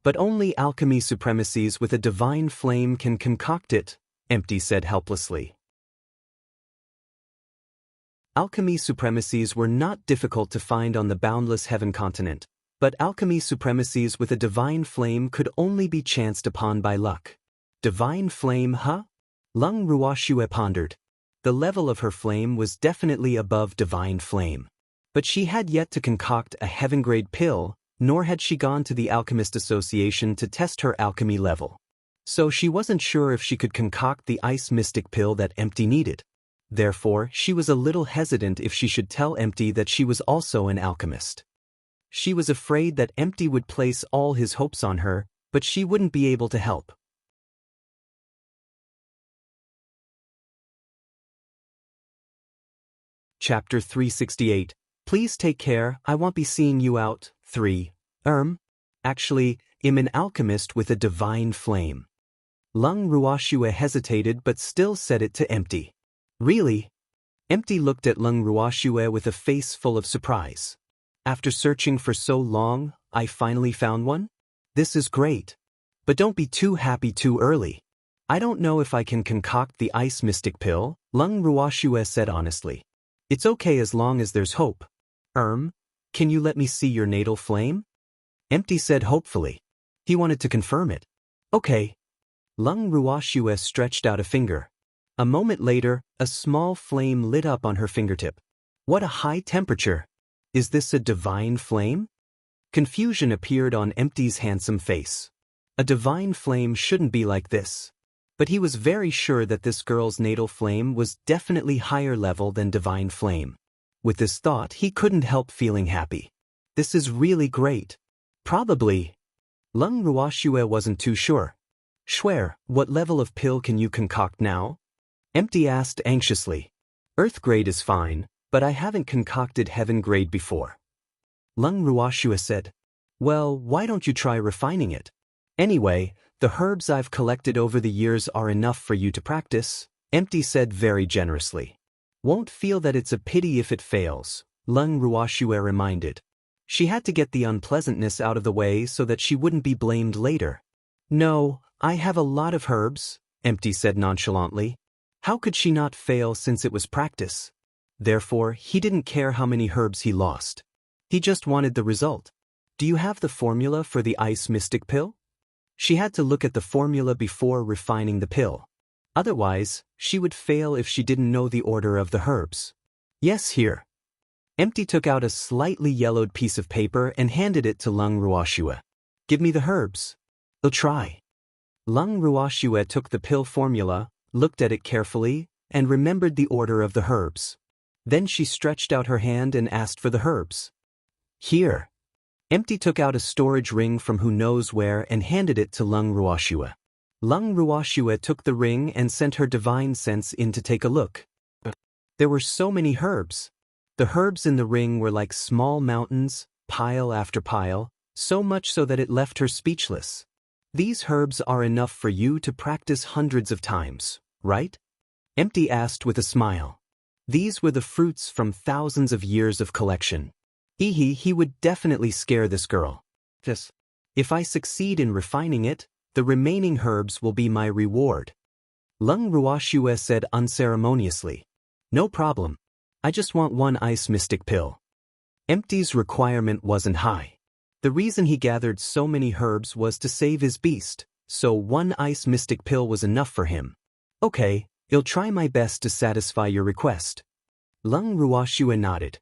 But only alchemy supremacies with a divine flame can concoct it, Empty said helplessly. Alchemy supremacies were not difficult to find on the boundless heaven continent, but alchemy supremacies with a divine flame could only be chanced upon by luck. Divine flame, huh? Lung Ruoxue pondered. The level of her flame was definitely above divine flame. But she had yet to concoct a heaven-grade pill, nor had she gone to the Alchemist Association to test her alchemy level. So she wasn't sure if she could concoct the Ice Mystic Pill that Empty needed. Therefore, she was a little hesitant if she should tell Empty that she was also an alchemist. She was afraid that Empty would place all his hopes on her, but she wouldn't be able to help. Chapter 368. Please take care, I won't be seeing you out. 3. Actually, I'm an alchemist with a divine flame. Lung Ruoxue hesitated but still said it to Empty. Really? Empty looked at Lung Ruoxue with a face full of surprise. After searching for so long, I finally found one? This is great. But don't be too happy too early. I don't know if I can concoct the Ice Mystic Pill, Lung Ruoxue said honestly. It's okay as long as there's hope. Can you let me see your natal flame? Empty said hopefully. He wanted to confirm it. Okay. Lung Ruoxue stretched out a finger. A moment later, a small flame lit up on her fingertip. What a high temperature! Is this a divine flame? Confusion appeared on Empty's handsome face. A divine flame shouldn't be like this. But he was very sure that this girl's natal flame was definitely higher level than divine flame. With this thought, he couldn't help feeling happy. This is really great. Probably, Lung Ruoxue wasn't too sure. Schwer, what level of pill can you concoct now? Empty asked anxiously. Earth grade is fine, but I haven't concocted heaven grade before. Lung Ruoxue said. Well, why don't you try refining it? Anyway, the herbs I've collected over the years are enough for you to practice, Empty said very generously. Won't feel that it's a pity if it fails, Lung Ruoxue reminded. She had to get the unpleasantness out of the way so that she wouldn't be blamed later. No, I have a lot of herbs, Empty said nonchalantly. How could she not fail since it was practice? Therefore, he didn't care how many herbs he lost. He just wanted the result. Do you have the formula for the ice mystic pill? She had to look at the formula before refining the pill. Otherwise, she would fail if she didn't know the order of the herbs. Yes, here. Empty took out a slightly yellowed piece of paper and handed it to Lung Ruoxue. Give me the herbs. I'll try. Lung Ruoxue took the pill formula, looked at it carefully, and remembered the order of the herbs. Then she stretched out her hand and asked for the herbs. Here. Empty took out a storage ring from who knows where and handed it to Lung Ruoxue. Lung Ruoxue took the ring and sent her divine sense in to take a look. There were so many herbs. The herbs in the ring were like small mountains, pile after pile, so much so that it left her speechless. These herbs are enough for you to practice hundreds of times, right? Empty asked with a smile. These were the fruits from thousands of years of collection. He would definitely scare this girl. If I succeed in refining it, the remaining herbs will be my reward. Lung Ruoxue said unceremoniously. No problem. I just want one ice mystic pill. Empty's requirement wasn't high. The reason he gathered so many herbs was to save his beast, so one ice mystic pill was enough for him. Okay, I'll try my best to satisfy your request. Lung Ruoxue nodded.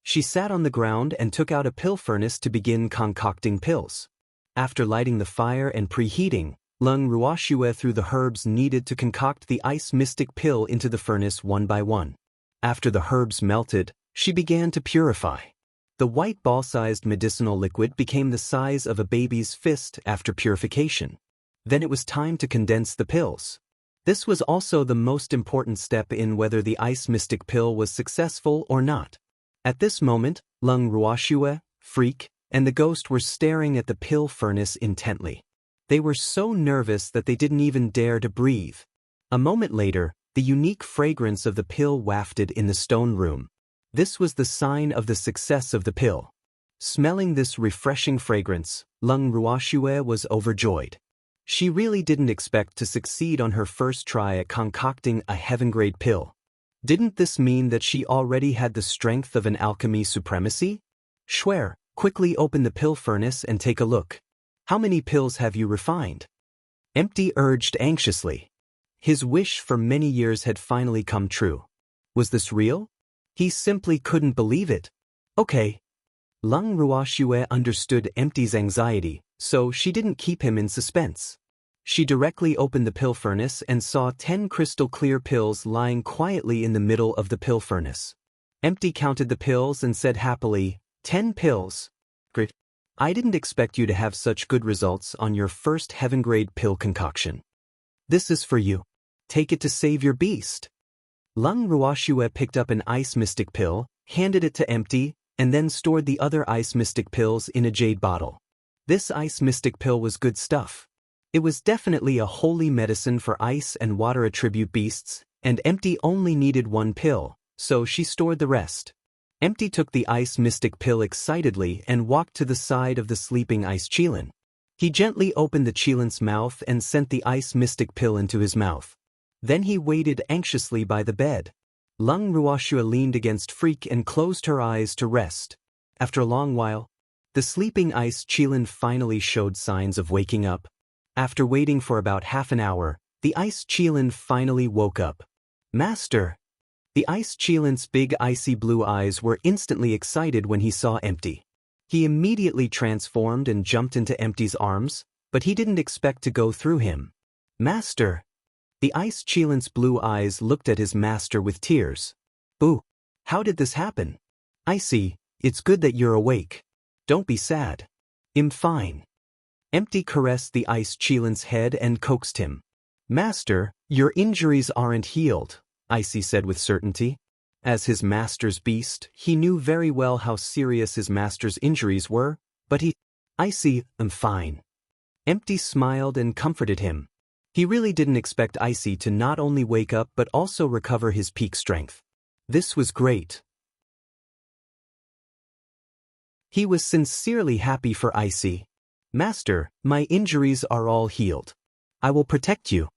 She sat on the ground and took out a pill furnace to begin concocting pills. After lighting the fire and preheating, Lung Ruoxue threw the herbs needed to concoct the ice mystic pill into the furnace one by one. After the herbs melted, she began to purify. The white ball-sized medicinal liquid became the size of a baby's fist after purification. Then it was time to condense the pills. This was also the most important step in whether the ice mystic pill was successful or not. At this moment, Lung Ruoxue, Freak, and the ghost were staring at the pill furnace intently. They were so nervous that they didn't even dare to breathe. A moment later, the unique fragrance of the pill wafted in the stone room. This was the sign of the success of the pill. Smelling this refreshing fragrance, Lung Ruoxue was overjoyed. She really didn't expect to succeed on her first try at concocting a heaven-grade pill. Didn't this mean that she already had the strength of an alchemy supremacy? Schwer, quickly open the pill furnace and take a look. How many pills have you refined? Empty urged anxiously. His wish for many years had finally come true. Was this real? He simply couldn't believe it. Okay. Lung Ruoxue understood Empty's anxiety, so she didn't keep him in suspense. She directly opened the pill furnace and saw 10 crystal-clear pills lying quietly in the middle of the pill furnace. Empty counted the pills and said happily, 10 pills. Great. I didn't expect you to have such good results on your first heaven-grade pill concoction. This is for you. Take it to save your beast. Lung Ruoxue picked up an ice mystic pill, handed it to Empty, and then stored the other ice mystic pills in a jade bottle. This ice mystic pill was good stuff. It was definitely a holy medicine for ice and water attribute beasts, and Empty only needed one pill, so she stored the rest. Empty took the ice mystic pill excitedly and walked to the side of the sleeping ice Qilin. He gently opened the Qilin's mouth and sent the ice mystic pill into his mouth. Then he waited anxiously by the bed. Lung Ruoxue leaned against Freak and closed her eyes to rest. After a long while, the sleeping ice Qilin finally showed signs of waking up. After waiting for about half an hour, the ice Qilin finally woke up. Master! The ice Qilin's big icy blue eyes were instantly excited when he saw Empty. He immediately transformed and jumped into Empty's arms, but he didn't expect to go through him. Master! The ice Qilin's blue eyes looked at his master with tears. Boo! How did this happen? I see, it's good that you're awake. Don't be sad. I'm fine. Empty caressed the ice Chilin's head and coaxed him. Master, your injuries aren't healed, Icy said with certainty. As his master's beast, he knew very well how serious his master's injuries were, but Icy, I'm fine. Empty smiled and comforted him. He really didn't expect Icy to not only wake up but also recover his peak strength. This was great. He was sincerely happy for Icy. Master, my injuries are all healed. I will protect you.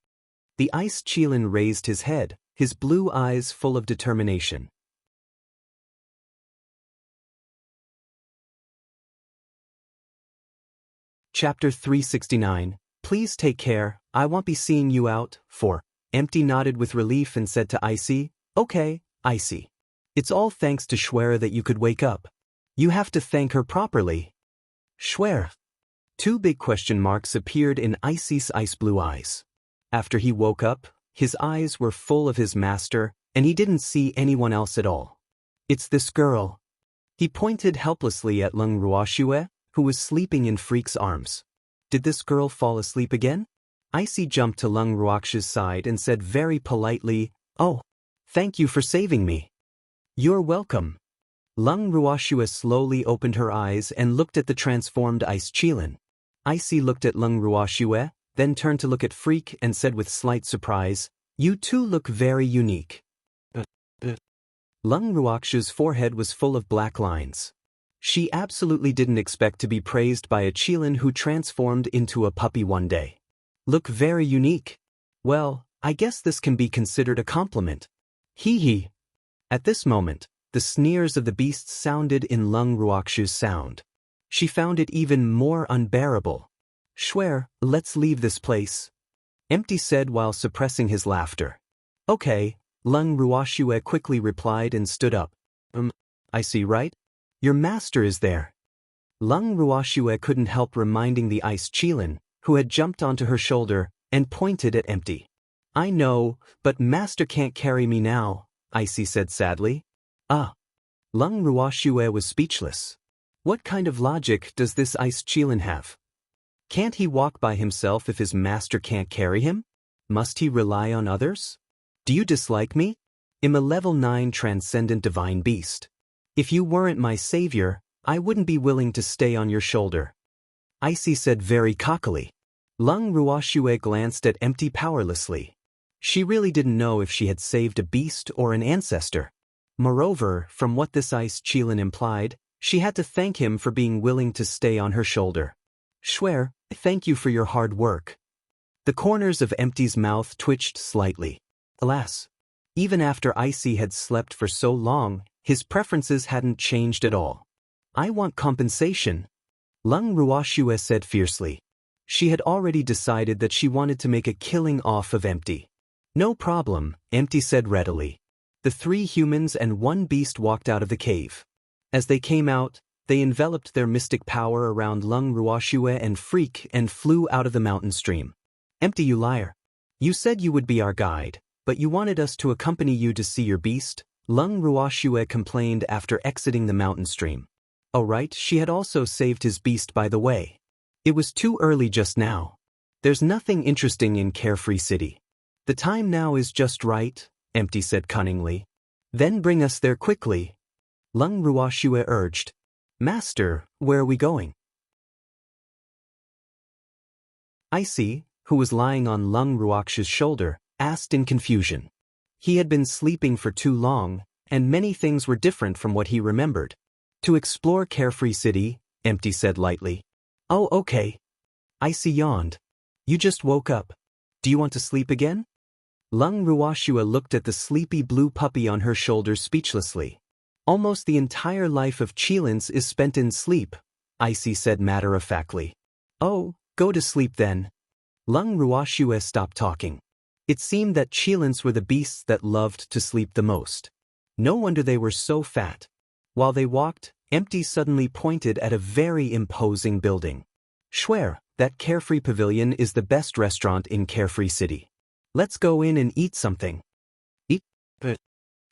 The ice Chilin raised his head, his blue eyes full of determination. Chapter 369. Please take care, I won't be seeing you out, for. Empty nodded with relief and said to Icy, Okay, Icy. It's all thanks to Schwer that you could wake up. You have to thank her properly. Schwer. Two big question marks appeared in Icy's ice blue eyes. After he woke up, his eyes were full of his master, and he didn't see anyone else at all. It's this girl. He pointed helplessly at Lung Ruoxue, who was sleeping in Freak's arms. Did this girl fall asleep again? Icy jumped to Lung Ruoxue's side and said very politely, Oh, thank you for saving me. You're welcome. Lung Ruoxue slowly opened her eyes and looked at the transformed Ice Chilin. Icy looked at Lung Ruoxue, then turned to look at Freak and said with slight surprise, You two look very unique. Lung Ruoxue's forehead was full of black lines. She absolutely didn't expect to be praised by a Chilin who transformed into a puppy one day. Look very unique. Well, I guess this can be considered a compliment. Hee. At this moment, the sneers of the beasts sounded in Lung Ruoxue's sound. She found it even more unbearable. Schwer, let's leave this place. Empty said while suppressing his laughter. Okay, Lung Ruoxue quickly replied and stood up. I see, right? Your master is there. Lung Ruoxue couldn't help reminding the ice Chilin, who had jumped onto her shoulder, and pointed at Empty. I know, but master can't carry me now, Icy said sadly. Lung Ruoxue was speechless. What kind of logic does this ice Chilin have? Can't he walk by himself if his master can't carry him? Must he rely on others? Do you dislike me? I'm a level 9 transcendent divine beast. If you weren't my savior, I wouldn't be willing to stay on your shoulder. Icy said very cockily. Lung Ruoxue glanced at Empty powerlessly. She really didn't know if she had saved a beast or an ancestor. Moreover, from what this ice Chilin implied, she had to thank him for being willing to stay on her shoulder. Schwer, thank you for your hard work. The corners of Empty's mouth twitched slightly. Alas, even after Icy had slept for so long, his preferences hadn't changed at all. I want compensation, Lung Ruoxue said fiercely. She had already decided that she wanted to make a killing off of Empty. No problem, Empty said readily. The 3 humans and 1 beast walked out of the cave. As they came out, they enveloped their mystic power around Lung Ruoxue and Freak and flew out of the mountain stream. Empty, you liar. You said you would be our guide, but you wanted us to accompany you to see your beast, Lung Ruoxue complained after exiting the mountain stream. Oh right, she had also saved his beast by the way. It was too early just now. There's nothing interesting in Carefree City. The time now is just right, Empty said cunningly. Then bring us there quickly. Lung Ruoxue urged. Master, where are we going? Icy, who was lying on Lung Ruoxue's shoulder, asked in confusion. He had been sleeping for too long, and many things were different from what he remembered. To explore Carefree City, Empty said lightly. Oh, okay. Icy yawned. You just woke up. Do you want to sleep again? Lung Ruoxue looked at the sleepy blue puppy on her shoulder speechlessly. Almost the entire life of Chilins is spent in sleep, Icy said matter-of-factly. Oh, go to sleep then. Lung Ruoxue stopped talking. It seemed that Chilins were the beasts that loved to sleep the most. No wonder they were so fat. While they walked, Empty suddenly pointed at a very imposing building. Schwer, that Carefree Pavilion is the best restaurant in Carefree City. Let's go in and eat something. Eat?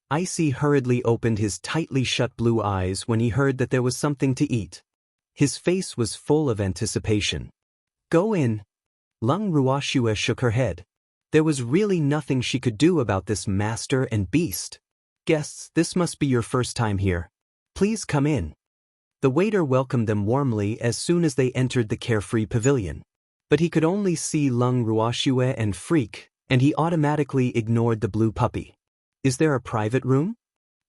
Icy hurriedly opened his tightly shut blue eyes when he heard that there was something to eat. His face was full of anticipation. Go in. Lung Ruoxue shook her head. There was really nothing she could do about this master and beast. Guests, this must be your first time here. Please come in. The waiter welcomed them warmly as soon as they entered the carefree pavilion. But he could only see Lung Ruoxue and Freak, and he automatically ignored the blue puppy. Is there a private room?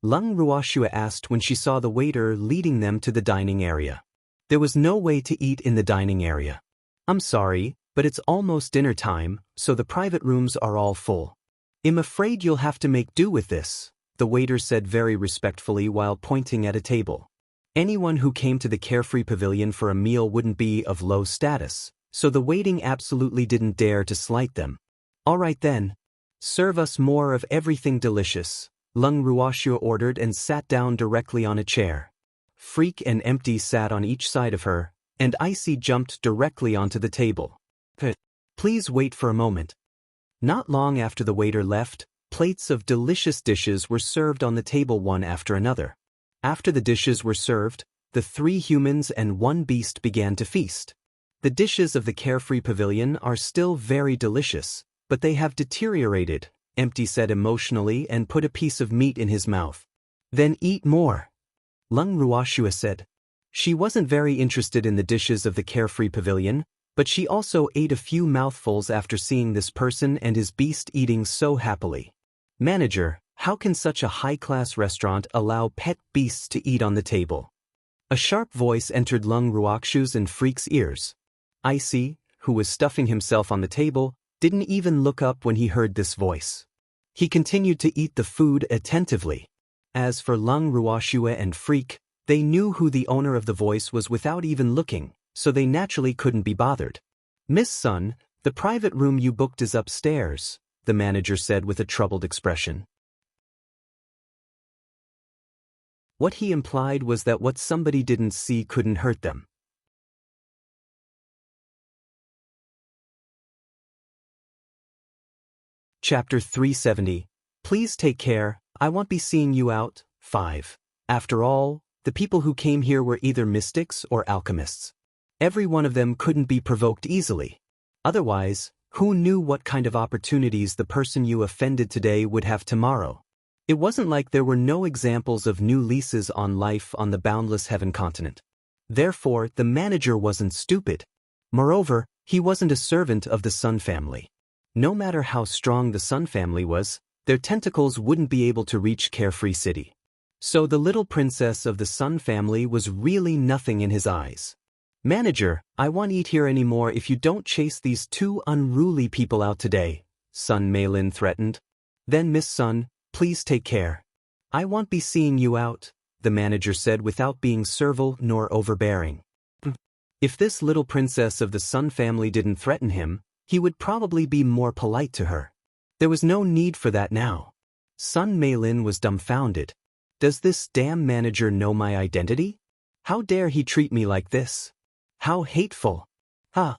Lung Ruoxue asked when she saw the waiter leading them to the dining area. There was no way to eat in the dining area. I'm sorry, but it's almost dinner time, so the private rooms are all full. I'm afraid you'll have to make do with this, the waiter said very respectfully while pointing at a table. Anyone who came to the carefree pavilion for a meal wouldn't be of low status, so the waiting absolutely didn't dare to slight them. All right then. Serve us more of everything delicious, Lung Ruoxue ordered and sat down directly on a chair. Freak and Empty sat on each side of her, and Icy jumped directly onto the table. Please wait for a moment. Not long after the waiter left, plates of delicious dishes were served on the table one after another. After the dishes were served, the 3 humans and 1 beast began to feast. The dishes of the carefree pavilion are still very delicious, but they have deteriorated, Empty said emotionally and put a piece of meat in his mouth. Then eat more. Lung Ruoxue said. She wasn't very interested in the dishes of the carefree pavilion, but she also ate a few mouthfuls after seeing this person and his beast eating so happily. Manager, how can such a high-class restaurant allow pet beasts to eat on the table? A sharp voice entered Lung Ruoxue's and Freak's ears. Icy, who was stuffing himself on the table, didn't even look up when he heard this voice. He continued to eat the food attentively. As for Lung Ruoxue and Freak, they knew who the owner of the voice was without even looking, so they naturally couldn't be bothered. Miss Sun, the private room you booked is upstairs, the manager said with a troubled expression. What he implied was that what somebody didn't see couldn't hurt them. Chapter 370. Please take care, I won't be seeing you out. 5. After all, the people who came here were either mystics or alchemists. Every one of them couldn't be provoked easily. Otherwise, who knew what kind of opportunities the person you offended today would have tomorrow? It wasn't like there were no examples of new leases on life on the boundless heaven continent. Therefore, the manager wasn't stupid. Moreover, he wasn't a servant of the Sun family. No matter how strong the Sun family was, their tentacles wouldn't be able to reach Carefree City. So the little princess of the Sun family was really nothing in his eyes. Manager, I won't eat here anymore if you don't chase these 2 unruly people out today, Sun Meilin threatened. Then Miss Sun, please take care. I won't be seeing you out, the manager said without being servile nor overbearing. If this little princess of the Sun family didn't threaten him, he would probably be more polite to her. There was no need for that now. Sun Meilin was dumbfounded. Does this damn manager know my identity? How dare he treat me like this? How hateful. Huh.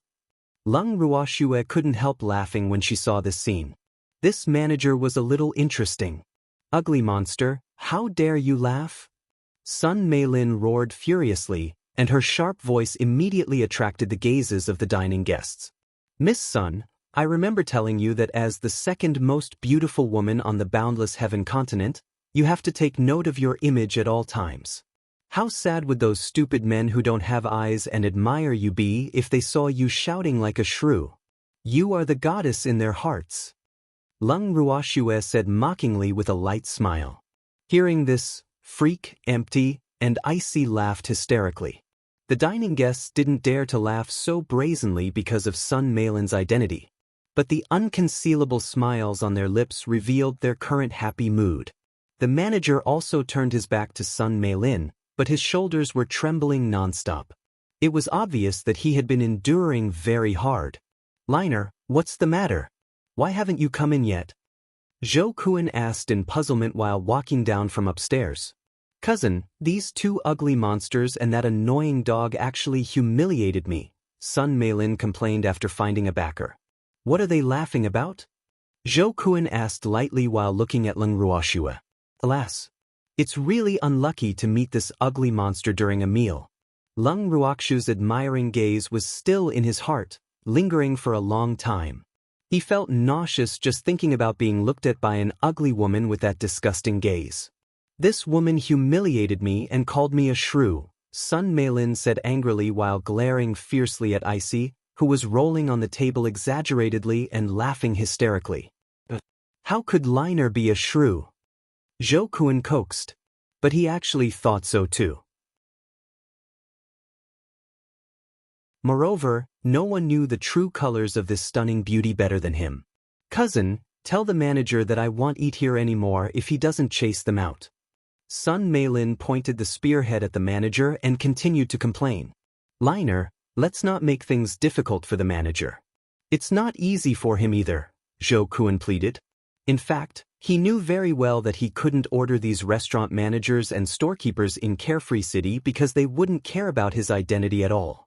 Lung Ruoxue couldn't help laughing when she saw this scene. This manager was a little interesting. Ugly monster, how dare you laugh? Sun Meilin roared furiously, and her sharp voice immediately attracted the gazes of the dining guests. Miss Sun, I remember telling you that as the second most beautiful woman on the boundless heaven continent, you have to take note of your image at all times. How sad would those stupid men who don't have eyes and admire you be if they saw you shouting like a shrew? You are the goddess in their hearts. Lung Ruoxue said mockingly with a light smile. Hearing this, Freak, Empty, and Icy laughed hysterically. The dining guests didn't dare to laugh so brazenly because of Sun Meilin's identity. But the unconcealable smiles on their lips revealed their current happy mood. The manager also turned his back to Sun Meilin, but his shoulders were trembling nonstop. It was obvious that he had been enduring very hard. Liner, what's the matter? Why haven't you come in yet? Zhou Kuan asked in puzzlement while walking down from upstairs. Cousin, these 2 ugly monsters and that annoying dog actually humiliated me, Sun Meilin complained after finding a backer. What are they laughing about? Zhou Kuan asked lightly while looking at Lung Ruoxue. Alas. It's really unlucky to meet this ugly monster during a meal. Lung Ruoxu's admiring gaze was still in his heart, lingering for a long time. He felt nauseous just thinking about being looked at by an ugly woman with that disgusting gaze. This woman humiliated me and called me a shrew, Sun Meilin said angrily while glaring fiercely at Icy, who was rolling on the table exaggeratedly and laughing hysterically. How could Liner be a shrew? Zhou Kuan coaxed. But he actually thought so too. Moreover, no one knew the true colors of this stunning beauty better than him. Cousin, tell the manager that I won't eat here anymore if he doesn't chase them out. Sun Meilin pointed the spearhead at the manager and continued to complain. Liner, let's not make things difficult for the manager. It's not easy for him either, Zhou Kuan pleaded. In fact, he knew very well that he couldn't order these restaurant managers and storekeepers in Carefree City because they wouldn't care about his identity at all.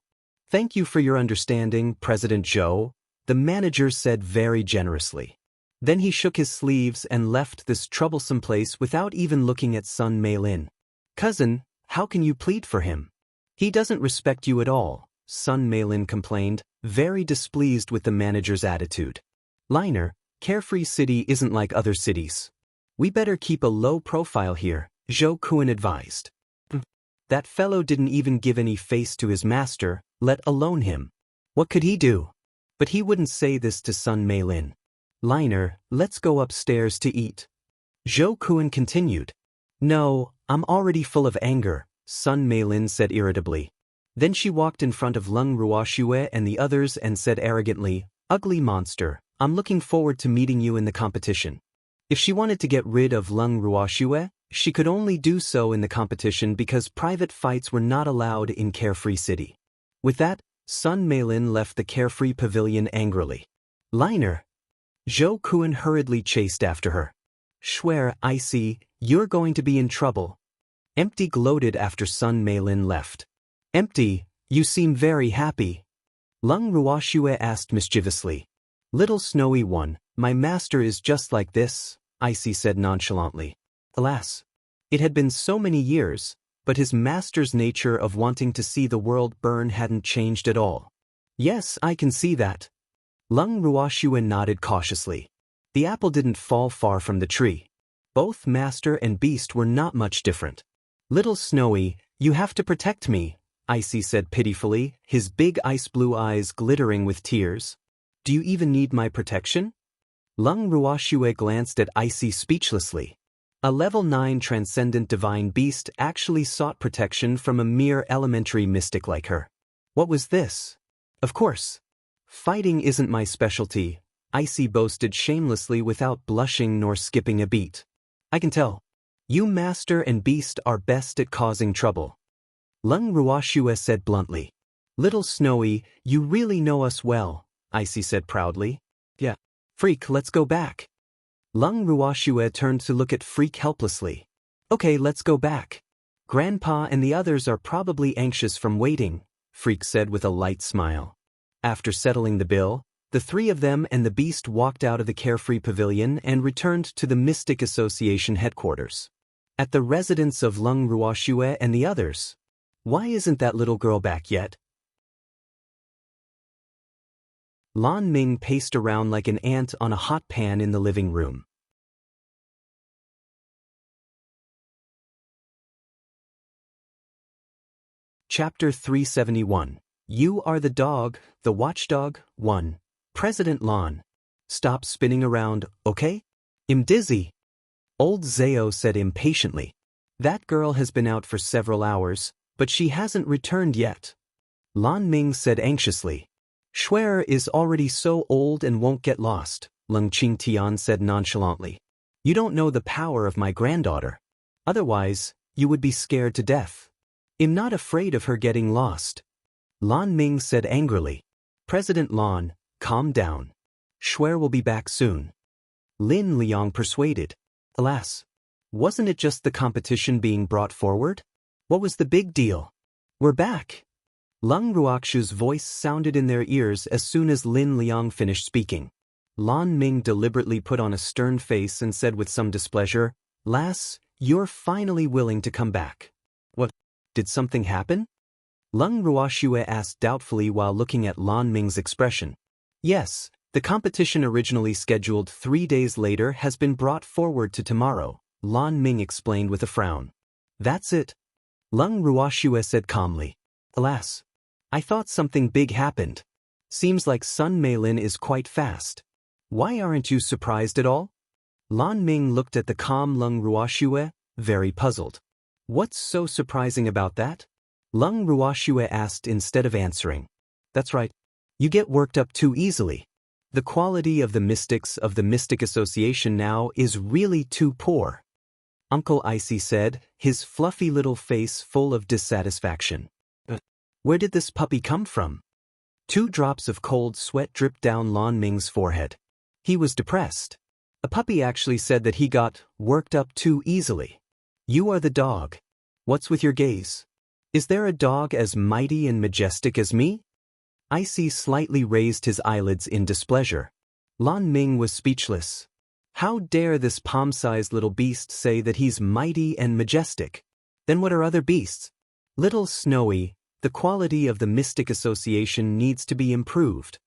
Thank you for your understanding, President Zhou, the manager said very generously. Then he shook his sleeves and left this troublesome place without even looking at Sun Meilin. Cousin, how can you plead for him? He doesn't respect you at all, Sun Meilin complained, very displeased with the manager's attitude. Liner, Carefree City isn't like other cities. We better keep a low profile here, Zhou Kuan advised. That fellow didn't even give any face to his master, let alone him. What could he do? But he wouldn't say this to Sun Meilin. Liner, let's go upstairs to eat. Zhou Kuan continued. No, I'm already full of anger, Sun Meilin said irritably. Then she walked in front of Lung Ruoxue and the others and said arrogantly, Ugly monster, I'm looking forward to meeting you in the competition. If she wanted to get rid of Lung Ruoxue, she could only do so in the competition because private fights were not allowed in Carefree City. With that, Sun Meilin left the Carefree Pavilion angrily. Liner. Zhou Kuan hurriedly chased after her. Swear, I see, you're going to be in trouble. Empty gloated after Sun Meilin left. Empty, you seem very happy. Lung Ruoxue asked mischievously. Little snowy one, my master is just like this, Icy said nonchalantly. Alas, it had been so many years, but his master's nature of wanting to see the world burn hadn't changed at all. Yes, I can see that. Lung Ruoxue nodded cautiously. The apple didn't fall far from the tree. Both master and beast were not much different. Little Snowy, you have to protect me, Icy said pitifully, his big ice-blue eyes glittering with tears. Do you even need my protection? Lung Ruoxue glanced at Icy speechlessly. A level 9 transcendent divine beast actually sought protection from a mere elementary mystic like her. What was this? Of course. Fighting isn't my specialty, Icy boasted shamelessly without blushing nor skipping a beat. I can tell. You master and beast are best at causing trouble. Lung Ruoxue said bluntly. Little Snowy, you really know us well, Icy said proudly. Yeah. Freak, let's go back. Lung Ruoxue turned to look at Freak helplessly. Okay, let's go back. Grandpa and the others are probably anxious from waiting, Freak said with a light smile. After settling the bill, the three of them and the beast walked out of the Carefree Pavilion and returned to the Mystic Association headquarters. At the residence of Lung Ruoxue and the others. Why isn't that little girl back yet? Lan Ming paced around like an ant on a hot pan in the living room. Chapter 371. You are the dog, the watchdog, 1. President Lan. Stop spinning around, okay? I'm dizzy. Old Zao said impatiently. That girl has been out for several hours, but she hasn't returned yet. Lan Ming said anxiously. Schwerer is already so old and won't get lost, Lung Qingtian said nonchalantly. You don't know the power of my granddaughter. Otherwise, you would be scared to death. I'm not afraid of her getting lost. Lan Ming said angrily. President Lan, calm down. Schwer will be back soon. Lin Liang persuaded. Alas, wasn't it just the competition being brought forward? What was the big deal? We're back. Lung Ruoxu's voice sounded in their ears as soon as Lin Liang finished speaking. Lan Ming deliberately put on a stern face and said with some displeasure, Lass, you're finally willing to come back. What? Did something happen? Lung Ruoxue asked doubtfully while looking at Lan Ming's expression. Yes, the competition originally scheduled 3 days later has been brought forward to tomorrow, Lan Ming explained with a frown. That's it. Lung Ruoxue said calmly. Alas. I thought something big happened. Seems like Sun Meilin is quite fast. Why aren't you surprised at all? Lan Ming looked at the calm Lung Ruoxue, very puzzled. What's so surprising about that? Lung Ruoxue asked instead of answering. That's right. You get worked up too easily. The quality of the mystics of the Mystic Association now is really too poor. Uncle Icy said, his fluffy little face full of dissatisfaction. Where did this puppy come from? 2 drops of cold sweat dripped down Lan Ming's forehead. He was depressed. A puppy actually said that he got worked up too easily. You are the dog. What's with your gaze? Is there a dog as mighty and majestic as me? Icy slightly raised his eyelids in displeasure. Lan Ming was speechless. How dare this palm-sized little beast say that he's mighty and majestic? Then what are other beasts? Little Snowy, the quality of the Mystic Association needs to be improved.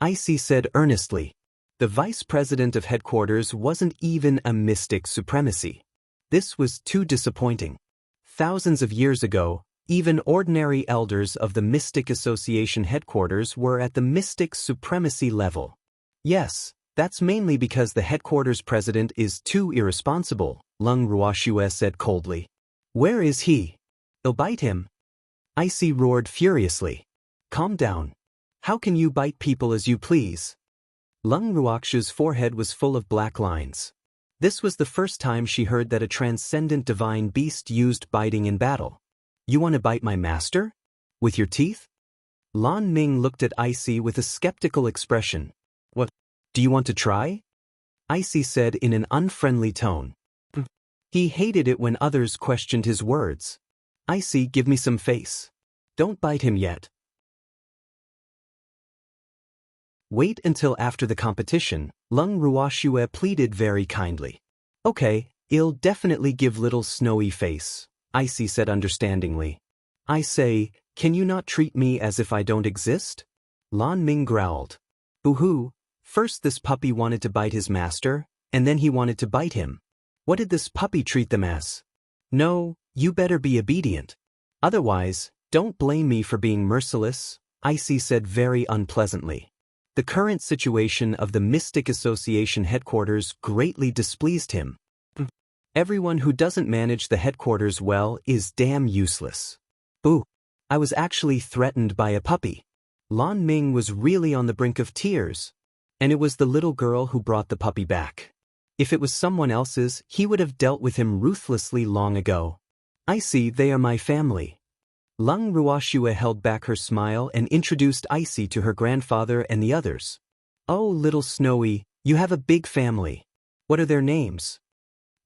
Icy said earnestly. The vice president of headquarters wasn't even a mystic supremacy. This was too disappointing. Thousands of years ago, even ordinary elders of the Mystic Association headquarters were at the mystic supremacy level. Yes, that's mainly because the headquarters president is too irresponsible, Lung Ruoxue said coldly. Where is he? They'll bite him. Icy roared furiously. Calm down. How can you bite people as you please? Lung Ruoxue's forehead was full of black lines. This was the first time she heard that a transcendent divine beast used biting in battle. You want to bite my master? With your teeth? Lan Ming looked at Icy with a skeptical expression. What? Do you want to try? Icy said in an unfriendly tone. He hated it when others questioned his words. Icy, give me some face. Don't bite him yet. Wait until after the competition, Lung Ruoxue pleaded very kindly. Okay, I'll definitely give little Snowy face, Icy said understandingly. I say, can you not treat me as if I don't exist? Lan Ming growled. Boo-hoo, first this puppy wanted to bite his master, and then he wanted to bite him. What did this puppy treat them as? No, you better be obedient. Otherwise, don't blame me for being merciless, Icy said very unpleasantly. The current situation of the Mystic Association headquarters greatly displeased him. Everyone who doesn't manage the headquarters well is damn useless. Boo! I was actually threatened by a puppy. Lan Ming was really on the brink of tears. And it was the little girl who brought the puppy back. If it was someone else's, he would have dealt with him ruthlessly long ago. I see they are my family. Lung Ruoxue held back her smile and introduced Icy to her grandfather and the others. Oh, little Snowy, you have a big family. What are their names?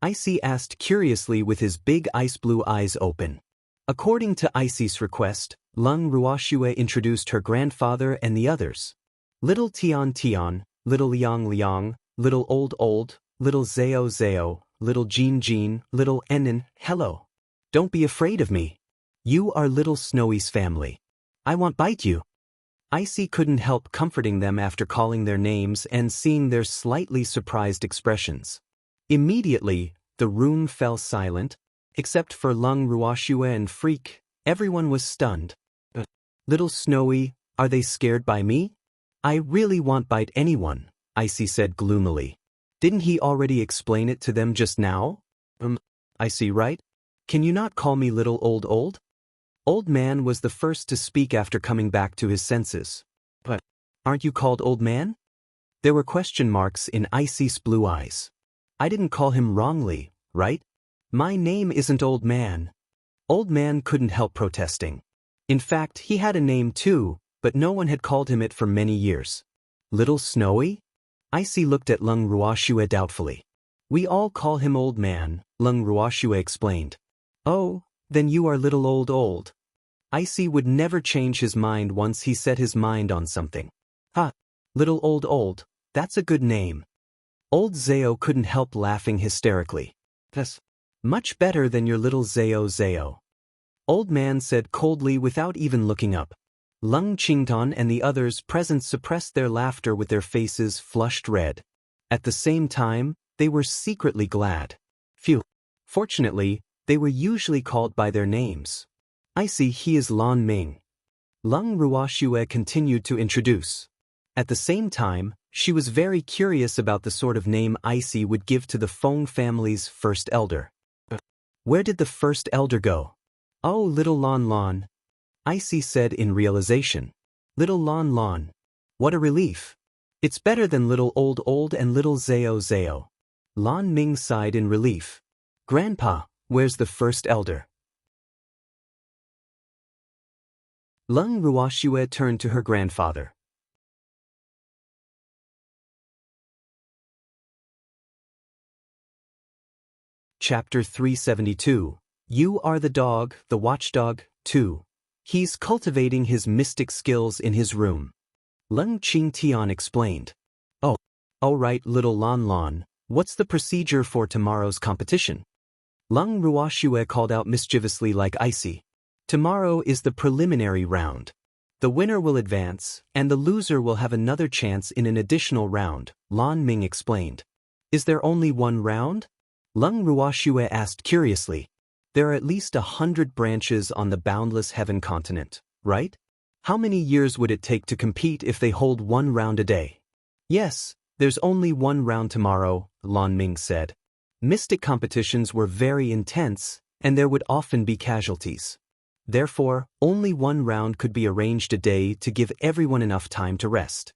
Icy asked curiously with his big ice-blue eyes open. According to Icy's request, Lung Ruoxue introduced her grandfather and the others. Little Tian Tian, little Liang Liang, little Old Old, little Zao Zao, little Jean Jean, little Enin, hello. Don't be afraid of me. You are little Snowy's family. I won't bite you. Icy couldn't help comforting them after calling their names and seeing their slightly surprised expressions. Immediately, the room fell silent, except for Lung Ruoxue and Freak. Everyone was stunned. Little Snowy, are they scared by me? I really won't bite anyone, Icy said gloomily. Didn't he already explain it to them just now? Icy, right? Can you not call me little Old Old? Old Man was the first to speak after coming back to his senses. But aren't you called Old Man? There were question marks in Icy's blue eyes. I didn't call him wrongly, right? My name isn't Old Man. Old Man couldn't help protesting. In fact, he had a name too, but no one had called him it for many years. Little Snowy? Icy looked at Lung Ruoxue doubtfully. We all call him Old Man, Lung Ruoxue explained. Oh, then you are little Old Old. Icy would never change his mind once he set his mind on something. Ha! Little Old Old, that's a good name. Old Zao couldn't help laughing hysterically. That's much better than your little Zao Zao. Old man said coldly without even looking up. Lung Qingtan and the others present suppressed their laughter with their faces flushed red. At the same time, they were secretly glad. Phew. Fortunately, they were usually called by their names. I see he is Lan Ming. Lung Ruoxue continued to introduce. At the same time, she was very curious about the sort of name Icy would give to the Feng family's first elder. Where did the first elder go? Oh, little Lan Lan. Icy said in realization. Little Lan Lan. What a relief. It's better than little old and little Zao Zao. Lan Ming sighed in relief. Grandpa, where's the first elder? Lung Ruoxue turned to her grandfather. Chapter 372. You are the dog, the watchdog, too. He's cultivating his mystic skills in his room. Lung Qingtian explained. Oh, all right, little Lan Lan, what's the procedure for tomorrow's competition? Lung Ruoxue called out mischievously like Icy. Tomorrow is the preliminary round. The winner will advance, and the loser will have another chance in an additional round, Lan Ming explained. Is there only one round? Lung Ruoxue asked curiously. There are at least 100 branches on the boundless heaven continent, right? How many years would it take to compete if they hold one round a day? Yes, there's only one round tomorrow, Lan Ming said. Mystic competitions were very intense, and there would often be casualties. Therefore, only one round could be arranged a day to give everyone enough time to rest.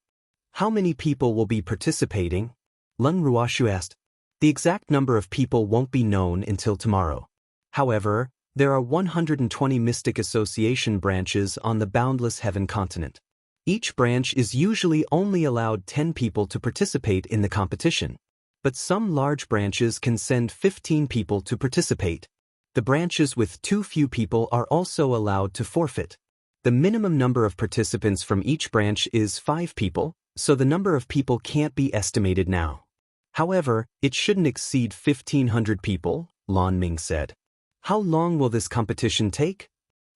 How many people will be participating? Lung Ruoxue asked. The exact number of people won't be known until tomorrow. However, there are 120 Mystic Association branches on the boundless heaven continent. Each branch is usually only allowed 10 people to participate in the competition. But some large branches can send 15 people to participate. The branches with too few people are also allowed to forfeit. The minimum number of participants from each branch is 5 people, so the number of people can't be estimated now. However, it shouldn't exceed 1,500 people, Lan Ming said. How long will this competition take?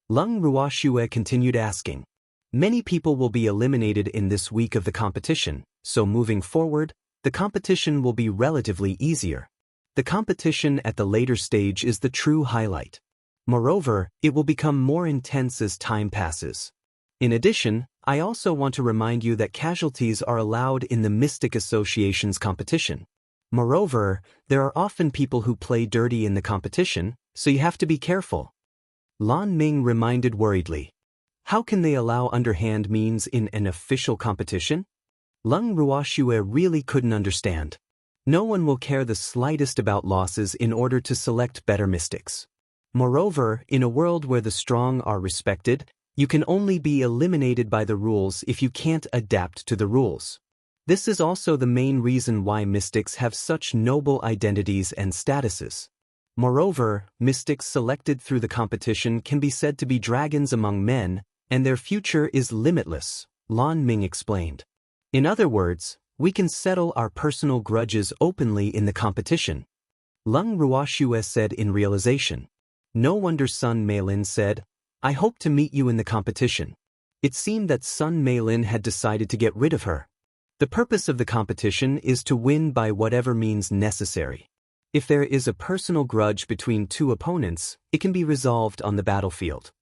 Lung Ruoxue continued asking. Many people will be eliminated in this week of the competition, so moving forward, the competition will be relatively easier. The competition at the later stage is the true highlight. Moreover, it will become more intense as time passes. In addition, I also want to remind you that casualties are allowed in the Mystic Association's competition. Moreover, there are often people who play dirty in the competition, so you have to be careful. Lan Ming reminded worriedly. How can they allow underhand means in an official competition? Lung Ruoxue really couldn't understand. No one will care the slightest about losses in order to select better mystics. Moreover, in a world where the strong are respected, you can only be eliminated by the rules if you can't adapt to the rules. This is also the main reason why mystics have such noble identities and statuses. Moreover, mystics selected through the competition can be said to be dragons among men, and their future is limitless, Lan Ming explained. In other words, we can settle our personal grudges openly in the competition. Lung Ruoxue said in realization. No wonder Sun Meilin said, I hope to meet you in the competition. It seemed that Sun Meilin had decided to get rid of her. The purpose of the competition is to win by whatever means necessary. If there is a personal grudge between two opponents, it can be resolved on the battlefield.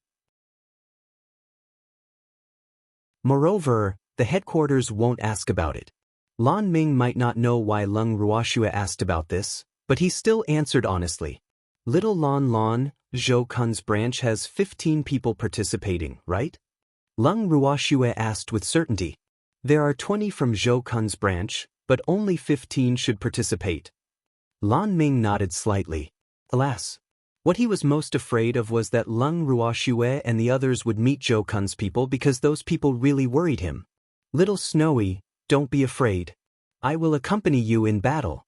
Moreover, the headquarters won't ask about it. Lan Ming might not know why Lung Ruoxue asked about this, but he still answered honestly. Little Lan Lan, Zhou Kun's branch has 15 people participating, right? Lung Ruoxue asked with certainty. There are 20 from Zhou Kun's branch, but only 15 should participate. Lan Ming nodded slightly. Alas, what he was most afraid of was that Lung Ruoxue and the others would meet Zhou Kun's people because those people really worried him. Little Snowy, don't be afraid. I will accompany you in battle.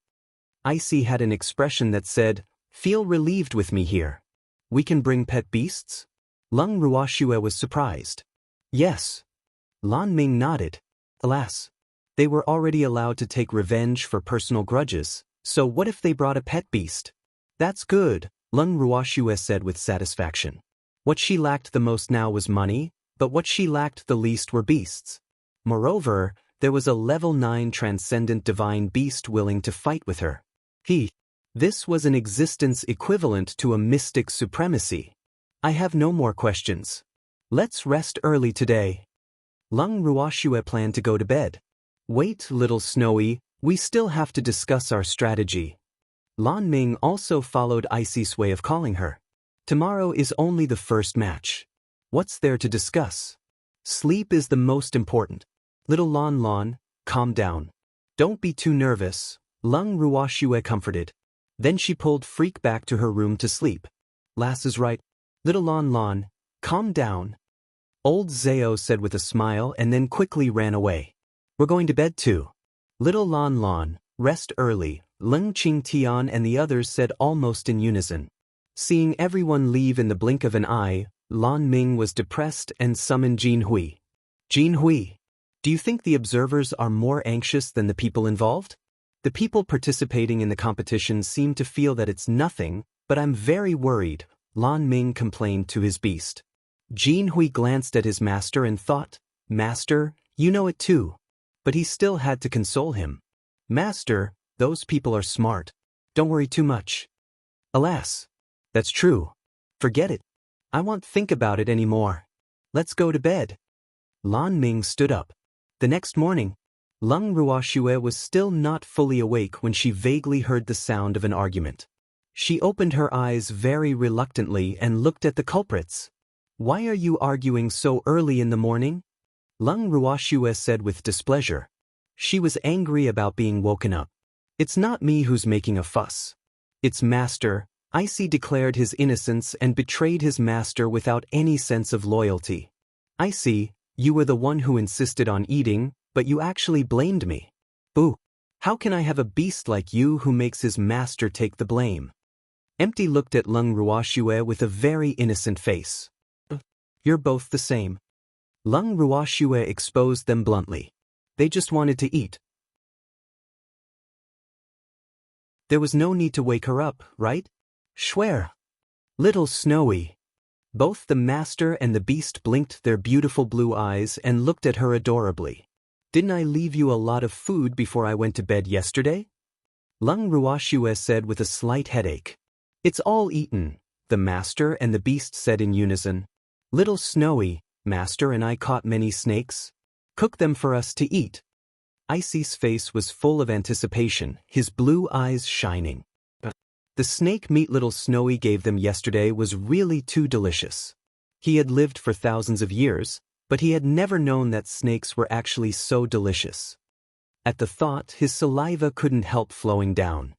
Icy had an expression that said, feel relieved with me here. We can bring pet beasts? Lung Ruoxue was surprised. Yes. Lan Ming nodded. Alas, they were already allowed to take revenge for personal grudges, so what if they brought a pet beast? That's good, Lung Ruoxue said with satisfaction. What she lacked the most now was money, but what she lacked the least were beasts. Moreover, there was a level 9 transcendent divine beast willing to fight with her. This was an existence equivalent to a mystic supremacy. I have no more questions. Let's rest early today. Lung Ruoxue planned to go to bed. Wait, little Snowy, we still have to discuss our strategy. Lan Ming also followed Icy's way of calling her. Tomorrow is only the first match. What's there to discuss? Sleep is the most important. Little Lan, calm down. Don't be too nervous, Lung Ruoxue comforted. Then she pulled Freak back to her room to sleep. Lass is right. Little Lan, calm down. Old Zao said with a smile and then quickly ran away. We're going to bed too. Little Lan, rest early, Leng Qingtian and the others said almost in unison. Seeing everyone leave in the blink of an eye, Lan Ming was depressed and summoned Jin Hui. Jin Hui, do you think the observers are more anxious than the people involved? The people participating in the competition seem to feel that it's nothing, but I'm very worried, Lan Ming complained to his beast. Jin Hui glanced at his master and thought, Master, you know it too. But he still had to console him. Master, those people are smart. Don't worry too much. Alas. That's true. Forget it. I won't think about it anymore. Let's go to bed. Lan Ming stood up. The next morning, Lung Ruoxue was still not fully awake when she vaguely heard the sound of an argument. She opened her eyes very reluctantly and looked at the culprits. Why are you arguing so early in the morning? Lung Ruoxue said with displeasure. She was angry about being woken up. It's not me who's making a fuss. It's Master. Icy declared his innocence and betrayed his master without any sense of loyalty. Icy, you were the one who insisted on eating, but you actually blamed me. Boo! How can I have a beast like you who makes his master take the blame? Empty looked at Lung Ruoxue with a very innocent face. You're both the same. Lung Ruoxue exposed them bluntly. They just wanted to eat. There was no need to wake her up, right? Schwer. Little Snowy. Both the master and the beast blinked their beautiful blue eyes and looked at her adorably. Didn't I leave you a lot of food before I went to bed yesterday? Lung Ruoxue said with a slight headache. It's all eaten, the master and the beast said in unison. Little Snowy, Master and I caught many snakes. Cook them for us to eat. Icy's face was full of anticipation, his blue eyes shining. The snake meat Little Snowy gave them yesterday was really too delicious. He had lived for thousands of years, but he had never known that snakes were actually so delicious. At the thought, his saliva couldn't help flowing down.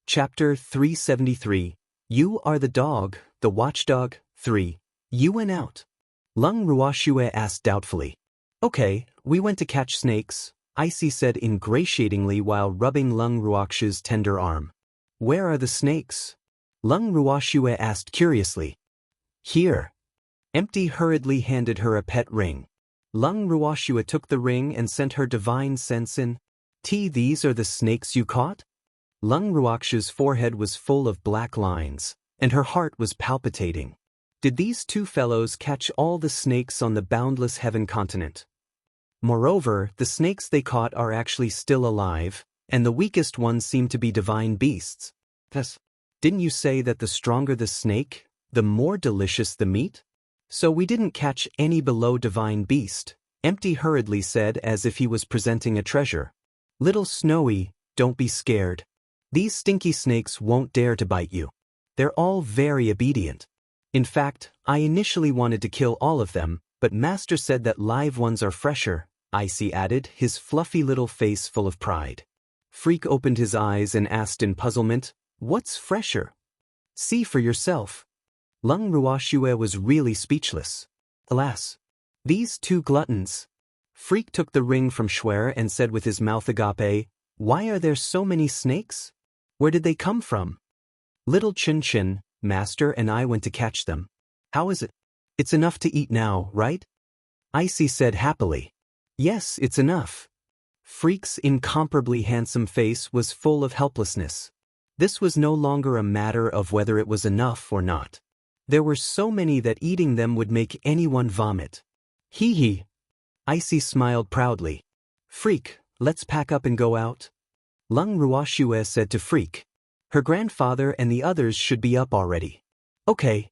Chapter 373. You are the dog, the watchdog. 3. You went out. Lung Ruoxue asked doubtfully. Okay, we went to catch snakes, Icy said ingratiatingly while rubbing Lung Ruoxue's tender arm. Where are the snakes? Lung Ruoxue asked curiously. Here. Empty hurriedly handed her a pet ring. Lung Ruoxue took the ring and sent her divine sense in. These are the snakes you caught? Lung Ruoxue's forehead was full of black lines, and her heart was palpitating. Did these two fellows catch all the snakes on the boundless heaven continent? Moreover, the snakes they caught are actually still alive, and the weakest ones seem to be divine beasts. Thus, didn't you say that the stronger the snake, the more delicious the meat? So we didn't catch any below divine beast, Empty hurriedly said as if he was presenting a treasure. Little Snowy, don't be scared. These stinky snakes won't dare to bite you. They're all very obedient. In fact, I initially wanted to kill all of them, but Master said that live ones are fresher, Icy added, his fluffy little face full of pride. Freak opened his eyes and asked in puzzlement, What's fresher? See for yourself. Lung Ruoxue was really speechless. Alas. These two gluttons. Freak took the ring from Schwer and said with his mouth agape, Why are there so many snakes? Where did they come from? Little Chin Chin, Master and I went to catch them. How is it? It's enough to eat now, right? Icy said happily. Yes, it's enough. Freak's incomparably handsome face was full of helplessness. This was no longer a matter of whether it was enough or not. There were so many that eating them would make anyone vomit. Hee hee. Icy smiled proudly. Freak, let's pack up and go out. Lung Ruoxue said to Freak. Her grandfather and the others should be up already. Okay.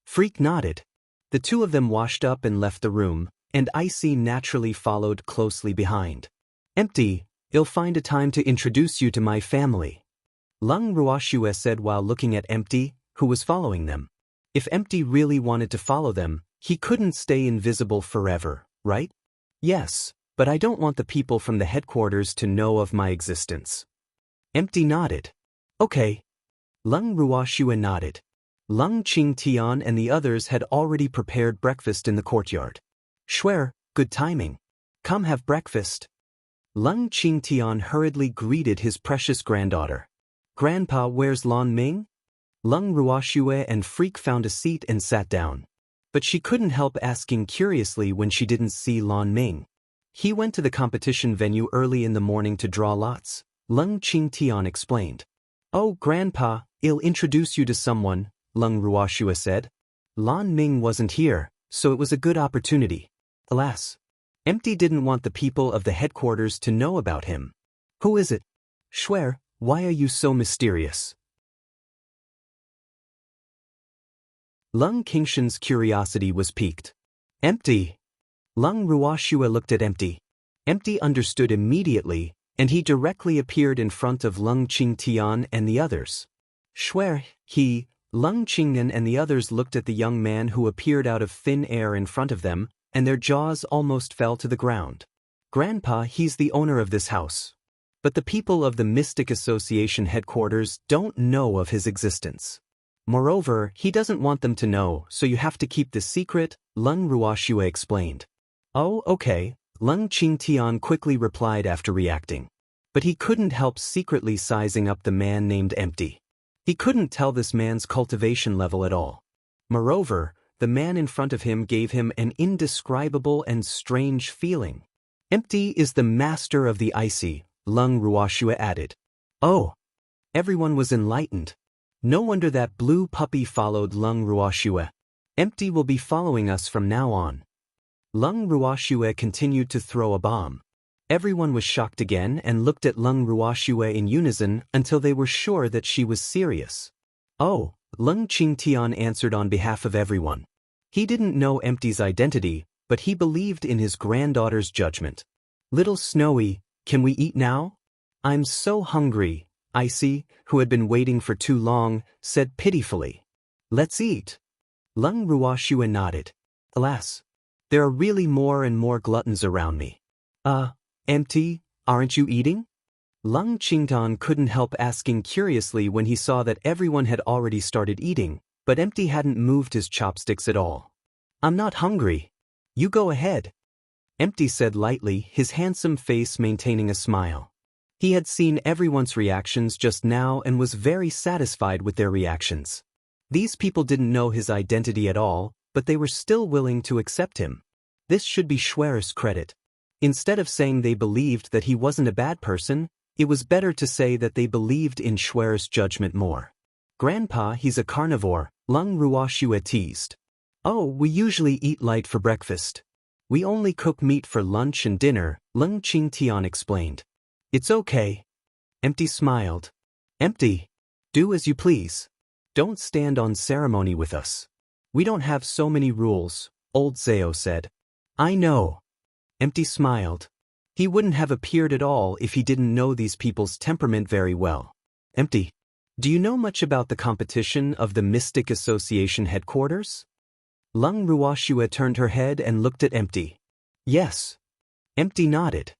Freak nodded. The two of them washed up and left the room, and Icy naturally followed closely behind. Empty, I'll find a time to introduce you to my family. Lung Ruoxue said while looking at Empty, who was following them. If Empty really wanted to follow them, he couldn't stay invisible forever, right? Yes, but I don't want the people from the headquarters to know of my existence. Empty nodded. Okay. Lung Ruoxue nodded. Lung Qingtian and the others had already prepared breakfast in the courtyard. Shuer, good timing. Come have breakfast. Lung Qingtian hurriedly greeted his precious granddaughter. Grandpa, where's Lan Ming? Lung Ruoxue and Freak found a seat and sat down. But she couldn't help asking curiously when she didn't see Lan Ming. He went to the competition venue early in the morning to draw lots, Lung Qingtian explained. Oh, Grandpa, I'll introduce you to someone, Lung Ruoxue said. Lan Ming wasn't here, so it was a good opportunity. Alas. Empty didn't want the people of the headquarters to know about him. Who is it? Shuer, why are you so mysterious? Lung Qingshan's curiosity was piqued. Empty. Lung Ruoxue looked at Empty. Empty understood immediately, and he directly appeared in front of Lung Qingtian and the others. Shuer, Lung Qingnan and the others looked at the young man who appeared out of thin air in front of them, and their jaws almost fell to the ground. Grandpa, he's the owner of this house. But the people of the Mystic Association headquarters don't know of his existence. Moreover, he doesn't want them to know, so you have to keep this secret, Lung Ruoxue explained. Oh, okay, Lung Qingtian quickly replied after reacting. But he couldn't help secretly sizing up the man named Empty. He couldn't tell this man's cultivation level at all. Moreover, the man in front of him gave him an indescribable and strange feeling. Empty is the master of the icy, Lung Ruoxue added. Oh! Everyone was enlightened. No wonder that blue puppy followed Lung Ruoxue. Empty will be following us from now on. Lung Ruoxue continued to throw a bomb. Everyone was shocked again and looked at Lung Ruoxue in unison until they were sure that she was serious. Oh! Lung Qingtian answered on behalf of everyone. He didn't know Empty's identity, but he believed in his granddaughter's judgment. Little Snowy, can we eat now? I'm so hungry, Icy, who had been waiting for too long, said pitifully. Let's eat. Lung Ruoxue nodded. Alas. There are really more and more gluttons around me. Empty, aren't you eating? Lung Qingtan couldn't help asking curiously when he saw that everyone had already started eating, but Empty hadn't moved his chopsticks at all. I'm not hungry. You go ahead. Empty said lightly, his handsome face maintaining a smile. He had seen everyone's reactions just now and was very satisfied with their reactions. These people didn't know his identity at all, but they were still willing to accept him. This should be Shuer's credit. Instead of saying they believed that he wasn't a bad person, it was better to say that they believed in Shuer's judgment more. Grandpa, he's a carnivore, Lung Ruoxue teased. Oh, we usually eat light for breakfast. We only cook meat for lunch and dinner, Lung Qingtian explained. It's okay. Empty smiled. Empty. Do as you please. Don't stand on ceremony with us. We don't have so many rules, old Zao said. I know. Empty smiled. He wouldn't have appeared at all if he didn't know these people's temperament very well. Empty. Do you know much about the competition of the Mystic Association headquarters? Lung Ruoxue turned her head and looked at Empty. Yes. Empty nodded.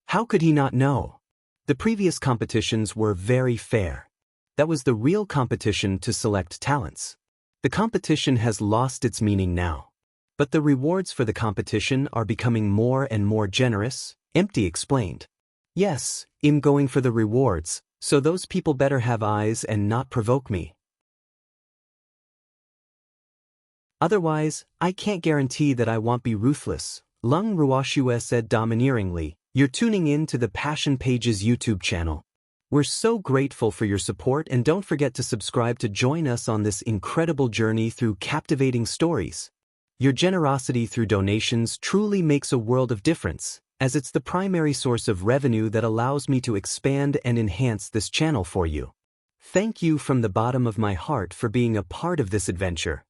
How could he not know? The previous competitions were very fair. That was the real competition to select talents. The competition has lost its meaning now. But the rewards for the competition are becoming more and more generous, Empty explained. Yes, I'm going for the rewards, so those people better have eyes and not provoke me. Otherwise, I can't guarantee that I won't be ruthless, Lung Ruoxue said domineeringly, You're tuning in to the Passion Pages YouTube channel. We're so grateful for your support, and don't forget to subscribe to join us on this incredible journey through captivating stories. Your generosity through donations truly makes a world of difference, as it's the primary source of revenue that allows me to expand and enhance this channel for you. Thank you from the bottom of my heart for being a part of this adventure.